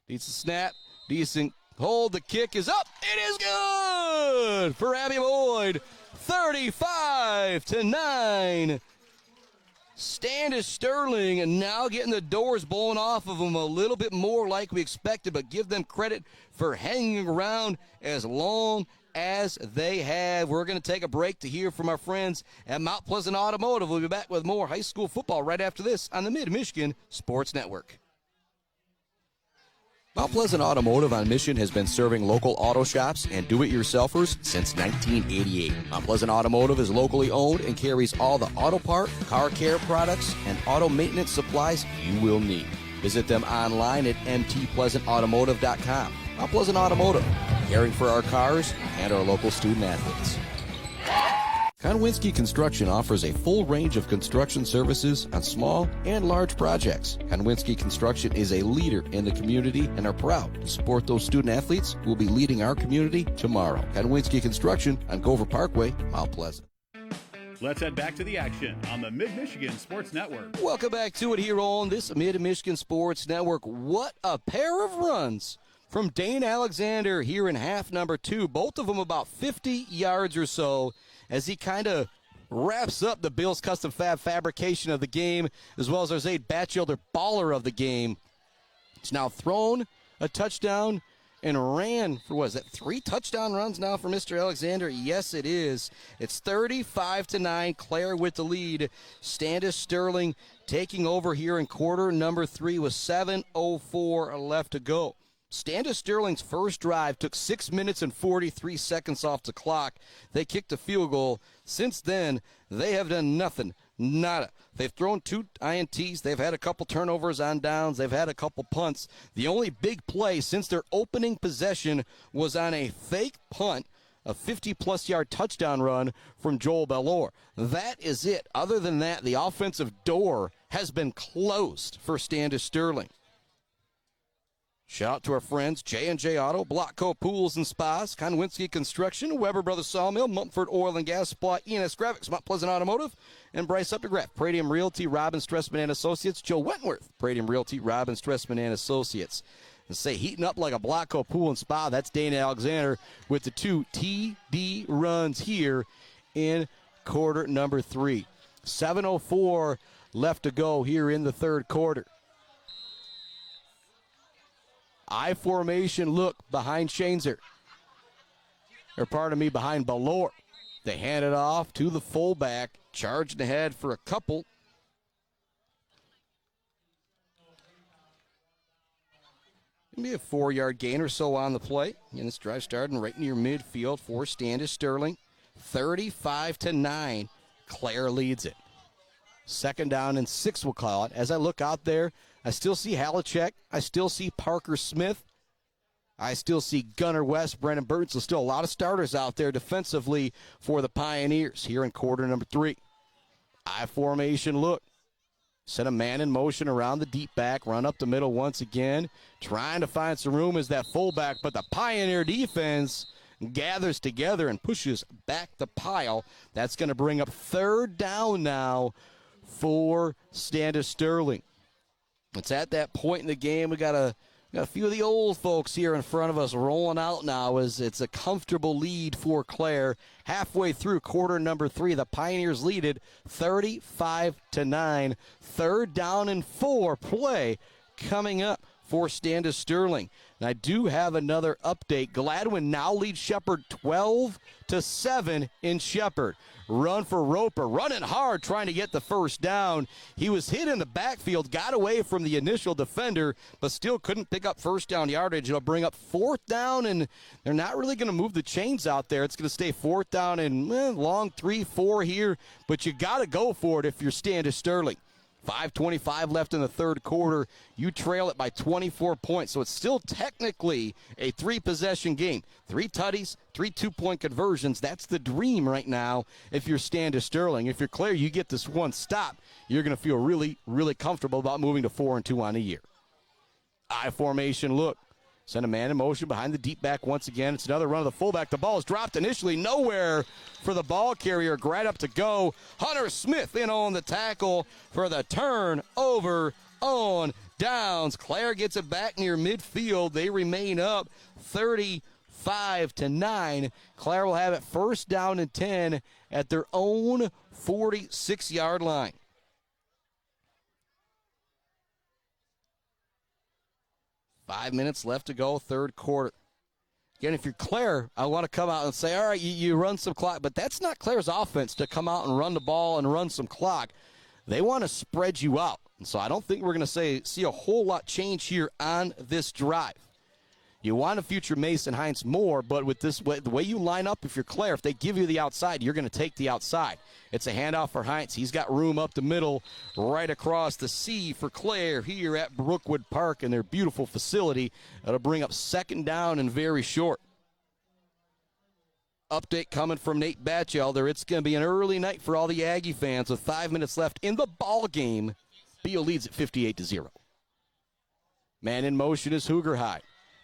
Needs a snap, decent hold, the kick is up. It is good for Abby Boyd. 35-9. Standish Sterling now getting the doors blown off of them a little bit more like we expected, but give them credit for hanging around as long as they have. We're going to take a break to hear from our friends at Mount Pleasant Automotive. We'll be back with more high school football right after this on the Mid-Michigan Sports Network. Mount Pleasant Automotive on Mission has been serving local auto shops and do-it-yourselfers since 1988. Mount Pleasant Automotive is locally owned and carries all the auto part, car care products, and auto maintenance supplies you will need. Visit them online at mtpleasantautomotive.com. Mount Pleasant Automotive, caring for our cars and our local student athletes. Konwinski Construction offers a full range of construction services on small and large projects. Konwinski Construction is a leader in the community and are proud to support those student athletes who will be leading our community tomorrow. Konwinski Construction on Gopher Parkway, Mount Pleasant. Let's head back to the action on the Mid-Michigan Sports Network. Welcome back to it here on this Mid-Michigan Sports Network. What a pair of runs from Dane Alexander here in half number 2. Both of them about 50 yards or so, as he kind of wraps up the Bills Custom Fab fabrication of the game, as well as our Zaid Batchelder baller of the game. It's now thrown a touchdown and ran for, what is that, 3 touchdown runs now for Mr. Alexander? Yes, it is. It's 35-9, Clare with the lead. Standish Sterling taking over here in quarter number 3 with 7:04 left to go. Standish Sterling's first drive took 6 minutes and 43 seconds off the clock. They kicked a field goal. Since then, they have done nothing. Nada. They've thrown 2 INTs. They've had a couple turnovers on downs. They've had a couple punts. The only big play since their opening possession was on a fake punt, a 50-plus yard touchdown run from Joel Bellore. That is it. Other than that, the offensive door has been closed for Standish Sterling. Shout out to our friends, J&J Auto, Blockco Pools and Spas, Konwinski Construction, Weber Brothers Sawmill, Mumford Oil and Gas Supply, ENS Graphics, Mount Pleasant Automotive, and Bryce Updegraff, Pradium Realty, Robin Stressman and Associates, Joe Wentworth, Pradium Realty, Robin Stressman and Associates. And say heating up like a Blockco Pool and Spa, that's Dane Alexander with the 2 TD runs here in quarter number 3. 7:04 left to go here in the third quarter. I formation look behind Shanezer. Or pardon me, behind Bellore. They hand it off to the fullback, charging ahead for a couple. Maybe a 4-yard gain or so on the play. And this drive starting right near midfield for Standish Sterling. 35-9, Clare leads it. 2nd down and 6, we'll call it. As I look out there, I still see Halachek. I still see Parker Smith. I still see Gunnar West, Brennan Burton. So still a lot of starters out there defensively for the Pioneers here in quarter number 3. I formation look. Set a man in motion around the deep back, run up the middle once again, trying to find some room as that fullback, but the Pioneer defense gathers together and pushes back the pile. That's going to bring up 3rd down now for Standish Sterling. It's at that point in the game. We got a few of the old folks here in front of us rolling out now as it's a comfortable lead for Clare. Halfway through quarter number 3, the Pioneers lead it 35-9. 3rd down and 4 play coming up for Standish Sterling. And I do have another update. Gladwin now leads Shepherd 12-7 in Shepherd. Run for Roper, running hard, trying to get the first down. He was hit in the backfield, got away from the initial defender, but still couldn't pick up first down yardage. It'll bring up 4th down, and they're not really going to move the chains out there. It's going to stay 4th down and long 3-4 here, but you got to go for it if you're Standish Sterling. 5:25 left in the third quarter. You trail it by 24 points. So it's still technically a 3-possession game. 3 tutties, 3 2-point conversions. That's the dream right now if you're Standish Sterling. If you're Clare, you get this one stop. You're going to feel really, really comfortable about moving to 4-2 on the year. I formation look. Send a man in motion behind the deep back once again. It's another run of the fullback. The ball is dropped initially nowhere for the ball carrier. Right up to go. Hunter Smith in on the tackle for the turnover on downs. Clare gets it back near midfield. They remain up 35-9. Clare will have it 1st down and 10 at their own 46-yard line. 5 minutes left to go, third quarter. Again, if you're Clare, I want to come out and say, all right, you run some clock, but that's not Clare's offense to come out and run the ball and run some clock. They want to spread you out. And so I don't think we're going to see a whole lot change here on this drive. You want to future Mason Hines more, but with this way, the way you line up, if you're Clare, if they give you the outside, you're going to take the outside. It's a handoff for Hines. He's got room up the middle, right across the sea for Clare here at Brookwood Park and their beautiful facility. That'll bring up second down and very short. Update coming from Nate Batchelder. It's going to be an early night for all the Aggie fans with 5 minutes left in the ball game. Beal leads at 58-0. Man in motion is Hooger High.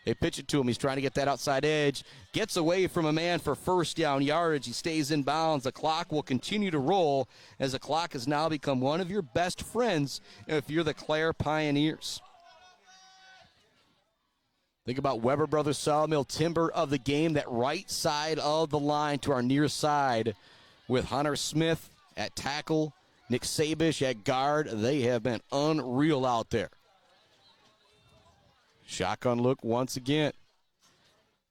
They pitch it to him. He's trying to get that outside edge. Gets away from a man for first down yardage. He stays in bounds. The clock will continue to roll as the clock has now become one of your best friends if you're the Clare Pioneers. Think about Weber Brothers Sawmill Timber of the game, that right side of the line to our near side with Hunter Smith at tackle, Nick Sabish at guard. They have been unreal out there. Shotgun look once again.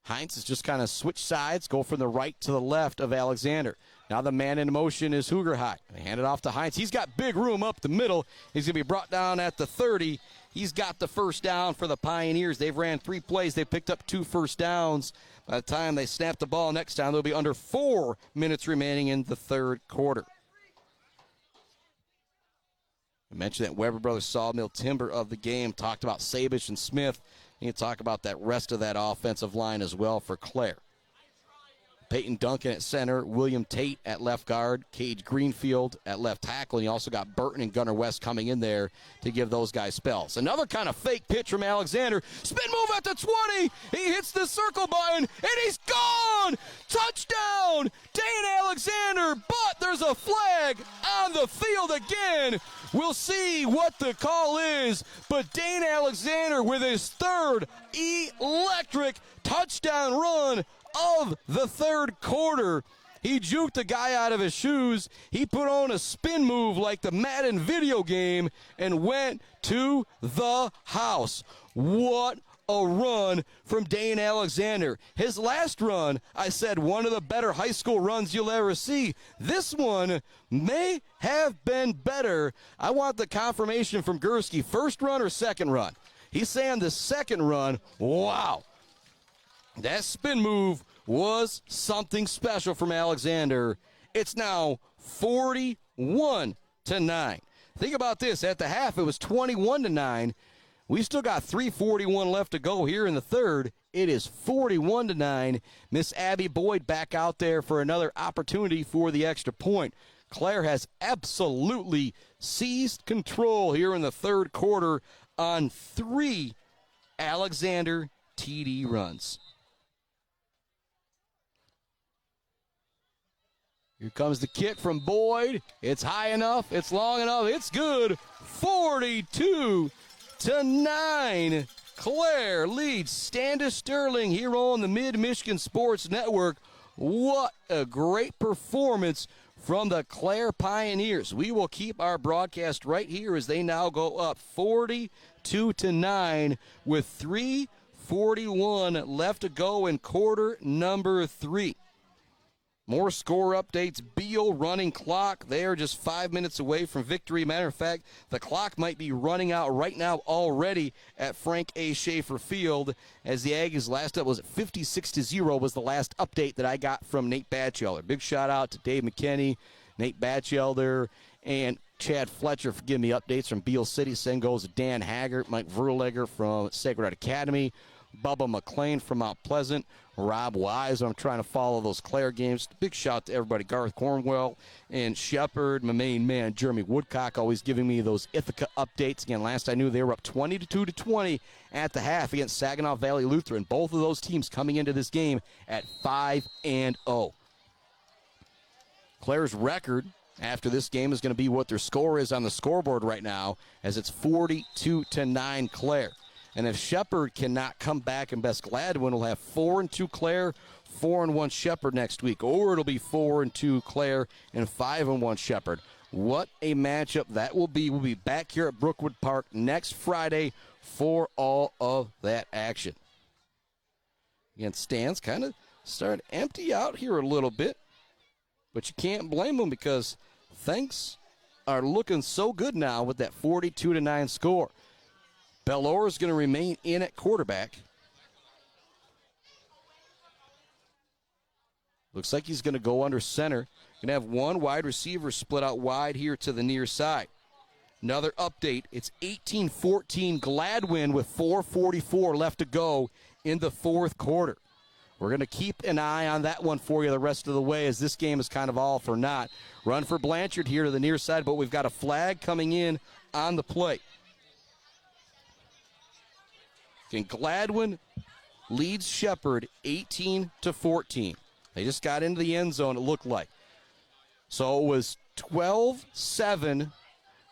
Hines has just kind of switched sides, go from the right to the left of Alexander. Now the man in motion is Hooger High. They hand it off to Hines. He's got big room up the middle. He's going to be brought down at the 30. He's got the first down for the Pioneers. They've ran 3 plays. They picked up 2 first downs. By the time they snap the ball next time, there'll be under 4 minutes remaining in the third quarter. I mentioned that Weber Brothers Sawmill Timber of the game. Talked about Sabish and Smith. You can talk about that rest of that offensive line as well for Clare. Peyton Duncan at center, William Tate at left guard, Cage Greenfield at left tackle, and you also got Burton and Gunnar West coming in there to give those guys spells. Another kind of fake pitch from Alexander. Spin move at the 20. He hits the circle button, and he's gone! Touchdown! Dane Alexander, but there's a flag on the field again. We'll see what the call is, but Dane Alexander with his third electric touchdown run of the third quarter. He juked the guy out of his shoes. He put on a spin move like the Madden video game and went to the house. What a run from Dane Alexander. His last run, I said, one of the better high school runs you'll ever see. This one may have been better. I want the confirmation from Gursky. First run or second run? He's saying the second run. Wow. That spin move was something special from Alexander. It's now 41-9. Think about this. At the half, it was 21-9. We still got 3:41 left to go here in the third. It is 41-9. Miss Abby Boyd back out there for another opportunity for the extra point. Clare has absolutely seized control here in the third quarter on 3 Alexander TD runs. Here comes the kick from Boyd. It's high enough. It's long enough. It's good. 42-9. Clare leads Standish Sterling here on the Mid-Michigan Sports Network. What a great performance from the Clare Pioneers. We will keep our broadcast right here as they now go up 42-9 with 3:41 left to go in quarter number 3. More score updates. Beal running clock. They are just 5 minutes away from victory. Matter of fact, the clock might be running out right now already at Frank A. Schaefer Field as the Aggies last up was at 56-0 was the last update that I got from Nate Batchelder. Big shout out to Dave McKinney, Nate Batchelder, and Chad Fletcher for giving me updates from Beal City. Send goes to Dan Haggart, Mike Verlegger from Sacred Heart Academy, Bubba McLean from Mount Pleasant, Rob Wise. I'm trying to follow those Clare games. Big shout to everybody. Garth Cornwell and Shepard, my main man, Jeremy Woodcock, always giving me those Ithaca updates. Again, last I knew they were up 22-20 at the half against Saginaw Valley Lutheran. Both of those teams coming into this game at 5-0. Clare's record after this game is going to be what their score is on the scoreboard right now, as it's 42-9 Clare. And if Shepard cannot come back and best Gladwin, will have 4-2 Clare, 4-1 Shepard next week. Or it'll be 4-2 Clare and 5-1 Shepard. What a matchup that will be. We'll be back here at Brookwood Park next Friday for all of that action. Again, stands kind of started to empty out here a little bit. But you can't blame them because thanks are looking so good now with that 42-9 score. Bellore is going to remain in at quarterback. Looks like he's going to go under center. Going to have one wide receiver split out wide here to the near side. Another update. It's 18-14 Gladwin with 4:44 left to go in the fourth quarter. We're going to keep an eye on that one for you the rest of the way, as this game is kind of all for naught. Run for Blanchard here to the near side, but we've got a flag coming in on the play. And Gladwin leads Shepherd 18-14. They just got into the end zone, it looked like. So it was 12-7.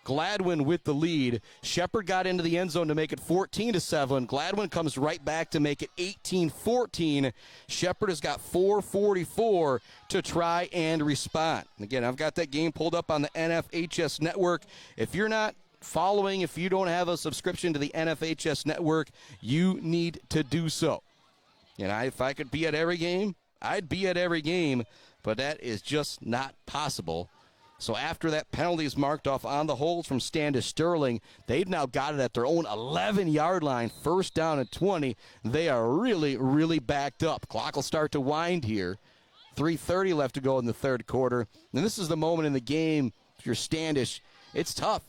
Gladwin with the lead. Shepherd got into the end zone to make it 14-7. Gladwin comes right back to make it 18-14. Shepherd has got 4:44 to try and respond. Again, I've got that game pulled up on the NFHS network. If you're not following, if you don't have a subscription to the NFHS network, you need to do so. And if I could be at every game, I'd be at every game, but that is just not possible. So after that penalty is marked off on the hold from Standish Sterling, they've now got it at their own 11-yard line, first down and 20. They are really, really backed up. Clock will start to wind here. 3:30 left to go in the third quarter. And this is the moment in the game, if you're Standish, it's tough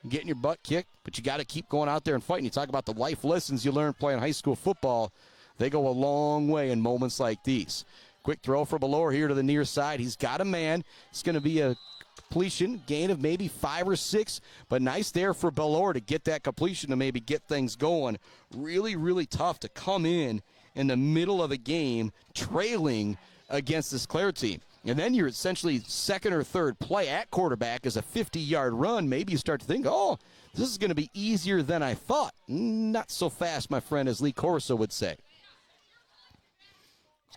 getting your butt kicked, but you got to keep going out there and fighting. You talk about the life lessons you learn playing high school football. They go a long way in moments like these. Quick throw for Bellore here to the near side. He's got a man. It's going to be a completion, gain of maybe 5 or 6, but nice there for Bellore to get that completion to maybe get things going. Really, really tough to come in the middle of a game trailing against this Clare team. And then you're essentially second or third play at quarterback as a 50-yard run. Maybe you start to think, oh, this is going to be easier than I thought. Not so fast, my friend, as Lee Corso would say.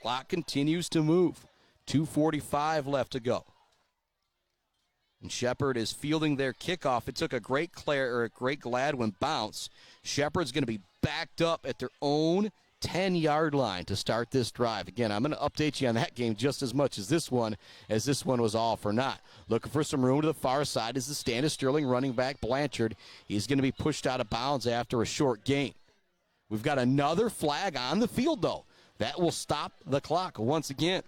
Clock continues to move. 2:45 left to go. And Shepherd is fielding their kickoff. It took a great Gladwin bounce. Shepherd's going to be backed up at their own 10-yard line to start this drive. Again, I'm going to update you on that game just as much as this one was all for naught. Looking for some room to the far side is the Standish Sterling running back Blanchard. He's going to be pushed out of bounds after a short gain. We've got another flag on the field, though. That will stop the clock once again.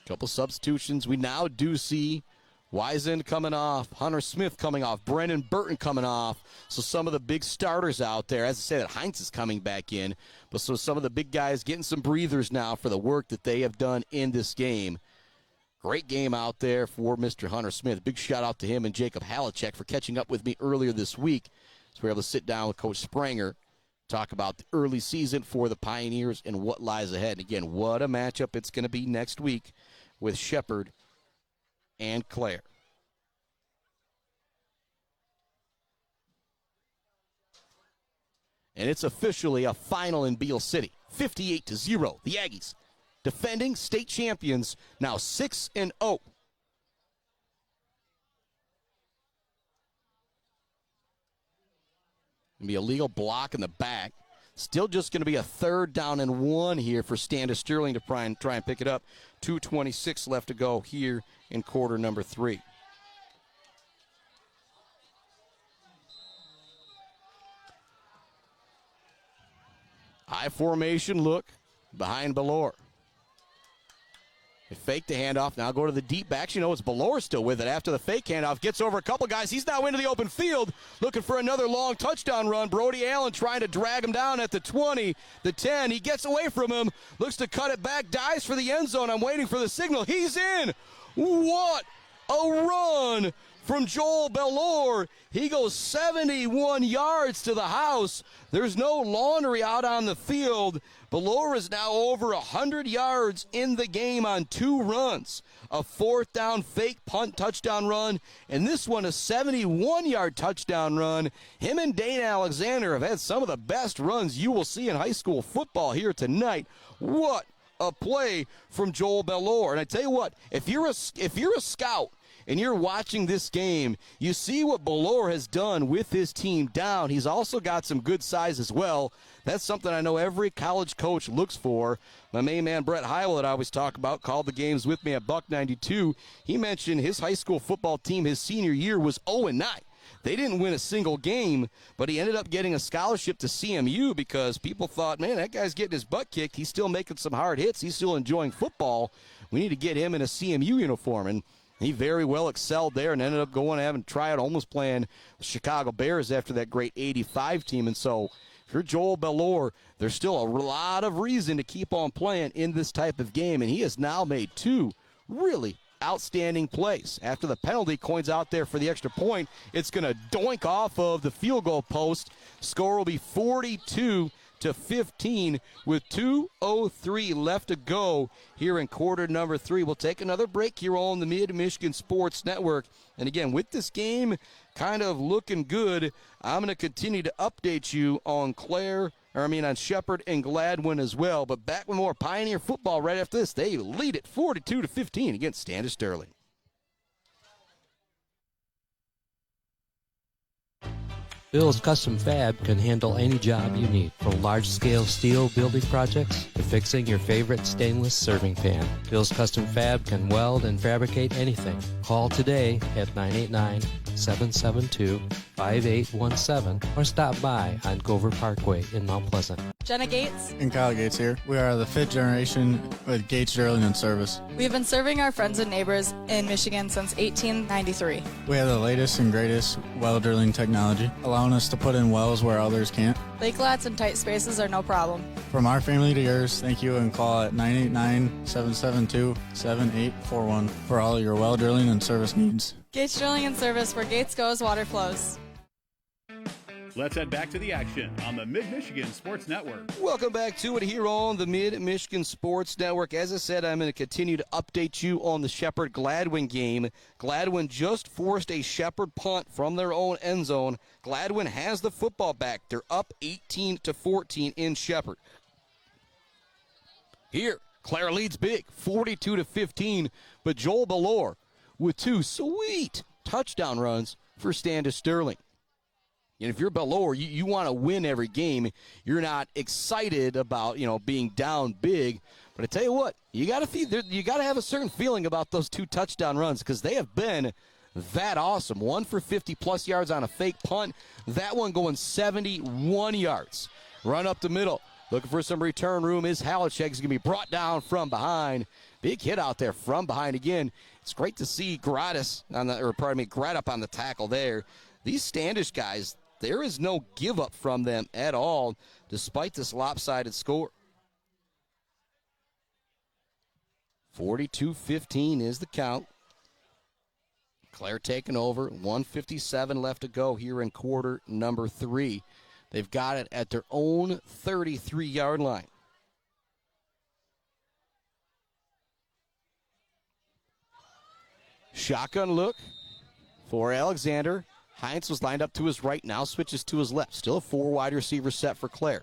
Couple substitutions. We now do see Wiesen coming off, Hunter Smith coming off, Brennan Burton coming off. So some of the big starters out there. As I said, Heinz is coming back in. But so some of the big guys getting some breathers now for the work that they have done in this game. Great game out there for Mr. Hunter Smith. Big shout out to him and Jacob Halachek for catching up with me earlier this week. So we were able to sit down with Coach Spranger, talk about the early season for the Pioneers and what lies ahead. And again, what a matchup it's going to be next week with Shepherd and Clare. And it's officially a final in Beale City. 58-0. The Aggies, defending state champions, now 6-0. Going to be a legal block in the back. Still just going to be a 3rd down and 1 here for Standish Sterling to try and pick it up. 2:26 left to go here in quarter number 3. I formation look behind Bellore. They fake the handoff. Now go to the deep back. You know, it's Bellore still with it after the fake handoff. Gets over a couple guys. He's now into the open field looking for another long touchdown run. Brody Allen trying to drag him down at the 20, the 10. He gets away from him. Looks to cut it back. Dives for the end zone. I'm waiting for the signal. He's in. What a run from Joel Bellore. He goes 71 yards to the house. There's no laundry out on the field. Bellore is now over 100 yards in the game on 2 runs. A 4th down fake punt touchdown run, and this one a 71-yard touchdown run. Him and Dane Alexander have had some of the best runs you will see in high school football here tonight. What a play from Joel Bellore. And I tell you what, if you're a scout and you're watching this game, you see what Belore has done with his team down. He's also got some good size as well. That's something I know every college coach looks for. My main man, Brett Heil, that I always talk about, called the games with me at Buck 92. He mentioned his high school football team his senior year was 0-9. They didn't win a single game, but he ended up getting a scholarship to CMU because people thought, man, that guy's getting his butt kicked. He's still making some hard hits. He's still enjoying football. We need to get him in a CMU uniform. And he very well excelled there and ended up going and having a tryout, almost playing the Chicago Bears after that great 85 team. And so if you're Joel Belore, there's still a lot of reason to keep on playing in this type of game. And he has now made two really outstanding plays. After the penalty, coins out there for the extra point. It's going to doink off of the field goal post. Score will be 42-15 with 2:03 left to go here in quarter number 3. We'll take another break here on the Mid-Michigan Sports Network. And again, with this game kind of looking good, I'm going to continue to update you on on Shepherd and Gladwin as well. But back with more Pioneer football right after this. They lead it 42-15 against Standish Sterling. Bill's Custom Fab can handle any job you need, from large-scale steel building projects to fixing your favorite stainless serving pan. Bill's Custom Fab can weld and fabricate anything. Call today at 989-772-5817 or stop by on Gover Parkway in Mount Pleasant. Jenna Gates. And Kyle Gates here. We are the 5th generation with Gates Sterling in service. We've been serving our friends and neighbors in Michigan since 1893. We have the latest and greatest well drilling technology, allowing us to put in wells where others can't. Lake lots and tight spaces are no problem. From our family to yours, thank you, and call at 989-772-7841 for all your well drilling and service needs. Gates Drilling and Service, where Gates goes, water flows. Let's head back to the action on the Mid-Michigan Sports Network. Welcome back to it here on the Mid-Michigan Sports Network. As I said, I'm going to continue to update you on the Shepherd-Gladwin game. Gladwin just forced a Shepherd punt from their own end zone. Gladwin has the football back. They're up 18-14 in Shepherd. Here, Clare leads big, 42-15, but Joel Belore with two sweet touchdown runs for Standish Sterling. And if you're Belore, you want to win every game. You're not excited about, being down big. But I tell you what, you got to have a certain feeling about those two touchdown runs because they have been that awesome. One for 50-plus yards on a fake punt. That one going 71 yards. Run up the middle. Looking for some return room is Halachek. He's going to be brought down from behind. Big hit out there from behind again. It's great to see Gradup on the tackle there. These Standish guys, there is no give up from them at all, despite this lopsided score. 42-15 is the count. Clare taking over. 1:57 left to go here in quarter number 3. They've got it at their own 33-yard line. Shotgun look for Alexander. Heinz was lined up to his right, now switches to his left. Still a 4 wide receiver set for Clare.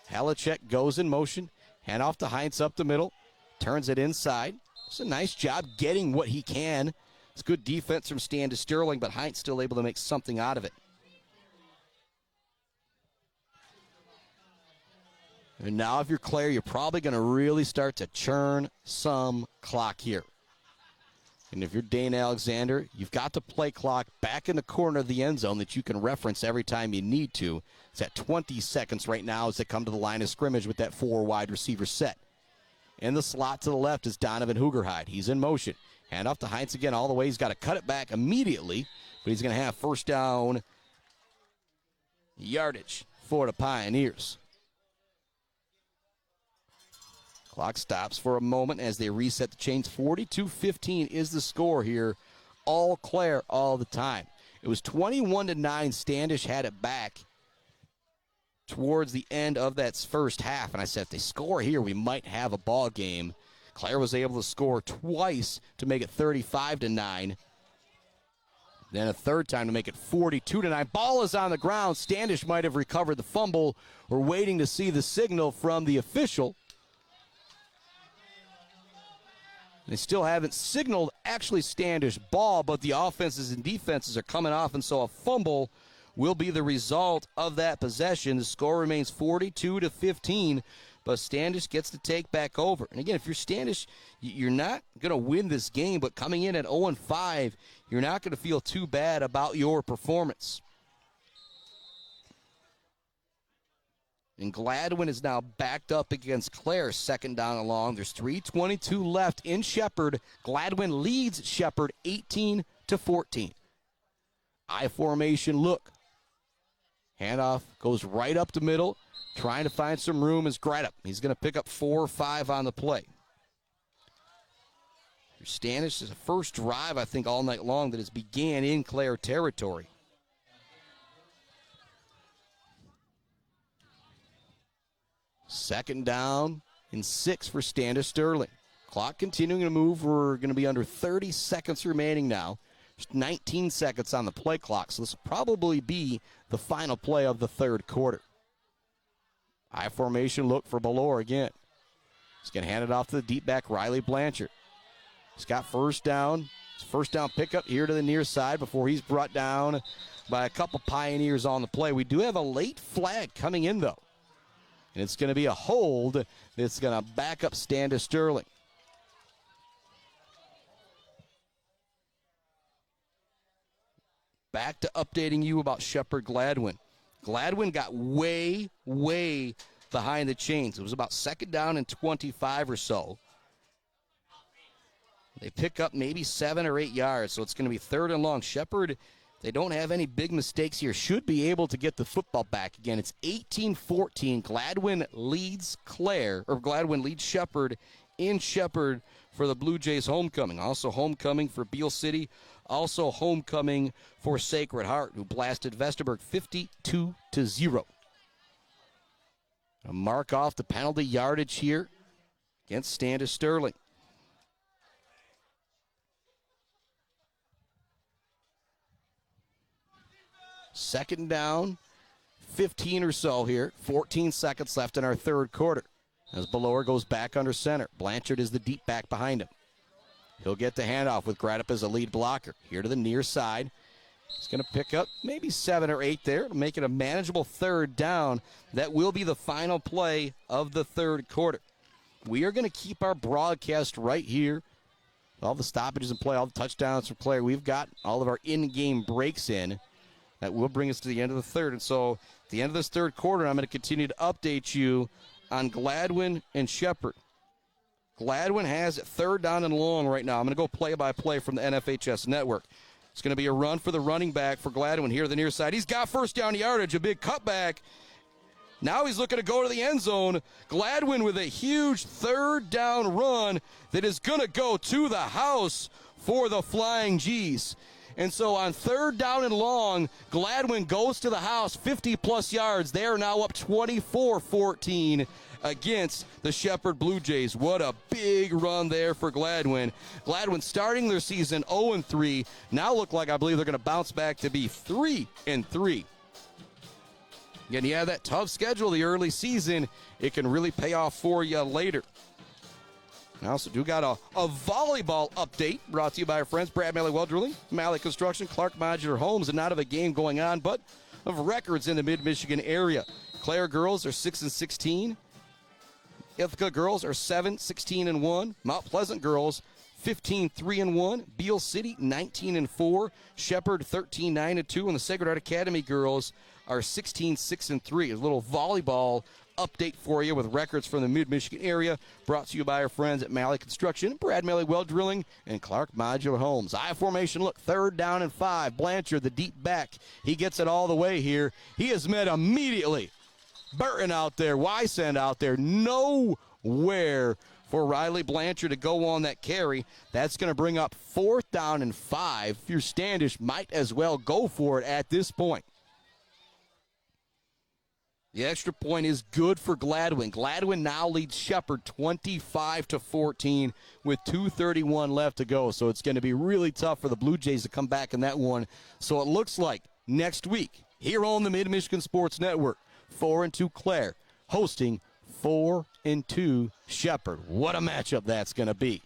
Halachek goes in motion. Hand off to Heinz up the middle. Turns it inside. It's a nice job getting what he can. It's good defense from Standish Sterling, but Heinz still able to make something out of it. And now if you're Clare, you're probably going to really start to churn some clock here. And if you're Dane Alexander, you've got the play clock back in the corner of the end zone that you can reference every time you need to. It's at 20 seconds right now as they come to the line of scrimmage with that 4 wide receiver set. In the slot to the left is Donovan Hoogerhide. He's in motion. Hand off to Heinz again all the way. He's got to cut it back immediately, but he's going to have first down yardage for the Pioneers. Clock stops for a moment as they reset the chains. 42-15 is the score here. All Clare all the time. It was 21-9. Standish had it back towards the end of that first half. And I said, if they score here, we might have a ball game. Clare was able to score twice to make it 35-9. Then a third time to make it 42-9. Ball is on the ground. Standish might have recovered the fumble. We're waiting to see the signal from the official. They still haven't signaled actually Standish ball, but the offenses and defenses are coming off, and so a fumble will be the result of that possession. The score remains 42-15, but Standish gets to take back over. And again, if you're Standish, you're not going to win this game, but coming in at 0-5, you're not going to feel too bad about your performance. And Gladwin is now backed up against Clare, second down and long. There's 3:22 left in Shepherd. Gladwin leads Shepherd 18-14. I formation look. Handoff goes right up the middle, trying to find some room is Greta. He's going to pick up 4 or 5 on the play. Standish is a first drive, I think, all night long that has began in Clare territory. Second down and 6 for Standish Sterling. Clock continuing to move. We're going to be under 30 seconds remaining now. There's 19 seconds on the play clock, so this will probably be the final play of the third quarter. I formation look for Belore again. He's going to hand it off to the deep back, Riley Blanchard. He's got first down. First down pickup here to the near side before he's brought down by a couple Pioneers on the play. We do have a late flag coming in, though. And it's going to be a hold that's going to back up Standish Sterling. Back to updating you about Shepherd Gladwin. Gladwin got way behind the chains. It was about second down and 25 or so. They pick up maybe 7 or 8 yards, so it's going to be third and long. Shepherd, they don't have any big mistakes here. Should be able to get the football back again. It's 18-14. Gladwin leads Gladwin leads Shepherd in Shepherd for the Blue Jays homecoming. Also homecoming for Beal City. Also homecoming for Sacred Heart, who blasted Vesterberg 52-0. A mark off the penalty yardage here against Standish Sterling. Second down, 15 or so here. 14 seconds left in our third quarter. As Belore goes back under center. Blanchard is the deep back behind him. He'll get the handoff with Gratup as a lead blocker. Here to the near side. He's going to pick up maybe 7 or 8 there to make it a manageable third down. That will be the final play of the third quarter. We are going to keep our broadcast right here. All the stoppages in play, all the touchdowns for Clare. We've got all of our in-game breaks in. That will bring us to the end of the third. And so at the end of this third quarter, I'm going to continue to update you on Gladwin and Shepherd. Gladwin has it third down and long right now. I'm going to go play-by-play from the NFHS network. It's going to be a run for the running back for Gladwin here to the near side. He's got first down yardage, a big cutback. Now he's looking to go to the end zone. Gladwin with a huge third down run that is going to go to the house for the Flying G's. And so on third down and long, Gladwin goes to the house, 50-plus yards. They are now up 24-14 against the Shepherd Blue Jays. What a big run there for Gladwin. Gladwin starting their season 0-3. Now look like I believe they're going to bounce back to be 3-3. Again, you have that tough schedule the early season. It can really pay off for you later. I also do got a volleyball update brought to you by our friends Brad Malley Well Drilling, Malley Construction, Clark Modular Homes, and not of a game going on, but of records in the mid-Michigan area. Clare girls are 6-16. Ithaca girls are 7-16-1. Mount Pleasant girls 15-3-1. Beal City 19-4. Shepherd 13-9-2, and the Sacred Heart Academy girls are 16-6-3. A little volleyball update for you with records from the mid-Michigan area, brought to you by our friends at Malley Construction, Brad Malley Well Drilling, and Clark Modular Homes. I formation look, third down and 5. Blanchard, the deep back. He gets it all the way here. He is met immediately. Burton out there, Wysand out there. Nowhere for Riley Blanchard to go on that carry. That's going to bring up fourth down and 5. If you're Standish, might as well go for it at this point. The extra point is good for Gladwin. Gladwin now leads Shepherd 25-14 with 2:31 left to go. So it's going to be really tough for the Blue Jays to come back in that one. So it looks like next week here on the Mid-Michigan Sports Network, 4-2 Clare hosting 4-2 Shepherd. What a matchup that's going to be.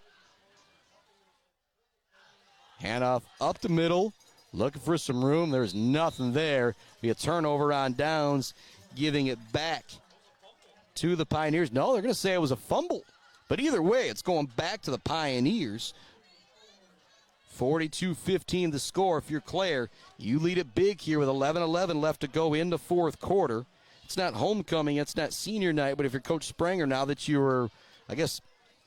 Handoff up the middle, looking for some room. There's nothing there. Be a turnover on downs, giving it back to the Pioneers. No, they're going to say it was a fumble. But either way, it's going back to the Pioneers. 42-15 the score. If you're Clare, you lead it big here with 11:11 left to go in the fourth quarter. It's not homecoming, it's not senior night, but if you're Coach Sprenger, now that you're, I guess,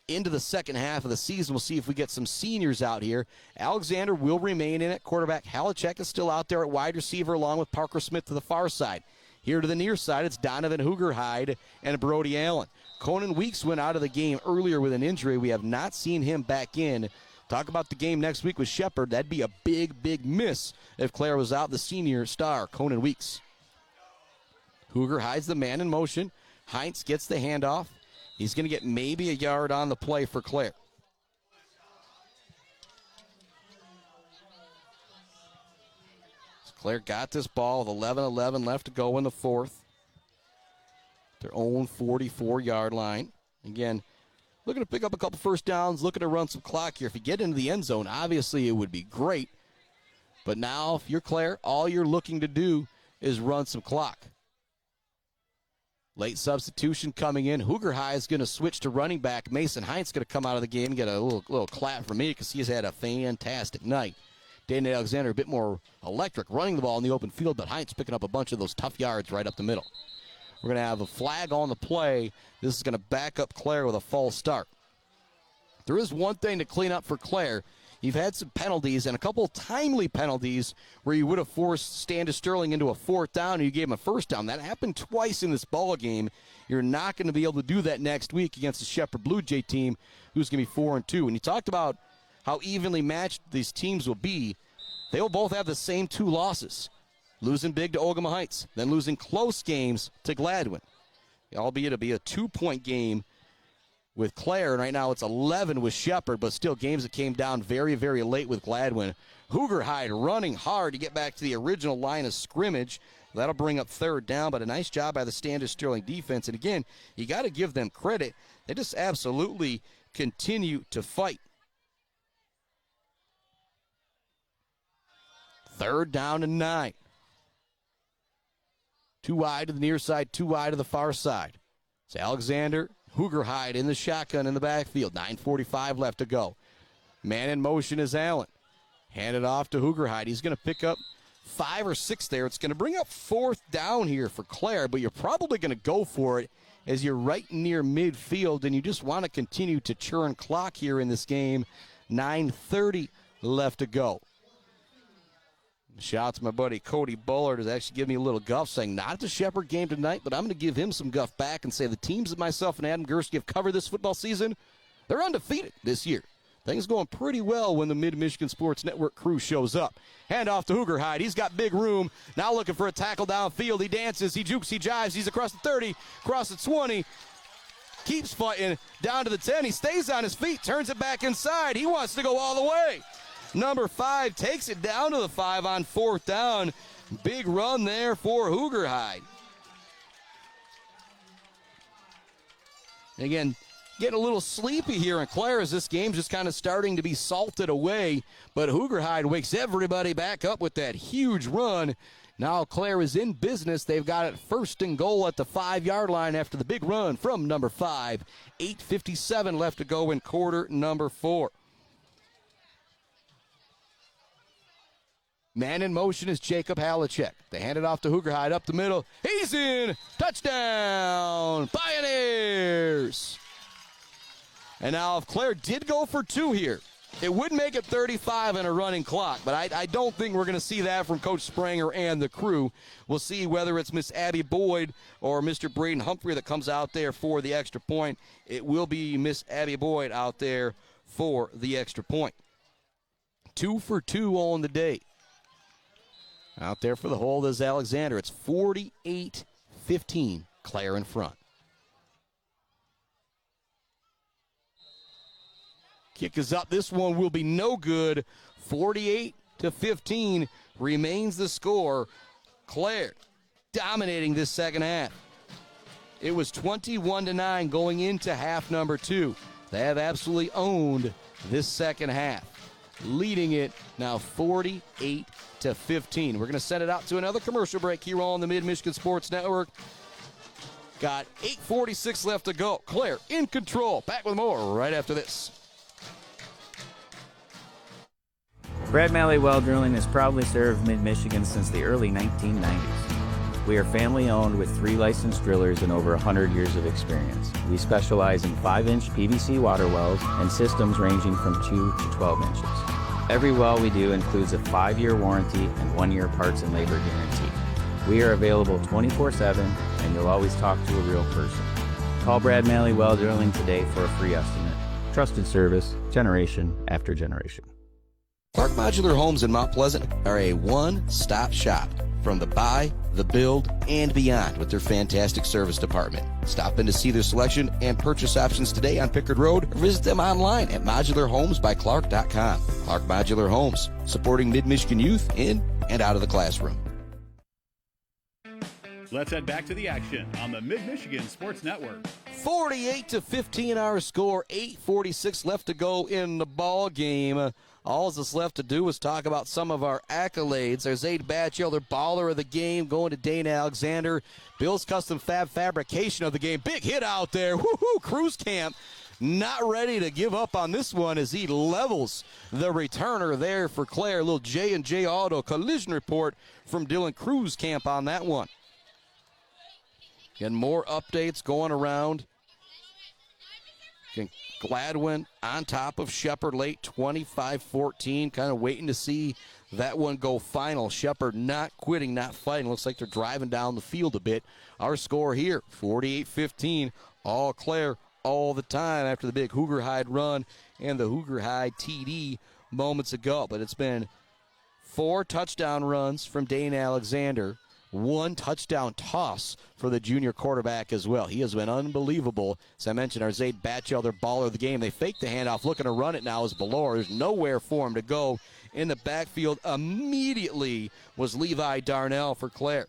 into the second half of the season, we'll see if we get some seniors out here. Alexander will remain in at quarterback. Halachek is still out there at wide receiver along with Parker Smith to the far side. Here to the near side, it's Donovan Hoogerhide and Brody Allen. Conan Weeks went out of the game earlier with an injury. We have not seen him back in. Talk about the game next week with Shepherd. That'd be a big, big miss if Clare was out. The senior star, Conan Weeks. Hooger hides the man in motion. Heinz gets the handoff. He's going to get maybe a yard on the play for Clare. Clare got this ball with 11:11 left to go in the fourth. Their own 44-yard line. Again, looking to pick up a couple first downs, looking to run some clock here. If you get into the end zone, obviously it would be great. But now, if you're Clare, all you're looking to do is run some clock. Late substitution coming in. Hoogerhide is going to switch to running back. Mason Heinz going to come out of the game and get a little clap for me because he's had a fantastic night. Daniel Alexander a bit more electric, running the ball in the open field, but Heinz picking up a bunch of those tough yards right up the middle. We're going to have a flag on the play. This is going to back up Clare with a false start. There is one thing to clean up for Clare. You've had some penalties and a couple timely penalties where you would have forced Standish Sterling into a fourth down and you gave him a first down. That happened twice in this ball game. You're not going to be able to do that next week against the Shepherd Blue Jay team, who's going to be 4-2. And you talked about how evenly matched these teams will be. They will both have the same two losses. Losing big to Ogama Heights, then losing close games to Gladwin. Albeit it'll be a 2-point game with Clare, and right now it's 11 with Shepherd, but still games that came down very, very late with Gladwin. Hoogerhide running hard to get back to the original line of scrimmage. That'll bring up third down, but a nice job by the Standish Sterling defense. And again, you got to give them credit. They just absolutely continue to fight. Third down and 9. Too wide to the near side, too wide to the far side. It's Alexander Hoogerhide in the shotgun in the backfield. 9:45 left to go. Man in motion is Allen. Hand it off to Hoogerhide. He's going to pick up 5 or 6 there. It's going to bring up fourth down here for Clare, but you're probably going to go for it as you're right near midfield, and you just want to continue to churn clock here in this game. 9:30 left to go. Shout out to my buddy Cody Bullard, who's actually giving me a little guff, saying not at the Shepherd game tonight, but I'm going to give him some guff back and say the teams that myself and Adam Gursky have covered this football season, they're undefeated this year. Things going pretty well when the Mid-Michigan Sports Network crew shows up. Hand off to Hoogerhide. He's got big room. Now looking for a tackle downfield. He dances, he jukes, he jives. He's across the 30, across the 20. Keeps fighting down to the 10. He stays on his feet, turns it back inside. He wants to go all the way. Number 5 takes it down to the 5 on fourth down. Big run there for Hoogerhide. Again, getting a little sleepy here in Clare as this game's just kind of starting to be salted away. But Hoogerhide wakes everybody back up with that huge run. Now Clare is in business. They've got it first and goal at the 5-yard line after the big run from number 5. 8:57 left to go in quarter number 4. Man in motion is Jacob Halachek. They hand it off to Hoogerhide up the middle. He's in. Touchdown, Pioneers. And now if Clare did go for 2 here, it would make it 35 in a running clock. But I don't think we're going to see that from Coach Sprenger and the crew. We'll see whether it's Miss Abby Boyd or Mr. Braden Humphrey that comes out there for the extra point. It will be Miss Abby Boyd out there for the extra point. 2 for 2 on the day. Out there for the hold is Alexander. It's 48-15, Clare in front. Kick is up. This one will be no good. 48-15 remains the score. Clare dominating this second half. It was 21-9 going into half number 2. They have absolutely owned this second half. leading it now 48-15. We're going to send it out to another commercial break here on the Mid-Michigan Sports Network. Got 8:46 left to go. Clare in control. Back with more right after this. Brad Malley Well Drilling has proudly served Mid-Michigan since the early 1990s. We are family-owned with 3 licensed drillers and over 100 years of experience. We specialize in 5-inch PVC water wells and systems ranging from 2 to 12 inches. Every well we do includes a 5-year warranty and 1-year parts and labor guarantee. We are available 24/7, and you'll always talk to a real person. Call Brad Malley Well Drilling today for a free estimate. Trusted service, generation after generation. Clark Modular Homes in Mount Pleasant are a one-stop shop from the buy, the build, and beyond with their fantastic service department. Stop in to see their selection and purchase options today on Pickard Road or visit them online at modularhomesbyclark.com. Clark Modular Homes, supporting Mid-Michigan youth in and out of the classroom. Let's head back to the action on the Mid-Michigan Sports Network. 48-15 our score. 8:46 left to go in the ball game. All that's left to do is talk about some of our accolades. There's Aid Batchelder, baller of the game, going to Dane Alexander. Bill's Custom Fab, fabrication of the game. Big hit out there. Woohoo! Cruise Camp not ready to give up on this one as he levels the returner there for Clare. A little J&J Auto collision report from Dylan Cruise Camp on that one. And more updates going around. Gladwin on top of Shepherd late, 25-14. Kind of waiting to see that one go final. Shepherd not quitting, not fighting. Looks like they're driving down the field a bit. Our score here, 48-15. All Clare all the time after the big Hoogerhide run and the Hoogerhide TD moments ago. But it's been 4 touchdown runs from Dane Alexander. 1 touchdown toss for the junior quarterback as well. He has been unbelievable. As I mentioned, our Zaid Batchelder, baller of the game. They faked the handoff, looking to run it now as Belor. There's nowhere for him to go in the backfield. Immediately was Levi Darnell for Clare.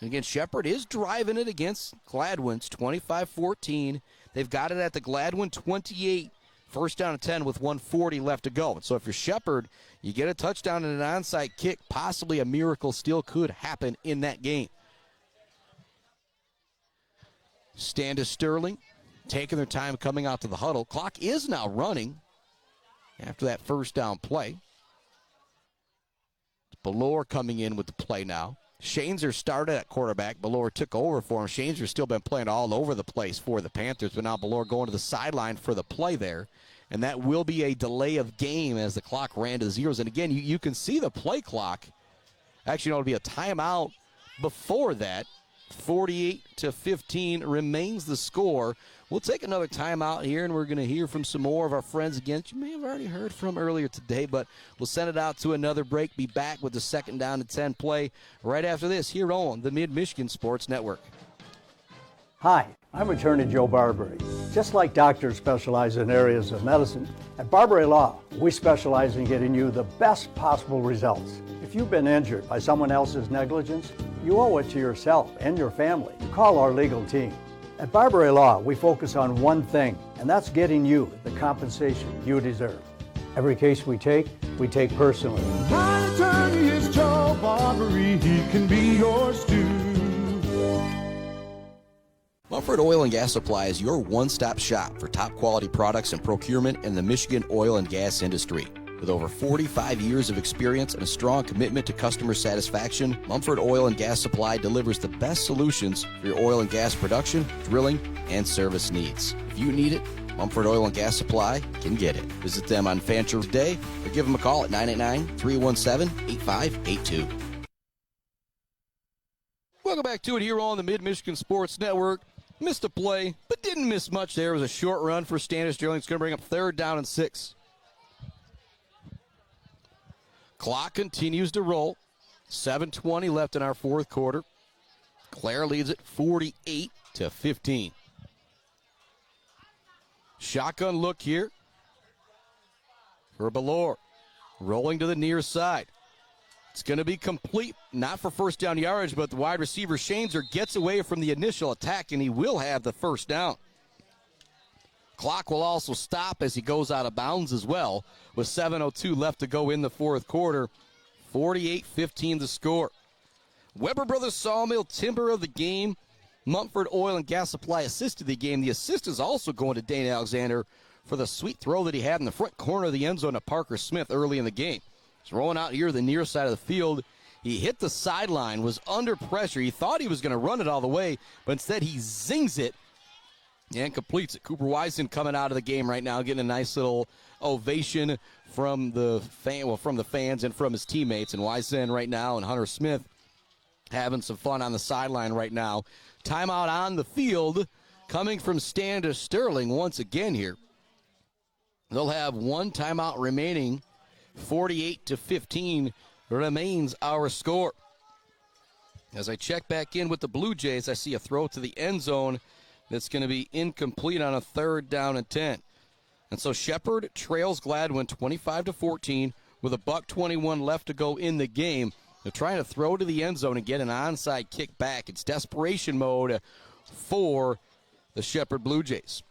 And again, Shepherd is driving it against Gladwin's 25-14. They've got it at the Gladwin 28. First down and 10 with 1:40 left to go. And so if you're Shepherd, you get a touchdown and an onside kick. Possibly a miracle still could happen in that game. Standish Sterling taking their time coming out to the huddle. Clock is now running after that first down play. Belor coming in with the play now. Shaneser started at quarterback. Belor took over for him. Shaneser's still been playing all over the place for the Panthers, but now Belor going to the sideline for the play there. And that will be a delay of game as the clock ran to zeros. And again, you can see the play clock. Actually, it'll be a timeout before that. 48-15 remains the score. We'll take another timeout here, and we're going to hear from some more of our friends again that you may have already heard from earlier today, but we'll send it out to another break. Be back with the second down and 10 play right after this here on the Mid-Michigan Sports Network. Hi, I'm attorney Joe Barbary. Just like doctors specialize in areas of medicine, at Barbary Law, we specialize in getting you the best possible results. If you've been injured by someone else's negligence, you owe it to yourself and your family to call our legal team. At Barbary Law, we focus on one thing, and that's getting you the compensation you deserve. Every case we take personally. My attorney is Joe Barbary. He can be yours too. Mumford Oil and Gas Supply is your one-stop shop for top quality products and procurement in the Michigan oil and gas industry. With over 45 years of experience and a strong commitment to customer satisfaction, Mumford Oil and Gas Supply delivers the best solutions for your oil and gas production, drilling, and service needs. If you need it, Mumford Oil and Gas Supply can get it. Visit them on Fancher today or give them a call at 989-317-8582. Welcome back to it here on the Mid-Michigan Sports Network. Missed a play, but didn't miss much there. It was a short run for Standish Sterling. It's going to bring up third down and 6. Clock continues to roll. 7:20 left in our fourth quarter. Clare leads it 48-15. Shotgun look here for Belor. Rolling to the near side. It's going to be complete, not for first down yardage, but the wide receiver Shaneser gets away from the initial attack, and he will have the first down. Clock will also stop as he goes out of bounds as well with 7:02 left to go in the fourth quarter. 48-15 the score. Weber Brothers Sawmill, timber of the game. Mumford Oil and Gas Supply assisted the game. The assist is also going to Dane Alexander for the sweet throw that he had in the front corner of the end zone to Parker Smith early in the game. He's rolling out here the near side of the field. He hit the sideline, was under pressure. He thought he was going to run it all the way, but instead he zings it and completes it. Cooper Wisen coming out of the game right now, getting a nice little ovation from the fans and from his teammates. And Wisen right now and Hunter Smith having some fun on the sideline right now. Timeout on the field coming from Standish Sterling once again here. They'll have one timeout remaining. 48-15 remains our score. As I check back in with the Blue Jays, I see a throw to the end zone that's going to be incomplete on a 3rd down and 10. And so Shepherd trails Gladwin 25-14 with a $1:21 left to go in the game. They're trying to throw to the end zone and get an onside kick back. It's desperation mode for the Shepherd Blue Jays.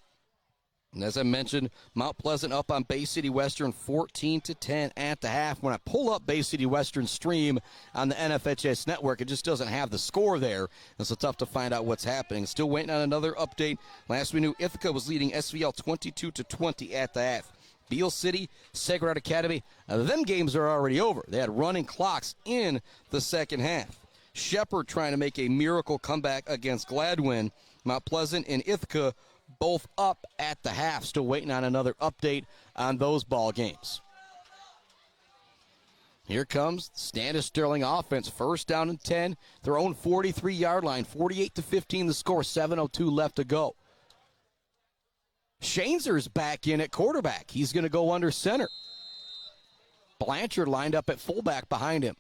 And as I mentioned, Mount Pleasant up on Bay City Western 14-10 at the half. When I pull up Bay City Western stream on the NFHS network, it just doesn't have the score there. And so tough to find out what's happening. Still waiting on another update. Last we knew, Ithaca was leading SVL 22-20 at the half. Beale City, Sacred Academy, them games are already over. They had running clocks in the second half. Shepherd trying to make a miracle comeback against Gladwin. Mount Pleasant and Ithaca both up at the half. Still waiting on another update on those ball games. Here comes Standish Sterling offense. 1st down and 10. Their own 43-yard line. 48-15 the score. 7:02 left to go. Shainzer's back in at quarterback. He's going to go under center. Blanchard lined up at fullback behind him.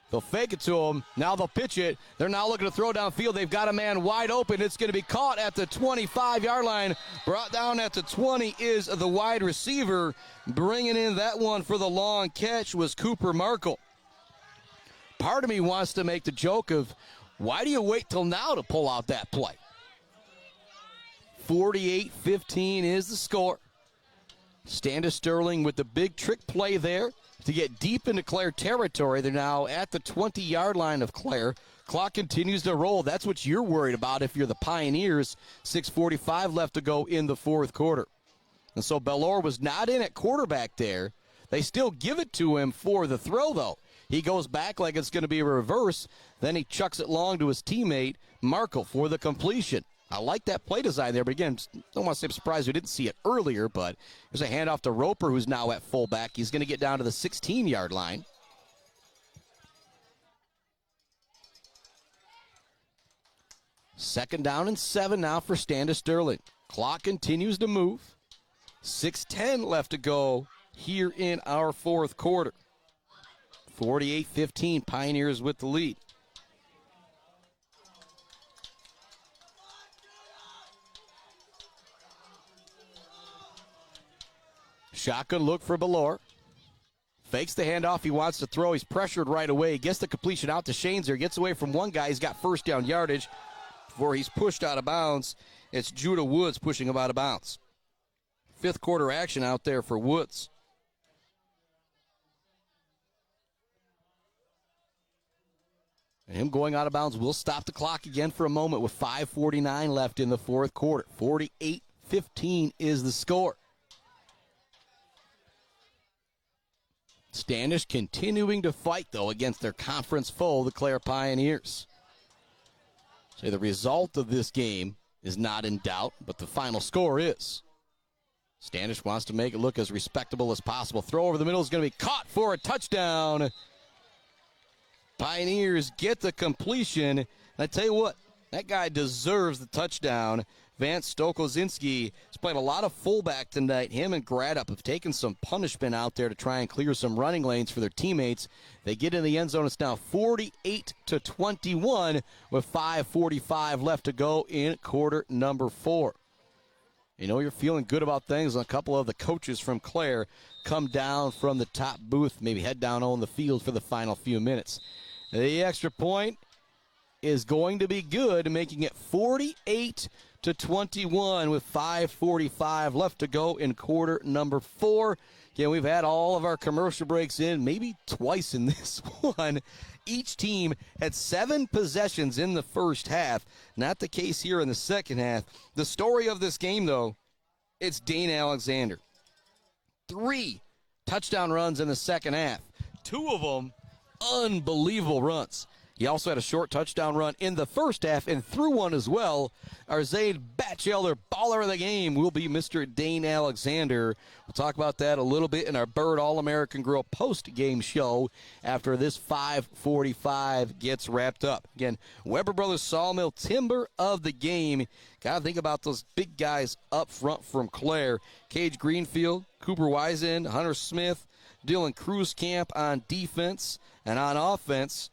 They'll fake it to him. Now they'll pitch it. They're now looking to throw downfield. They've got a man wide open. It's going to be caught at the 25-yard line. Brought down at the 20 is the wide receiver. Bringing in that one for the long catch was Cooper Markle. Part of me wants to make the joke of, why do you wait till now to pull out that play? 48-15 is the score. Standish Sterling with the big trick play there to get deep into Clare territory. They're now at the 20-yard line of Clare. Clock continues to roll. That's what you're worried about if you're the Pioneers. 6:45 left to go in the fourth quarter. And so Bellore was not in at quarterback there. They still give it to him for the throw, though. He goes back like it's going to be a reverse. Then he chucks it long to his teammate, Markle, for the completion. I like that play design there, but again, don't want to say I'm surprised we didn't see it earlier, but there's a handoff to Roper, who's now at fullback. He's going to get down to the 16-yard line. Second down and 7 now for Standish Sterling. Clock continues to move. 6:10 left to go here in our fourth quarter. 48-15, Pioneers with the lead. Shotgun look for Bellore. Fakes the handoff. He wants to throw. He's pressured right away. Gets the completion out to Shainzer. Gets away from one guy. He's got 1st down yardage before he's pushed out of bounds. It's Judah Woods pushing him out of bounds. 5th quarter action out there for Woods. And him going out of bounds will stop the clock again for a moment with 5:49 left in the fourth quarter. 48-15 is the score. Standish continuing to fight, though, against their conference foe, the Clare Pioneers. So the result of this game is not in doubt, but the final score is. Standish wants to make it look as respectable as possible. Throw over the middle is going to be caught for a touchdown. Pioneers get the completion. And I tell you what, that guy deserves the touchdown. Vance Stokozinski has played a lot of fullback tonight. Him and Gradup have taken some punishment out there to try and clear some running lanes for their teammates. They get in the end zone. It's now 48-21 with 5:45 left to go in quarter number 4. You know you're feeling good about things. A couple of the coaches from Clare come down from the top booth, maybe head down on the field for the final few minutes. The extra point is going to be good, making it 48-21 21 with 5:45 left to go in quarter number 4. Again, we've had all of our commercial breaks in, maybe twice in this one. Each team had 7 possessions in the first half. Not the case here in the second half. The story of this game, though, it's Dane Alexander. 3 touchdown runs in the second half. 2 of them unbelievable runs. He also had a short touchdown run in the first half and threw one as well. Our Zaid Batchelder baller of the game will be Mr. Dane Alexander. We'll talk about that a little bit in our Bird All-American Grill post-game show after this 5:45 gets wrapped up. Again, Weber Brothers Sawmill Timber of the game. Got to think about those big guys up front from Clare. Cage Greenfield, Cooper Wisen, Hunter Smith, Dylan Cruzcamp on defense, and on offense,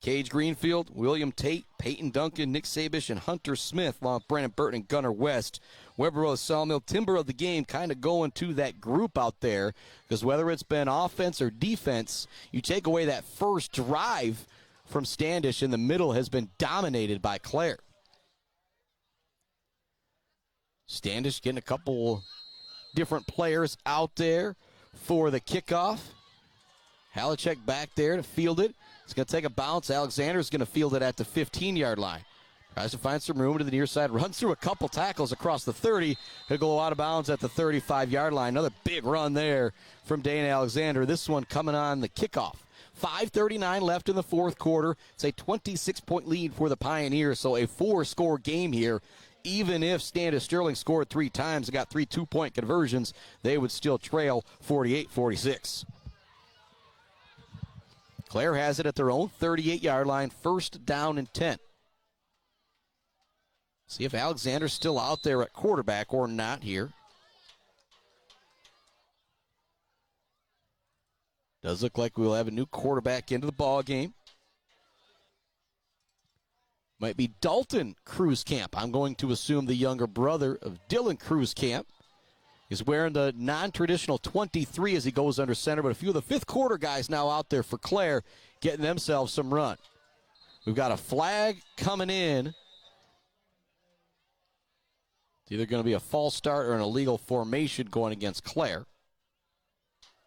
Cage Greenfield, William Tate, Peyton Duncan, Nick Sabish, and Hunter Smith, along with Brandon Burton and Gunnar West. Weber Brothers Sawmill Timber of the game kind of going to that group out there, because whether it's been offense or defense, you take away that first drive from Standish in the middle has been dominated by Clare. Standish getting a couple different players out there for the kickoff. Halachek back there to field it. It's going to take a bounce. Alexander's going to field it at the 15-yard line. Tries to find some room to the near side. Runs through a couple tackles across the 30. He'll go out of bounds at the 35-yard line. Another big run there from Dane Alexander. This one coming on the kickoff. 5:39 left in the fourth quarter. It's a 26-point lead for the Pioneers, so a 4-score game here. Even if Standish Sterling scored 3 times and got 3 2-point conversions, they would still trail 48-46. Clare has it at their own 38-yard line, first down and 10. See if Alexander's still out there at quarterback or not here. Does look like we'll have a new quarterback into the ball game. Might be Dalton Cruzcamp. I'm going to assume the younger brother of Dylan Cruzcamp is wearing the non-traditional 23 as he goes under center, but a few of the fifth quarter guys now out there for Clare getting themselves some run. We've got a flag coming in. It's either going to be a false start or an illegal formation going against Clare.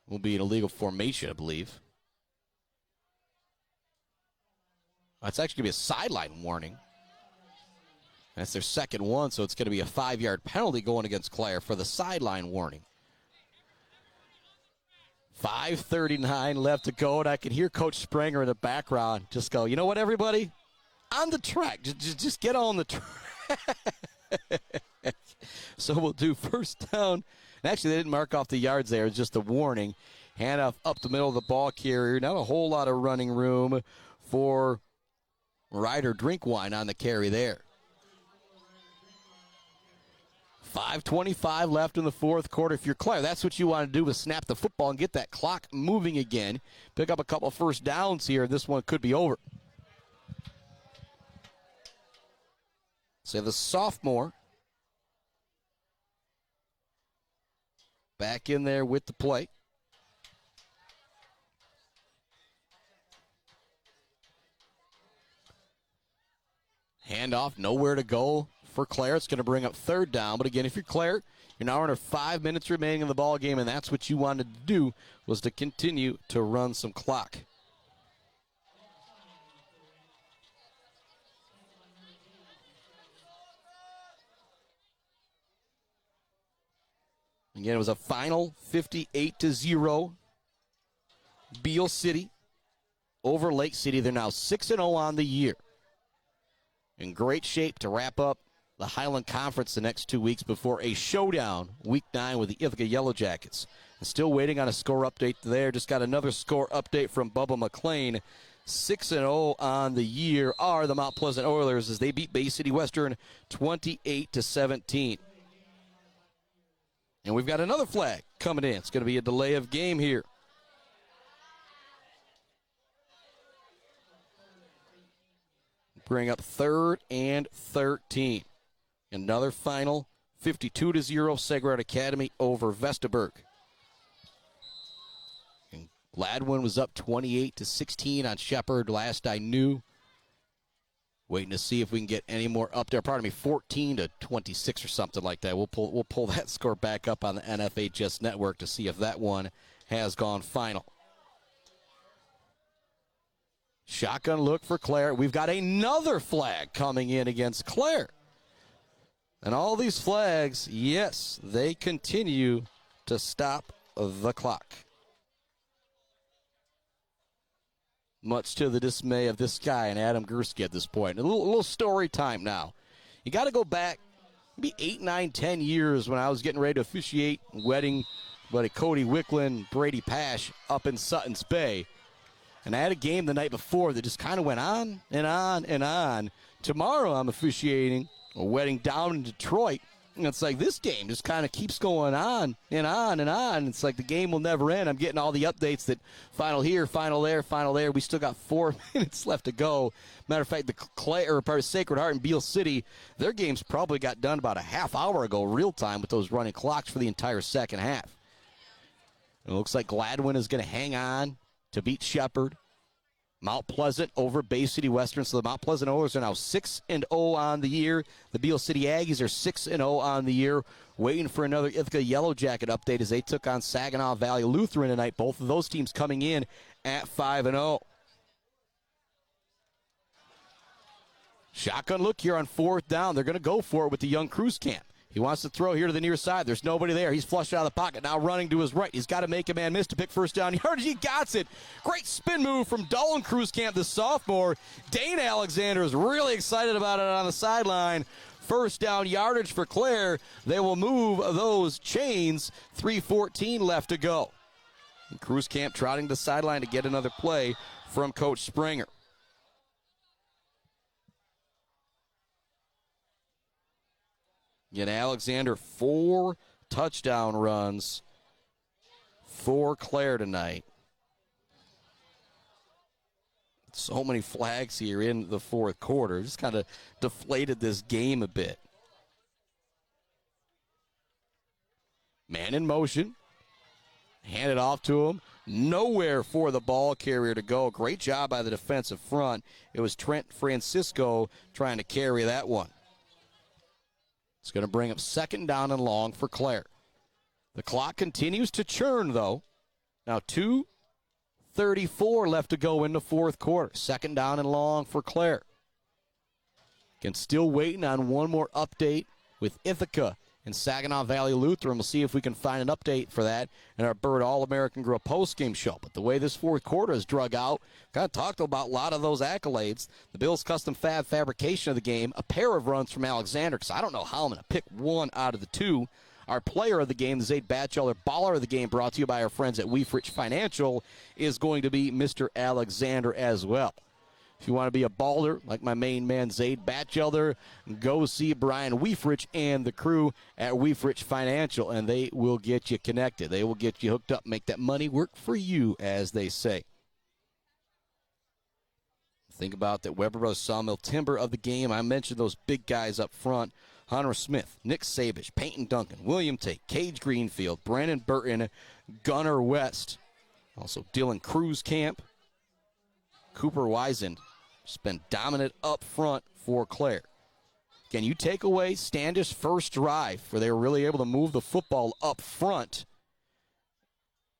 Will be an illegal formation, I believe. That's actually going to be a sideline warning. That's their second one, so it's going to be a 5-yard penalty going against Clare for the sideline warning. 5:39 left to go, and I can hear Coach Springer in the background just go, you know what, everybody? On the track. Just get on the track. So we'll do first down. And actually, they didn't mark off the yards there. It's just a warning. Handoff up the middle of the ball carrier. Not a whole lot of running room for Ryder Drinkwine on the carry there. 5:25 left in the fourth quarter. If you're Clare, that's what you want to do, is snap the football and get that clock moving again. Pick up a couple first downs here. This one could be over. So the sophomore back in there with the play. Handoff, nowhere to go for Clare. It's going to bring up third down. But again, if you're Clare, you're now under 5 minutes remaining in the ball game, and that's what you wanted to do, was to continue to run some clock. Again, it was a final 58-0. Beale City over Lake City. They're now 6-0 on the year. In great shape to wrap up the Highland Conference the next 2 weeks before a showdown, Week 9 with the Ithaca Yellow Jackets. And still waiting on a score update there. Just got another score update from Bubba McLean. 6-0 on the year are the Mount Pleasant Oilers as they beat Bay City Western 28-17. And we've got another flag coming in. It's going to be a delay of game here. Bring up 3rd and 13. Another final 52-0 Segrad Academy over Vestaburg. And Gladwin was up 28-16 on Shepherd last I knew. Waiting to see if we can get any more up there. Pardon me, 14-26 or something like that. We'll pull that score back up on the NFHS network to see if that one has gone final. Shotgun look for Clare. We've got another flag coming in against Clare. And all these flags, yes, they continue to stop the clock. Much to the dismay of this guy and Adam Gursky at this point. A little story time now. You got to go back maybe 8, 9, 10 years when I was getting ready to officiate a wedding buddy Cody Wicklund, Brady Pash up in Sutton's Bay. And I had a game the night before that just kind of went on and on and on. Tomorrow I'm officiating a wedding down in Detroit. And it's like this game just kind of keeps going on and on and on. It's like the game will never end. I'm getting all the updates that final here, final there, final there. We still got 4 minutes left to go. Matter of fact, the Sacred Heart in Beale City, their games probably got done about a half hour ago, real time, with those running clocks for the entire second half. It looks like Gladwin is going to hang on to beat Shepherd. Mount Pleasant over Bay City Western. So the Mount Pleasant Oilers are now 6-0 on the year. The Beale City Aggies are 6-0 on the year. Waiting for another Ithaca Yellow Jacket update as they took on Saginaw Valley Lutheran tonight. Both of those teams coming in at 5-0. Shotgun look here on 4th down. They're going to go for it with the young Cruz camp. He wants to throw here to the near side. There's nobody there. He's flushed out of the pocket. Now running to his right. He's got to make a man miss to pick first down yardage. He got it. Great spin move from Dolan Cruzcamp, the sophomore. Dane Alexander is really excited about it on the sideline. First down yardage for Clare. They will move those chains. 3:14 left to go. And Cruzcamp trotting to the sideline to get another play from Coach Springer. Again, Alexander, 4 touchdown runs for Clare tonight. So many flags here in the 4th quarter. Just kind of deflated this game a bit. Man in motion. Hand it off to him. Nowhere for the ball carrier to go. Great job by the defensive front. It was Trent Francisco trying to carry that one. It's going to bring up 2nd down and long for Clare. The clock continues to churn, though. Now 2:34 left to go in the 4th quarter. 2nd down and long for Clare. Again, still waiting on one more update with Ithaca and Saginaw Valley Lutheran. We'll see if we can find an update for that in our Bird All-American Grill postgame show. But the way this 4th quarter is drug out, kind of talked about a lot of those accolades. The Bills' custom fabrication of the game, a pair of runs from Alexander, because I don't know how I'm going to pick one out of the two. Our player of the game, the Zaid Batchelder baller of the game, brought to you by our friends at Weefrich Financial, is going to be Mr. Alexander as well. If you want to be a baller, like my main man, Zaid Batchelder, go see Brian Weefrich and the crew at Weefrich Financial, and they will get you connected. They will get you hooked up, make that money work for you, as they say. Think about that Weber Brothers Sawmill timber of the game. I mentioned those big guys up front. Hunter Smith, Nick Sabish, Peyton Duncan, William Tate, Cage Greenfield, Brandon Burton, Gunnar West. Also Dylan Cruzcamp, Cooper Wiesand. Just been dominant up front for Clare. Again, you take away Standish first drive where they were really able to move the football up front.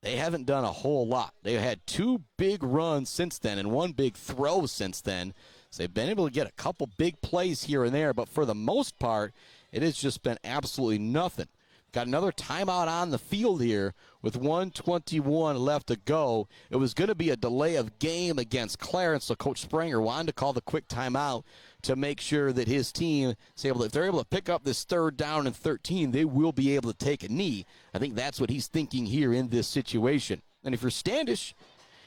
They haven't done a whole lot. They've had 2 big runs since then and 1 big throw since then. So they've been able to get a couple big plays here and there, but for the most part, it has just been absolutely nothing. Got another timeout on the field here with 1:21 left to go. It was going to be a delay of game against Clare, and so Coach Springer wanted to call the quick timeout to make sure that his team is able to, if they're able to pick up this 3rd down and 13, they will be able to take a knee. I think that's what he's thinking here in this situation. And if you're Standish,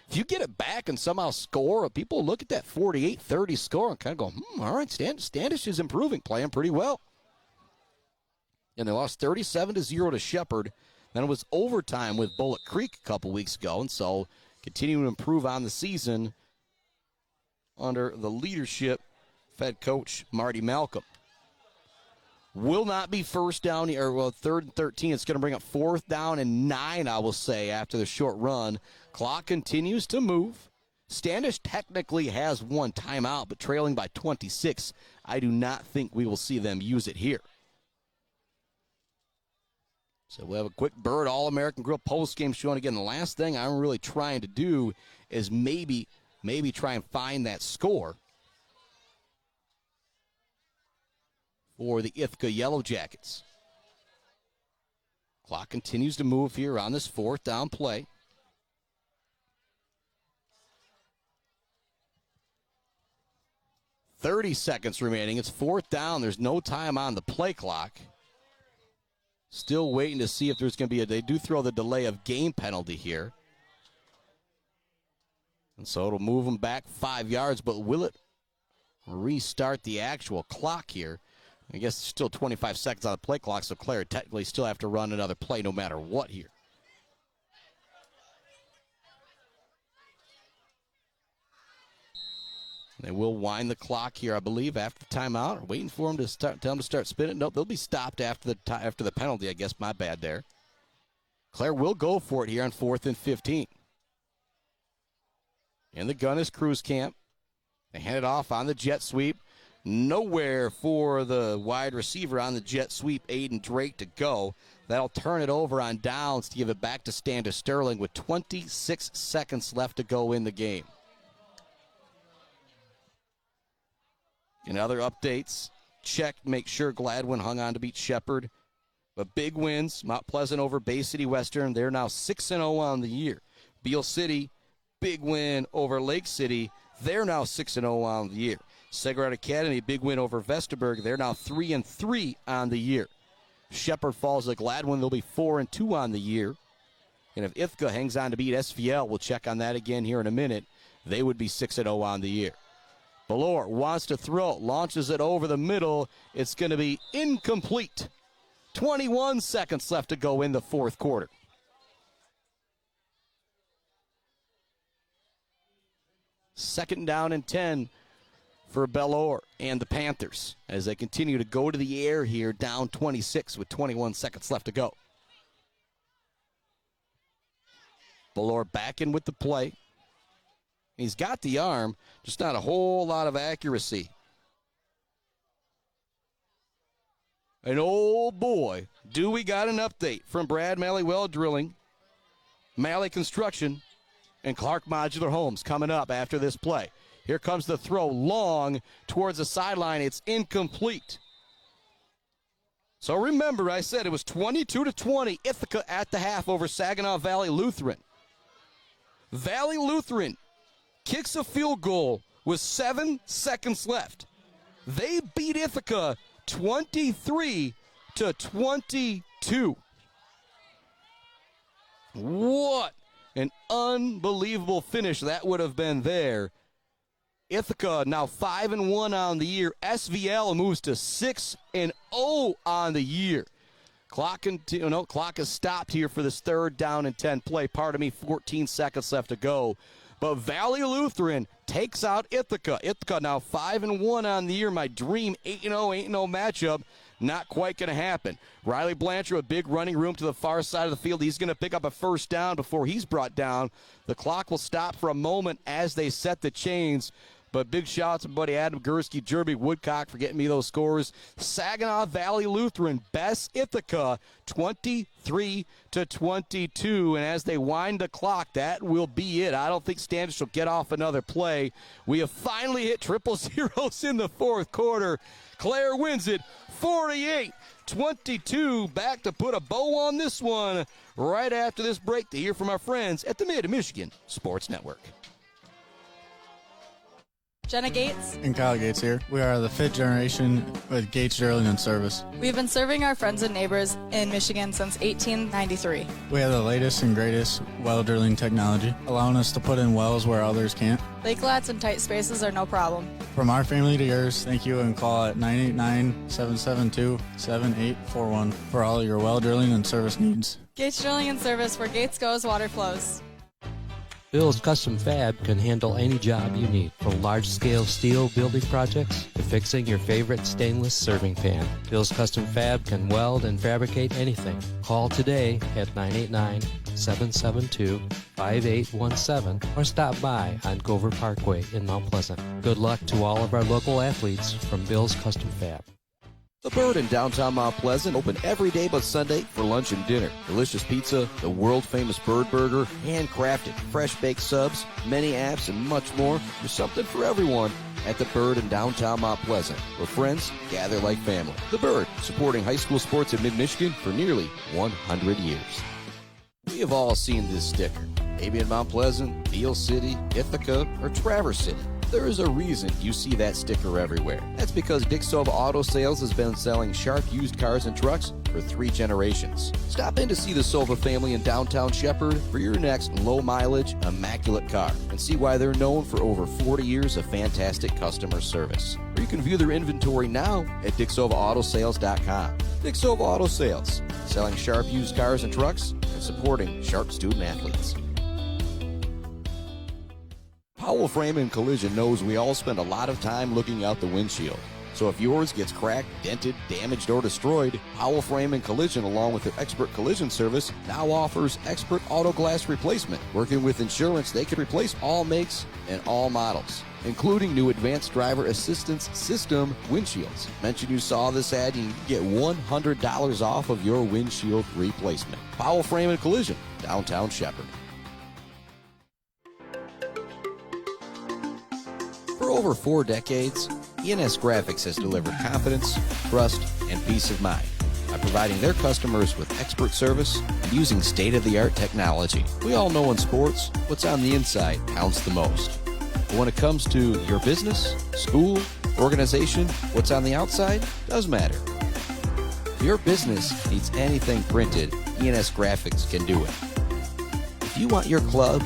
if you get it back and somehow score, people look at that 48-30 score and kind of go, all right, Standish is improving, playing pretty well. And they lost 37-0 to Shepherd. Then it was overtime with Bullock Creek a couple weeks ago. And so continuing to improve on the season under the leadership of head coach Marty Malcolm. Will not be 1st down, or 3rd and 13. It's going to bring up 4th down and 9, I will say, after the short run. Clock continues to move. Standish technically has one timeout, but trailing by 26. I do not think we will see them use it here. So we'll have a quick Bird All-American Grill post-game show. And again, the last thing I'm really trying to do is maybe try and find that score for the Ithaca Yellow Jackets. Clock continues to move here on this fourth down play. .30 seconds remaining. It's fourth down. There's no time on the play clock. Still waiting to see if there's going to be they do throw the delay of game penalty here. And so it'll move them back 5 yards, but will it restart the actual clock here? I guess there's still 25 seconds on the play clock, so Clare technically still have to run another play no matter what here. They will wind the clock here, I believe, after the timeout. We're waiting for them to start. Tell them to start spinning. Nope, they'll be stopped after the penalty. I guess my bad there. Clare will go for it here on 4th and 15. In the gun is Cruz Camp. They hand it off on the jet sweep. Nowhere for the wide receiver on the jet sweep, Aiden Drake, to go. That'll turn it over on downs to give it back to Standish Sterling with 26 seconds left to go in the game. In other updates, check, make sure Gladwin hung on to beat Shepherd. But big wins, Mount Pleasant over Bay City Western. They're now 6-0 on the year. Beale City, big win over Lake City. They're now 6-0 on the year. Segrad Academy, big win over Vesterberg. They're now 3-3 on the year. Shepherd falls to Gladwin. They'll be 4-2 on the year. And if Ithaca hangs on to beat SVL, we'll check on that again here in a minute, they would be 6-0 on the year. Valor wants to throw, launches it over the middle. It's going to be incomplete. 21 seconds left to go in the fourth quarter. Second down and 10 for Belor and the Panthers as they continue to go to the air here, down 26 with 21 seconds left to go. Belor back in with the play. He's got the arm, just not a whole lot of accuracy. And oh boy, do we got an update from Brad Malley Well Drilling, Malley Construction, and Clark Modular Homes coming up after this play. Here comes the throw long towards the sideline. It's incomplete. So remember, I said it was 22-20 Ithaca at the half over Saginaw Valley Lutheran. Valley Lutheran kicks a field goal with 7 seconds left. They beat Ithaca 23-22. What an unbelievable finish that would have been there. Ithaca now 5-1 on the year. SVL moves to 6-0 on the year. Clock is stopped here for this third down and 10 play. 14 seconds left to go. But Valley Lutheran takes out Ithaca. Ithaca now 5-1 on the year. My dream 8-0 matchup. Not quite going to happen. Riley Blanchard with big running room to the far side of the field. He's going to pick up a first down before he's brought down. The clock will stop for a moment as they set the chains. But big shout out to buddy Adam Gursky, Jeremy Woodcock for getting me those scores. Saginaw Valley Lutheran bests Ithaca 23-22. And as they wind the clock, that will be it. I don't think Standish will get off another play. We have finally hit triple zeros in the fourth quarter. Clare wins it 48-22. Back to put a bow on this one right after this break to hear from our friends at the Mid-Michigan Sports Network. Jenna Gates. And Kyle Gates here. We are the fifth generation with Gates Drilling and Service. We've been serving our friends and neighbors in Michigan since 1893. We have the latest and greatest well drilling technology, allowing us to put in wells where others can't. Lake lots and tight spaces are no problem. From our family to yours, thank you, and call at 989-772-7841 for all your well drilling and service needs. Gates Drilling and Service, where Gates goes, water flows. Bill's Custom Fab can handle any job you need, from large-scale steel building projects to fixing your favorite stainless serving pan. Bill's Custom Fab can weld and fabricate anything. Call today at 989 888-772-5817 or stop by on Gover Parkway in Mount Pleasant. Good luck to all of our local athletes from Bill's Custom Fab. The Bird in downtown Mount Pleasant, open every day but Sunday for lunch and dinner. Delicious pizza, the world-famous Bird Burger, handcrafted, fresh-baked subs, many apps, and much more. There's something for everyone at The Bird in downtown Mount Pleasant, where friends gather like family. The Bird, supporting high school sports in mid-Michigan for nearly 100 years. We have all seen this sticker, maybe in Mount Pleasant, Beale City, Ithaca, or Traverse City. There is a reason you see that sticker everywhere. That's because Dick Silva Auto Sales has been selling sharp used cars and trucks for 3 generations. Stop in to see the Silva family in downtown Shepherd for your next low-mileage, immaculate car and see why they're known for over 40 years of fantastic customer service. Or you can view their inventory now at DickSilvaAutoSales.com. Dick Silva Auto Sales, selling sharp used cars and trucks and supporting sharp student-athletes. Powell Frame and Collision knows we all spend a lot of time looking out the windshield. So if yours gets cracked, dented, damaged, or destroyed, Powell Frame and Collision, along with their expert collision service, now offers expert auto glass replacement. Working with insurance, they can replace all makes and all models, including new advanced driver assistance system windshields. Mention you saw this ad and you get $100 off of your windshield replacement. Powell Frame and Collision, downtown Shepherd. For over 4 decades, ENS Graphics has delivered confidence, trust, and peace of mind by providing their customers with expert service and using state-of-the-art technology. We all know in sports, what's on the inside counts the most. But when it comes to your business, school, organization, what's on the outside does matter. If your business needs anything printed, ENS Graphics can do it. If you want your club,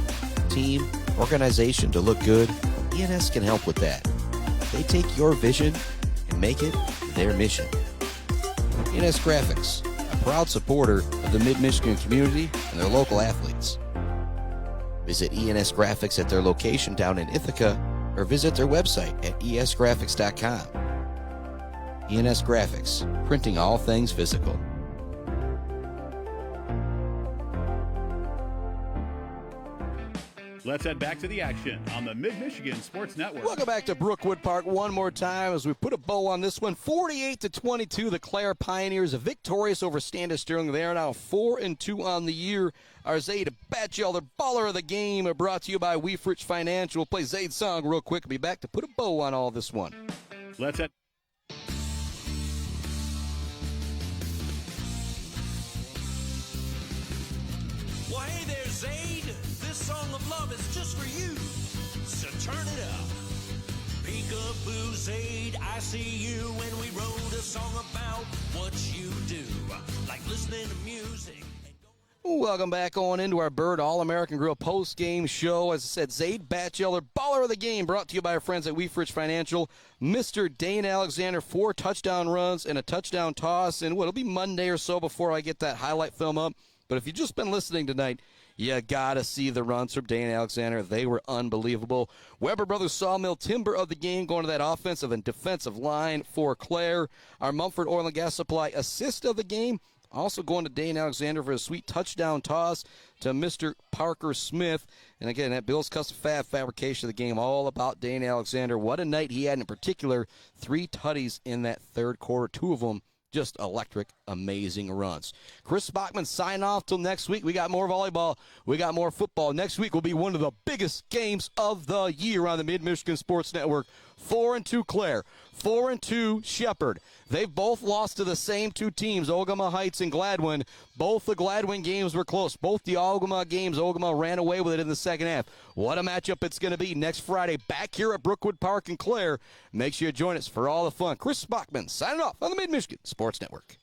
team, organization to look good, ENS can help with that. They take your vision and make it their mission. ENS Graphics, a proud supporter of the Mid-Michigan community and their local athletes. Visit ENS Graphics at their location down in Ithaca or visit their website at esgraphics.com. ENS Graphics, printing all things physical. Let's head back to the action on the Mid-Michigan Sports Network. Welcome back to Brookwood Park one more time as we put a bow on this one. 48-22, the Clare Pioneers are victorious over Standish Sterling. They are now 4-2 on the year. Our Zaid Batchelder baller of the game brought to you by Weefrich Financial. We'll play Zaid's song real quick. Be back to put a bow on all this one. Let's head. Well, hey there, Zaid. This song of love is just for you, so turn it up. Peekaboo, Zaid, I see you, and we wrote a song about what you do, like listening to music. Welcome back on into our Bird All-American Grill post-game show. As I said, Zaid Batchelder, baller of the game, brought to you by our friends at Weefrich Financial. Mr. Dane Alexander, 4 touchdown runs and a touchdown toss, and it'll be Monday or so before I get that highlight film up. But if you've just been listening tonight, you got to see the runs from Dane Alexander. They were unbelievable. Weber Brothers Sawmill, timber of the game, going to that offensive and defensive line for Clare. Our Mumford Oil and Gas Supply assist of the game, also going to Dane Alexander for a sweet touchdown toss to Mr. Parker Smith. And again, that Bill's Custom Fab fabrication of the game, all about Dane Alexander. What a night he had in particular. 3 tutties in that third quarter, 2 of them just electric, amazing runs. Chris Bachman, sign off till next week. We got more volleyball. We got more football. Next week will be one of the biggest games of the year on the Mid-Michigan Sports Network. 4-2 Clare, 4-2 Shepherd. They've both lost to the same 2 teams, Ogama Heights and Gladwin. Both the Gladwin games were close. Both the Ogama games, Ogama ran away with it in the second half. What a matchup it's going to be next Friday back here at Brookwood Park in Clare. Make sure you join us for all the fun. Chris Bachman signing off on the Mid-Michigan Sports Network.